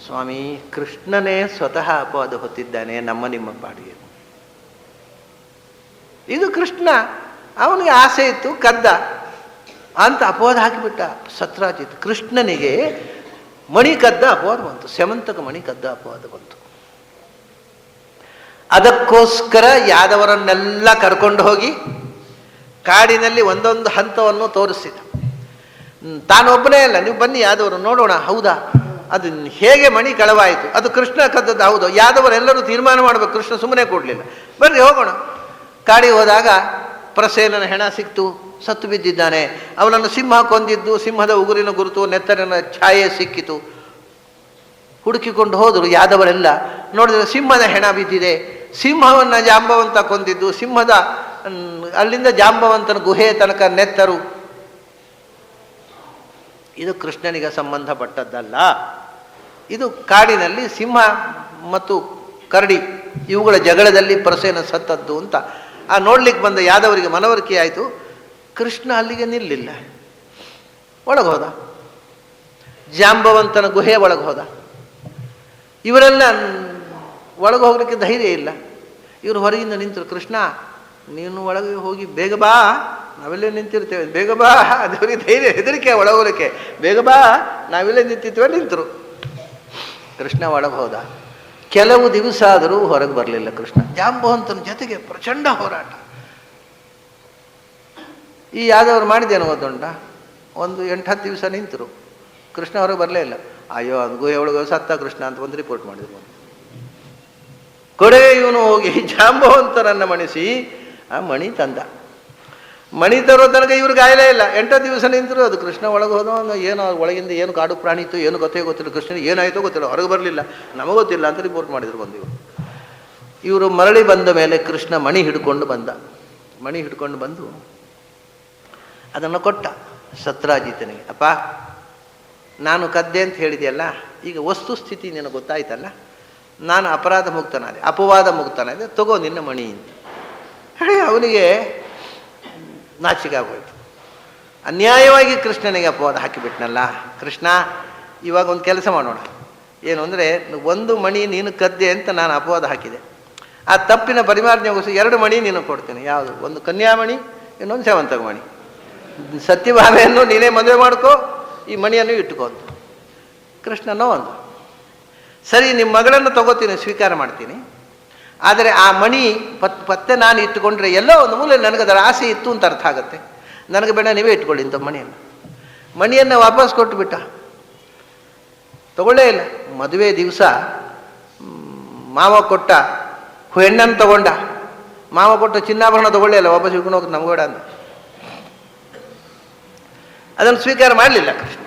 ಸ್ವಾಮಿ, ಕೃಷ್ಣನೇ ಸ್ವತಃ ಅಪವಾದ ಹೊತ್ತಿದ್ದಾನೆ ನಮ್ಮ ನಿಮ್ಮ ಪಾಡಿಗೆ. ಇದು ಕೃಷ್ಣ, ಅವನಿಗೆ ಆಸೆ ಇತ್ತು, ಕದ್ದ ಅಂತ ಅಪವಾದ ಹಾಕಿಬಿಟ್ಟ ಸತ್ರಾಜಿತ್. ಕೃಷ್ಣನಿಗೆ ಮಣಿ ಕದ್ದ ಅಪವಾದ ಬಂತು, ಸ್ಯಮಂತಕ ಮಣಿ ಕದ್ದ ಅಪವಾದ ಬಂತು. ಅದಕ್ಕೋಸ್ಕರ ಯಾದವರನ್ನೆಲ್ಲ ಕರ್ಕೊಂಡು ಹೋಗಿ ಕಾಡಿನಲ್ಲಿ ಒಂದೊಂದು ಹಂತವನ್ನು ತೋರಿಸಿದ. ತಾನೊಬ್ಬನೇ ಅಲ್ಲ, ನೀವು ಬನ್ನಿ ಯಾದವರು ನೋಡೋಣ, ಹೌದಾ ಅದು ಹೇಗೆ ಮಣಿ ಕಳವಾಯಿತು, ಅದು ಕೃಷ್ಣ ಕದ್ದದ್ದು ಹೌದು, ಯಾದವರೆಲ್ಲರೂ ತೀರ್ಮಾನ ಮಾಡಬೇಕು, ಕೃಷ್ಣ ಸುಮ್ಮನೆ ಕೊಡಲಿಲ್ಲ. ಬರ್ರಿ ಹೋಗೋಣ. ಕಾಡಿಗೆ ಹೋದಾಗ ಪ್ರಸೇನನ ಹೆಣ ಸಿಕ್ತು, ಸತ್ತು ಬಿದ್ದಿದ್ದಾನೆ. ಅವನನ್ನು ಸಿಂಹ ಕೊಂದಿದ್ದು, ಸಿಂಹದ ಉಗುರಿನ ಗುರುತು, ನೆತ್ತರಿನ ಛಾಯೆ ಸಿಕ್ಕಿತು. ಹುಡುಕಿಕೊಂಡು ಹೋದರು ಯಾದವರೆಲ್ಲ. ನೋಡಿದರೆ ಸಿಂಹದ ಹೆಣ ಬಿದ್ದಿದೆ. ಸಿಂಹವನ್ನು ಜಾಂಬವಂತ ಕೊಂದಿದ್ದು, ಸಿಂಹದ ಅಲ್ಲಿಂದ ಜಾಂಬವಂತನ ಗುಹೆ ತನಕ ನೆತ್ತರು. ಇದು ಕೃಷ್ಣನಿಗೆ ಸಂಬಂಧಪಟ್ಟದ್ದಲ್ಲ. ಇದು ಕಾಡಿನಲ್ಲಿ ಸಿಂಹ ಮತ್ತು ಕರಡಿ ಇವುಗಳ ಜಗಳದಲ್ಲಿ ಪ್ರಸೇನ ಸತ್ತದ್ದು ಅಂತ ಆ ನೋಡ್ಲಿಕ್ಕೆ ಬಂದ ಯಾದವರಿಗೆ ಮನವರಿಕೆ ಆಯಿತು. ಕೃಷ್ಣ ಅಲ್ಲಿಗೆ ನಿಲ್ಲಿಲ್ಲ, ಒಳಗೆ ಹೋದ, ಜಾಂಬವಂತನ ಗುಹೆ ಒಳಗೆ ಹೋದ. ಇವರೆಲ್ಲ ಒಳಗೆ ಹೋಗ್ಲಿಕ್ಕೆ ಧೈರ್ಯ ಇಲ್ಲ. ಇವರು ಹೊರಗಿಂದ ನಿಂತರು. ಕೃಷ್ಣ, ನೀನು ಒಳಗೆ ಹೋಗಿ ಬೇಗ ಬಾ, ನಾವೆಲ್ಲೇ ನಿಂತಿರ್ತೇವೆ, ಬೇಗ ಬಾ. ಅದವರಿಗೆ ಧೈರ್ಯ, ಹೆದರಿಕೆ ಒಳಗೋಲಿಕ್ಕೆ. ಬೇಗ ಬಾ, ನಾವೆಲ್ಲೇ ನಿಂತಿರ್ತೇವೆ. ನಿಂತರು. ಕೃಷ್ಣ ಒಳಗೆ ಹೋದ. ಕೆಲವು ದಿವಸ ಆದರೂ ಹೊರಗೆ ಬರಲಿಲ್ಲ ಕೃಷ್ಣ. ಜಾಂಬವಂತನ ಜೊತೆಗೆ ಪ್ರಚಂಡ ಹೋರಾಟ. ಈ ಯಾದವರು ಮಾಡಿದ್ದೇನು ಗೊತ್ತುಂಟ? ಒಂದು 8-10 ದಿವಸ ನಿಂತರು. ಕೃಷ್ಣ ಹೊರಗೆ ಬರಲೇ ಇಲ್ಲ. ಅಯ್ಯೋ, ಅದು ಗುಹೆ ಒಳಗೆ ಸತ್ತ ಕೃಷ್ಣ ಅಂತ ಒಂದು ರಿಪೋರ್ಟ್ ಮಾಡಿದ್ರು. ಕೊಡೆ ಇವನು ಹೋಗಿ ಜಾಂಬವಂತನನ್ನು ಮಣಿಸಿ ಆ ಮಣಿ ತಂದ. ಮಣಿ ತರೋ ತನಕ ಇವ್ರಿಗೆ ಗಾಯಲೇ ಇಲ್ಲ. 8 ದಿವಸ ನಿಂತರು. ಅದು ಕೃಷ್ಣ ಒಳಗೆ ಹೋದ. ಏನೋ ಒಳಗಿಂದ ಏನು ಕಾಡು ಪ್ರಾಣಿ ಇತ್ತು, ಏನು ಗೊತ್ತಿಲ್ಲ. ಕೃಷ್ಣನಿಗೆ ಏನಾಯಿತೋ ಗೊತ್ತಿಲ್ಲ, ಹೊರಗೆ ಬರಲಿಲ್ಲ, ನಮಗೆ ಗೊತ್ತಿಲ್ಲ ಅಂತ ರಿಪೋರ್ಟ್ ಮಾಡಿದ್ರು. ಇವರು ಮರಳಿ ಬಂದ ಮೇಲೆ ಕೃಷ್ಣ ಮಣಿ ಹಿಡ್ಕೊಂಡು ಬಂದ. ಮಣಿ ಹಿಡ್ಕೊಂಡು ಬಂದು ಅದನ್ನು ಕೊಟ್ಟ ಸತ್ರಾಜಿತನಿಗೆ. ಅಪ್ಪ, ನಾನು ಕದ್ದೆ ಅಂತ ಹೇಳಿದೆಯಲ್ಲ, ಈಗ ವಸ್ತು ಸ್ಥಿತಿ ನಿನಗೆ ಗೊತ್ತಾಯ್ತಲ್ಲ, ನಾನು ಅಪರಾಧ ಮುಕ್ತನಾದೆ, ಅಪವಾದ ಮುಕ್ತನಾದೆ, ತಗೋ ನಿನ್ನ ಮಣಿ ಅಂತ ಹೇಳಿ ಅವನಿಗೆ ನಾಚಿಕೆ ಆಗೋಯ್ತು. ಅನ್ಯಾಯವಾಗಿ ಕೃಷ್ಣನಿಗೆ ಅಪವಾದ ಹಾಕಿಬಿಟ್ನಲ್ಲ. ಕೃಷ್ಣ, ಇವಾಗ ಒಂದು ಕೆಲಸ ಮಾಡೋಣ. ಏನು ಅಂದರೆ, ಒಂದು ಮಣಿ ನೀನು ಕದ್ದೆ ಅಂತ ನಾನು ಅಪವಾದ ಹಾಕಿದೆ. ಆ ತಪ್ಪಿನ ಪರಿಮಾರ್ಜನೆಗೋಸ್ಕರ 2 ಮಣಿ ನೀನು ಕೊಡ್ತೀನಿ. ಯಾವುದು? ಒಂದು ಕನ್ಯಾಮಣಿ, ಇನ್ನೊಂದು ಸೇವಂತಕ ಮಣಿ. ಸತ್ಯಭಾಮೆಯನ್ನು ನೀನೇ ಮದುವೆ ಮಾಡ್ಕೋ, ಈ ಮಣಿಯನ್ನು ಇಟ್ಟುಕೋ ಅಂತ. ಕೃಷ್ಣನೋ ಒಂದು ಸರಿ, ನಿಮ್ಮ ಮಗಳನ್ನು ತಗೋತೀನಿ, ಸ್ವೀಕಾರ ಮಾಡ್ತೀನಿ. ಆದರೆ ಆ ಮಣಿ ಪತ್ತೆ ನಾನು ಇಟ್ಟುಕೊಂಡ್ರೆ ಎಲ್ಲೋ ಒಂದು ಮೂಲೆ ನನಗದರ ಆಸೆ ಇತ್ತು ಅಂತ ಅರ್ಥ ಆಗುತ್ತೆ. ನನಗೆ ಬೇಡ, ನೀವೇ ಇಟ್ಕೊಳ್ಳಿ ಇಂಥ ಮಣಿಯನ್ನು ವಾಪಸ್ ಕೊಟ್ಟು ಬಿಟ್ಟ. ತಗೊಳ್ಳೇ ಇಲ್ಲ. ಮದುವೆ ದಿವಸ ಮಾವ ಕೊಟ್ಟ ಹೆಣ್ಣನ್ನು ತಗೊಂಡ. ಮಾವ ಕೊಟ್ಟ ಚಿನ್ನಾಭರಣ ತಗೊಳ್ಳೇ ಇಲ್ಲ, ವಾಪಸ್ ಇಟ್ಕೊಂಡು ಹೋಗಿ ನಮ್ಗೆ ಬೇಡ ಅಂದ. ಅದನ್ನು ಸ್ವೀಕಾರ ಮಾಡಲಿಲ್ಲ ಕೃಷ್ಣ.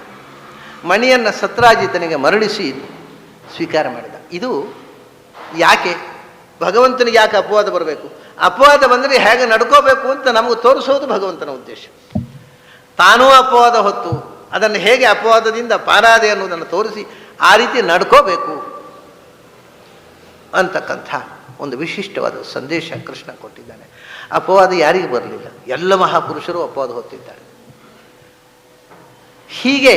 ಮಣಿಯನ್ನು ಸತ್ರಾಜಿತನಿಗೆ ಮರಳಿಸಿ ಸ್ವೀಕಾರ ಮಾಡಿದ. ಇದು ಯಾಕೆ? ಭಗವಂತನಿಗೆ ಯಾಕೆ ಅಪವಾದ ಬರಬೇಕು? ಅಪವಾದ ಬಂದರೆ ಹೇಗೆ ನಡ್ಕೋಬೇಕು ಅಂತ ನಮಗೆ ತೋರಿಸೋದು ಭಗವಂತನ ಉದ್ದೇಶ. ತಾನೂ ಅಪವಾದ ಹೊತ್ತು ಅದನ್ನು ಹೇಗೆ ಅಪವಾದದಿಂದ ಪಾರಾದೆ ಅನ್ನೋದನ್ನು ತೋರಿಸಿ ಆ ರೀತಿ ನಡ್ಕೋಬೇಕು ಅಂತಕ್ಕಂಥ ಒಂದು ವಿಶಿಷ್ಟವಾದ ಸಂದೇಶ ಕೃಷ್ಣ ಕೊಟ್ಟಿದ್ದಾನೆ. ಅಪವಾದ ಯಾರಿಗೆ ಬರಲಿಲ್ಲ? ಎಲ್ಲ ಮಹಾಪುರುಷರು ಅಪವಾದ ಹೊತ್ತಿದ್ದಾರೆ. ಹೀಗೆ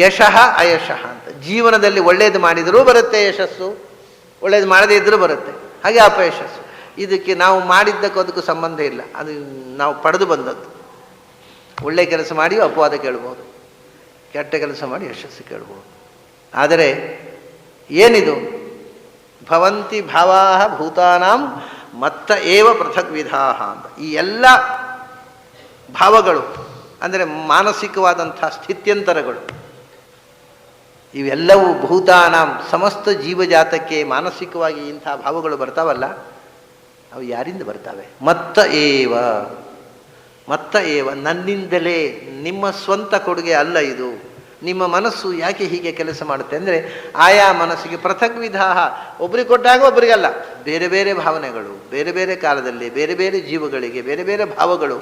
ಯಶಃ ಅಯಶಃ ಅಂತ ಜೀವನದಲ್ಲಿ ಒಳ್ಳೆಯದು ಮಾಡಿದರೂ ಬರುತ್ತೆ ಯಶಸ್ಸು, ಒಳ್ಳೇದು ಮಾಡದೇ ಇದ್ದರೂ ಬರುತ್ತೆ. ಹಾಗೆ ಅಪಯಶಸ್ಸು. ಇದಕ್ಕೆ ನಾವು ಮಾಡಿದ್ದಕ್ಕೂ ಅದಕ್ಕೂ ಸಂಬಂಧ ಇಲ್ಲ, ಅದು ನಾವು ಪಡೆದು ಬಂದದ್ದು. ಒಳ್ಳೆಯ ಕೆಲಸ ಮಾಡಿ ಅಪವಾದ ಕೇಳ್ಬೋದು, ಕೆಟ್ಟ ಕೆಲಸ ಮಾಡಿ ಯಶಸ್ಸು ಕೇಳ್ಬೋದು. ಆದರೆ ಏನಿದು? ಭವಂತಿ ಭಾವಾಹ ಭೂತಾನಾಂ ಮತ್ತ ಏವ ಪೃಥಕ್ ವಿಧಾಹ ಅಂತ. ಈ ಎಲ್ಲ ಭಾವಗಳು ಅಂದರೆ ಮಾನಸಿಕವಾದಂಥ ಸ್ಥಿತ್ಯಂತರಗಳು, ಇವೆಲ್ಲವೂ ಭೂತಾನಾಂ ಸಮಸ್ತ ಜೀವಜಾತಕ್ಕೆ ಮಾನಸಿಕವಾಗಿ ಇಂಥ ಭಾವಗಳು ಬರ್ತಾವಲ್ಲ, ಅವು ಯಾರಿಂದ ಬರ್ತವೆ? ಮತ್ತ ಏವ ನನ್ನಿಂದಲೇ, ನಿಮ್ಮ ಸ್ವಂತ ಕೊಡುಗೆ ಅಲ್ಲ ಇದು. ನಿಮ್ಮ ಮನಸ್ಸು ಯಾಕೆ ಹೀಗೆ ಕೆಲಸ ಮಾಡುತ್ತೆ ಅಂದರೆ, ಆಯಾ ಮನಸ್ಸಿಗೆ ಪೃಥಕ್ ವಿಧಾಹ, ಒಬ್ಬರಿಗೆ ಕೊಟ್ಟಾಗ ಒಬ್ಬರಿಗಲ್ಲ, ಬೇರೆ ಬೇರೆ ಭಾವನೆಗಳು, ಬೇರೆ ಬೇರೆ ಕಾಲದಲ್ಲಿ ಬೇರೆ ಬೇರೆ ಜೀವಗಳಿಗೆ ಬೇರೆ ಬೇರೆ ಭಾವಗಳು.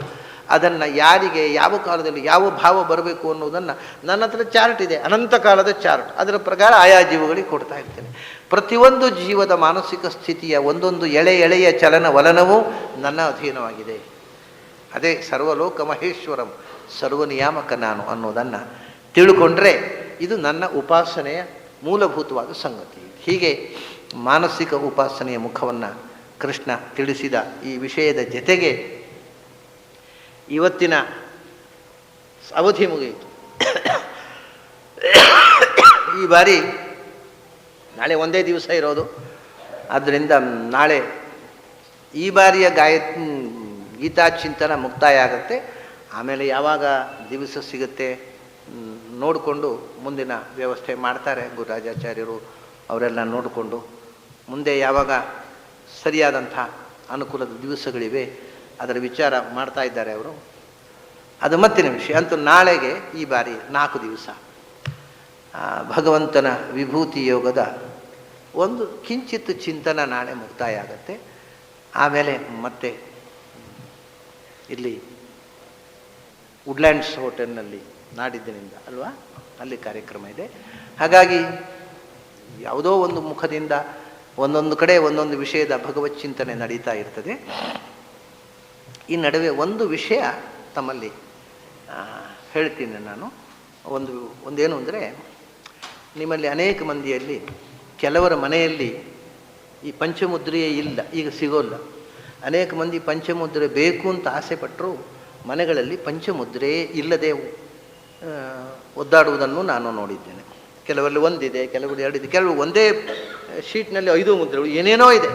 ಅದನ್ನು ಯಾರಿಗೆ ಯಾವ ಕಾಲದಲ್ಲಿ ಯಾವ ಭಾವ ಬರಬೇಕು ಅನ್ನೋದನ್ನು ನನ್ನ ಹತ್ರ ಚಾರ್ಟ್ ಇದೆ, ಅನಂತ ಕಾಲದ ಚಾರ್ಟ್. ಅದರ ಪ್ರಕಾರ ಆಯಾ ಜೀವಗಳಿಗೆ ಕೊಡ್ತಾ ಇರ್ತೇನೆ. ಪ್ರತಿಯೊಂದು ಜೀವದ ಮಾನಸಿಕ ಸ್ಥಿತಿಯ ಒಂದೊಂದು ಎಳೆಯ ಚಲನವಲನವೂ ನನ್ನ ಅಧೀನವಾಗಿದೆ. ಅದೇ ಸರ್ವಲೋಕ ಮಹೇಶ್ವರಂ, ಸರ್ವನಿಯಾಮಕ ನಾನು ಅನ್ನೋದನ್ನು ತಿಳ್ಕೊಂಡ್ರೆ ಇದು ನನ್ನ ಉಪಾಸನೆಯ ಮೂಲಭೂತವಾದ ಸಂಗತಿ. ಹೀಗೆ ಮಾನಸಿಕ ಉಪಾಸನೆಯ ಮುಖವನ್ನು ಕೃಷ್ಣ ತಿಳಿಸಿದ ಈ ವಿಷಯದ ಜೊತೆಗೆ ಇವತ್ತಿನ ಅವಧಿ ಮುಗಿಯಿತು. ಈ ಬಾರಿ ನಾಳೆ ಒಂದೇ ದಿವಸ ಇರೋದು, ಆದ್ದರಿಂದ ನಾಳೆ ಈ ಬಾರಿಯ ಗೀತಾಚಿಂತನ ಮುಕ್ತಾಯ ಆಗುತ್ತೆ. ಆಮೇಲೆ ಯಾವಾಗ ದಿವಸ ಸಿಗುತ್ತೆ ನೋಡಿಕೊಂಡು ಮುಂದಿನ ವ್ಯವಸ್ಥೆ ಮಾಡ್ತಾರೆ ಗುರುರಾಜಾಚಾರ್ಯರು, ಅವರೆಲ್ಲ ನೋಡಿಕೊಂಡು ಮುಂದೆ ಯಾವಾಗ ಸರಿಯಾದಂಥ ಅನುಕೂಲದ ದಿವಸಗಳಿವೆ ಅದರ ವಿಚಾರ ಮಾಡ್ತಾ ಇದ್ದಾರೆ ಅವರು. ಅದು ಮತ್ತಿನ ವಿಷಯ. ಅಂತೂ ನಾಳೆಗೆ ಈ ಬಾರಿ 4 ದಿವಸ ಭಗವಂತನ ವಿಭೂತಿ ಯೋಗದ ಒಂದು ಕಿಂಚಿತ್ ಚಿಂತನ ನಾಳೆ ಮುಕ್ತಾಯ ಆಗುತ್ತೆ. ಆಮೇಲೆ ಮತ್ತೆ ಇಲ್ಲಿ ವುಡ್ಲ್ಯಾಂಡ್ಸ್ ಹೋಟೆಲ್ನಲ್ಲಿ ನಾಡಿದ್ದಿನಿಂದ ಅಲ್ವಾ, ಅಲ್ಲಿ ಕಾರ್ಯಕ್ರಮ ಇದೆ. ಹಾಗಾಗಿ ಯಾವುದೋ ಒಂದು ಮುಖದಿಂದ ಒಂದೊಂದು ಕಡೆ ಒಂದೊಂದು ವಿಷಯದ ಭಗವತ್ ಚಿಂತನೆ ನಡೀತಾ ಇರ್ತದೆ. ಈ ನಡುವೆ ಒಂದು ವಿಷಯ ತಮ್ಮಲ್ಲಿ ಹೇಳ್ತೀನಿ ನಾನು. ಒಂದೇನು ಅಂದರೆ, ನಿಮ್ಮಲ್ಲಿ ಅನೇಕ ಮಂದಿಯಲ್ಲಿ ಕೆಲವರ ಮನೆಯಲ್ಲಿ ಈ ಪಂಚಮುದ್ರೆಯೇ ಇಲ್ಲ, ಈಗ ಸಿಗೋಲ್ಲ. ಅನೇಕ ಮಂದಿ ಪಂಚಮುದ್ರೆ ಬೇಕು ಅಂತ ಆಸೆ ಪಟ್ಟರು ಮನೆಗಳಲ್ಲಿ ಪಂಚಮುದ್ರೆ ಇಲ್ಲದೆ ಒದ್ದಾಡುವುದನ್ನು ನಾನು ನೋಡಿದ್ದೇನೆ. ಕೆಲವರಲ್ಲಿ ಒಂದಿದೆ, ಕೆಲವರು ಎರಡಿದೆ, ಕೆಲವರು ಒಂದೇ ಶೀಟ್ನಲ್ಲಿ 5 ಮುದ್ರೆಗಳು ಏನೇನೋ ಇದೆ.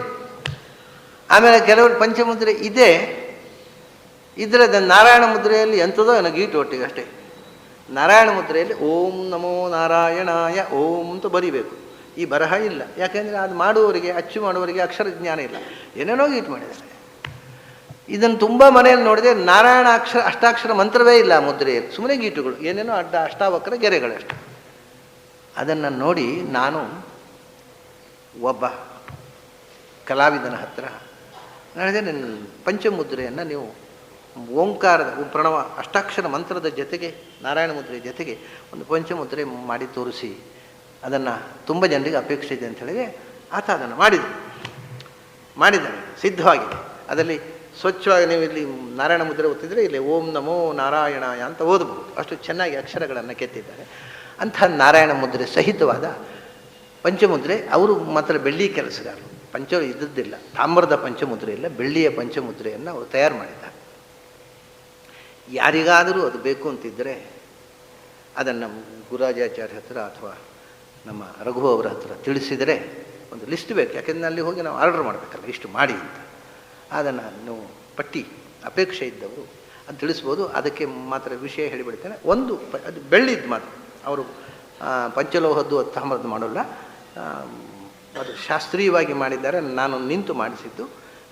ಆಮೇಲೆ ಕೆಲವರು ಪಂಚಮುದ್ರೆ ಇದೆ, ಇದರದ ನಾರಾಯಣ ಮುದ್ರೆಯಲ್ಲಿ ಎಂಥದೋ ನನಗೆ ಗೀಟು ಒಟ್ಟಿಗೆ ಅಷ್ಟೇ. ನಾರಾಯಣ ಮುದ್ರೆಯಲ್ಲಿ ಓಂ ನಮೋ ನಾರಾಯಣಾಯ ಓಂ ಅಂತ ಬರಿಬೇಕು. ಈ ಬರಹ ಇಲ್ಲ, ಯಾಕೆಂದರೆ ಅದು ಮಾಡುವವರಿಗೆ, ಅಚ್ಚು ಮಾಡುವವರಿಗೆ ಅಕ್ಷರ ಜ್ಞಾನ ಇಲ್ಲ, ಏನೇನೋ ಗೀಟು ಮಾಡಿದ್ದಾರೆ. ಇದನ್ನು ತುಂಬ ಮನೆಯಲ್ಲಿ ನೋಡಿದೆ, ನಾರಾಯಣ ಅಷ್ಟಾಕ್ಷರ ಮಂತ್ರವೇ ಇಲ್ಲ ಮುದ್ರೆಯಲ್ಲಿ, ಸುಮ್ಮನೆ ಗೀಟುಗಳು, ಏನೇನೋ ಅಷ್ಟಾವಕ್ರ ಗೆರೆಗಳಷ್ಟೆ. ಅದನ್ನು ನೋಡಿ ನಾನು ಒಬ್ಬ ಕಲಾವಿದನ ಹತ್ರ ಹೇಳಿದೆ, ನನ್ನ ಪಂಚಮುದ್ರೆಯನ್ನು ನೀವು ಓಂಕಾರದ ಪ್ರಣವ ಅಷ್ಟಾಕ್ಷರ ಮಂತ್ರದ ಜೊತೆಗೆ ನಾರಾಯಣ ಮುದ್ರೆ ಜೊತೆಗೆ ಒಂದು ಪಂಚಮುದ್ರೆ ಮಾಡಿ ತೋರಿಸಿ, ಅದನ್ನು ತುಂಬ ಜನರಿಗೆ ಅಪೇಕ್ಷೆ ಇದೆ ಅಂತ ಹೇಳಿದೆ. ಆತ ಅದನ್ನು ಮಾಡಿದ್ದಾನೆ, ಸಿದ್ಧವಾಗಿದೆ. ಅದರಲ್ಲಿ ಸ್ವಚ್ಛವಾಗಿ ನೀವು ಇಲ್ಲಿ ನಾರಾಯಣ ಮುದ್ರೆ ಓದ್ತಿದ್ರೆ ಇಲ್ಲಿ ಓಂ ನಮೋ ನಾರಾಯಣಾಯ ಅಂತ ಓದಬಹುದು, ಅಷ್ಟು ಚೆನ್ನಾಗಿ ಅಕ್ಷರಗಳನ್ನು ಕೆತ್ತಿದ್ದಾರೆ. ಅಂಥ ನಾರಾಯಣ ಮುದ್ರೆ ಸಹಿತವಾದ ಪಂಚಮುದ್ರೆ. ಅವರು ಮಾತ್ರ ಬೆಳ್ಳಿ ಕೆಲಸಗಾರರು, ಇದ್ದದ್ದಿಲ್ಲ, ತಾಮ್ರದ ಪಂಚಮುದ್ರೆ ಇಲ್ಲ, ಬೆಳ್ಳಿಯ ಪಂಚಮುದ್ರೆಯನ್ನು ಅವರು ತಯಾರು ಮಾಡಿದ್ದಾರೆ. ಯಾರಿಗಾದರೂ ಅದು ಬೇಕು ಅಂತಿದ್ದರೆ ಅದನ್ನು ಗುರುರಾಜಾಚಾರ್ಯ ಹತ್ರ ಅಥವಾ ನಮ್ಮ ರಘು ಅವರ ಹತ್ರ ತಿಳಿಸಿದರೆ ಒಂದು ಲಿಸ್ಟ್ ಬೇಕು, ಯಾಕೆಂದರೆ ಅಲ್ಲಿ ಹೋಗಿ ನಾವು ಆರ್ಡರ್ ಮಾಡಬೇಕಲ್ಲ, ಇಷ್ಟು ಮಾಡಿ ಅಂತ. ಅದನ್ನು ನೀವು ಪಟ್ಟಿ ಅಪೇಕ್ಷೆ ಇದ್ದವರು ಅದು ತಿಳಿಸ್ಬೋದು. ಅದಕ್ಕೆ ಮಾತ್ರ ವಿಷಯ ಹೇಳಿಬಿಡ್ತೇನೆ. ಅದು ಬೆಳ್ಳಿದ್ದು ಮಾತ್ರ, ಅವರು ಪಂಚಲೋಹದ್ದು ತಾಮ್ರದ್ದು ಮಾಡೋಲ್ಲ, ಅದು ಶಾಸ್ತ್ರೀಯವಾಗಿ ಮಾಡಿದ್ದಾರೆ. ನಾನು ನಿಂತು ಮಾಡಿಸಿದ್ದು.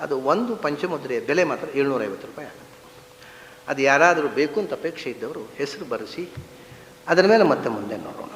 ಅದು ಒಂದು ಪಂಚಮುದ್ರೆಯ ಬೆಲೆ ಮಾತ್ರ 750 ರೂಪಾಯಿ ಆಗುತ್ತೆ. ಅದು ಯಾರಾದರೂ ಬೇಕು ಅಂತ ಅಪೇಕ್ಷೆ ಇದ್ದವರು ಹೆಸರು ಬರೆಸಿ ಅದರ ಮೇಲೆ ಮತ್ತೆ ಮುಂದೆ ನೋಡೋಣ.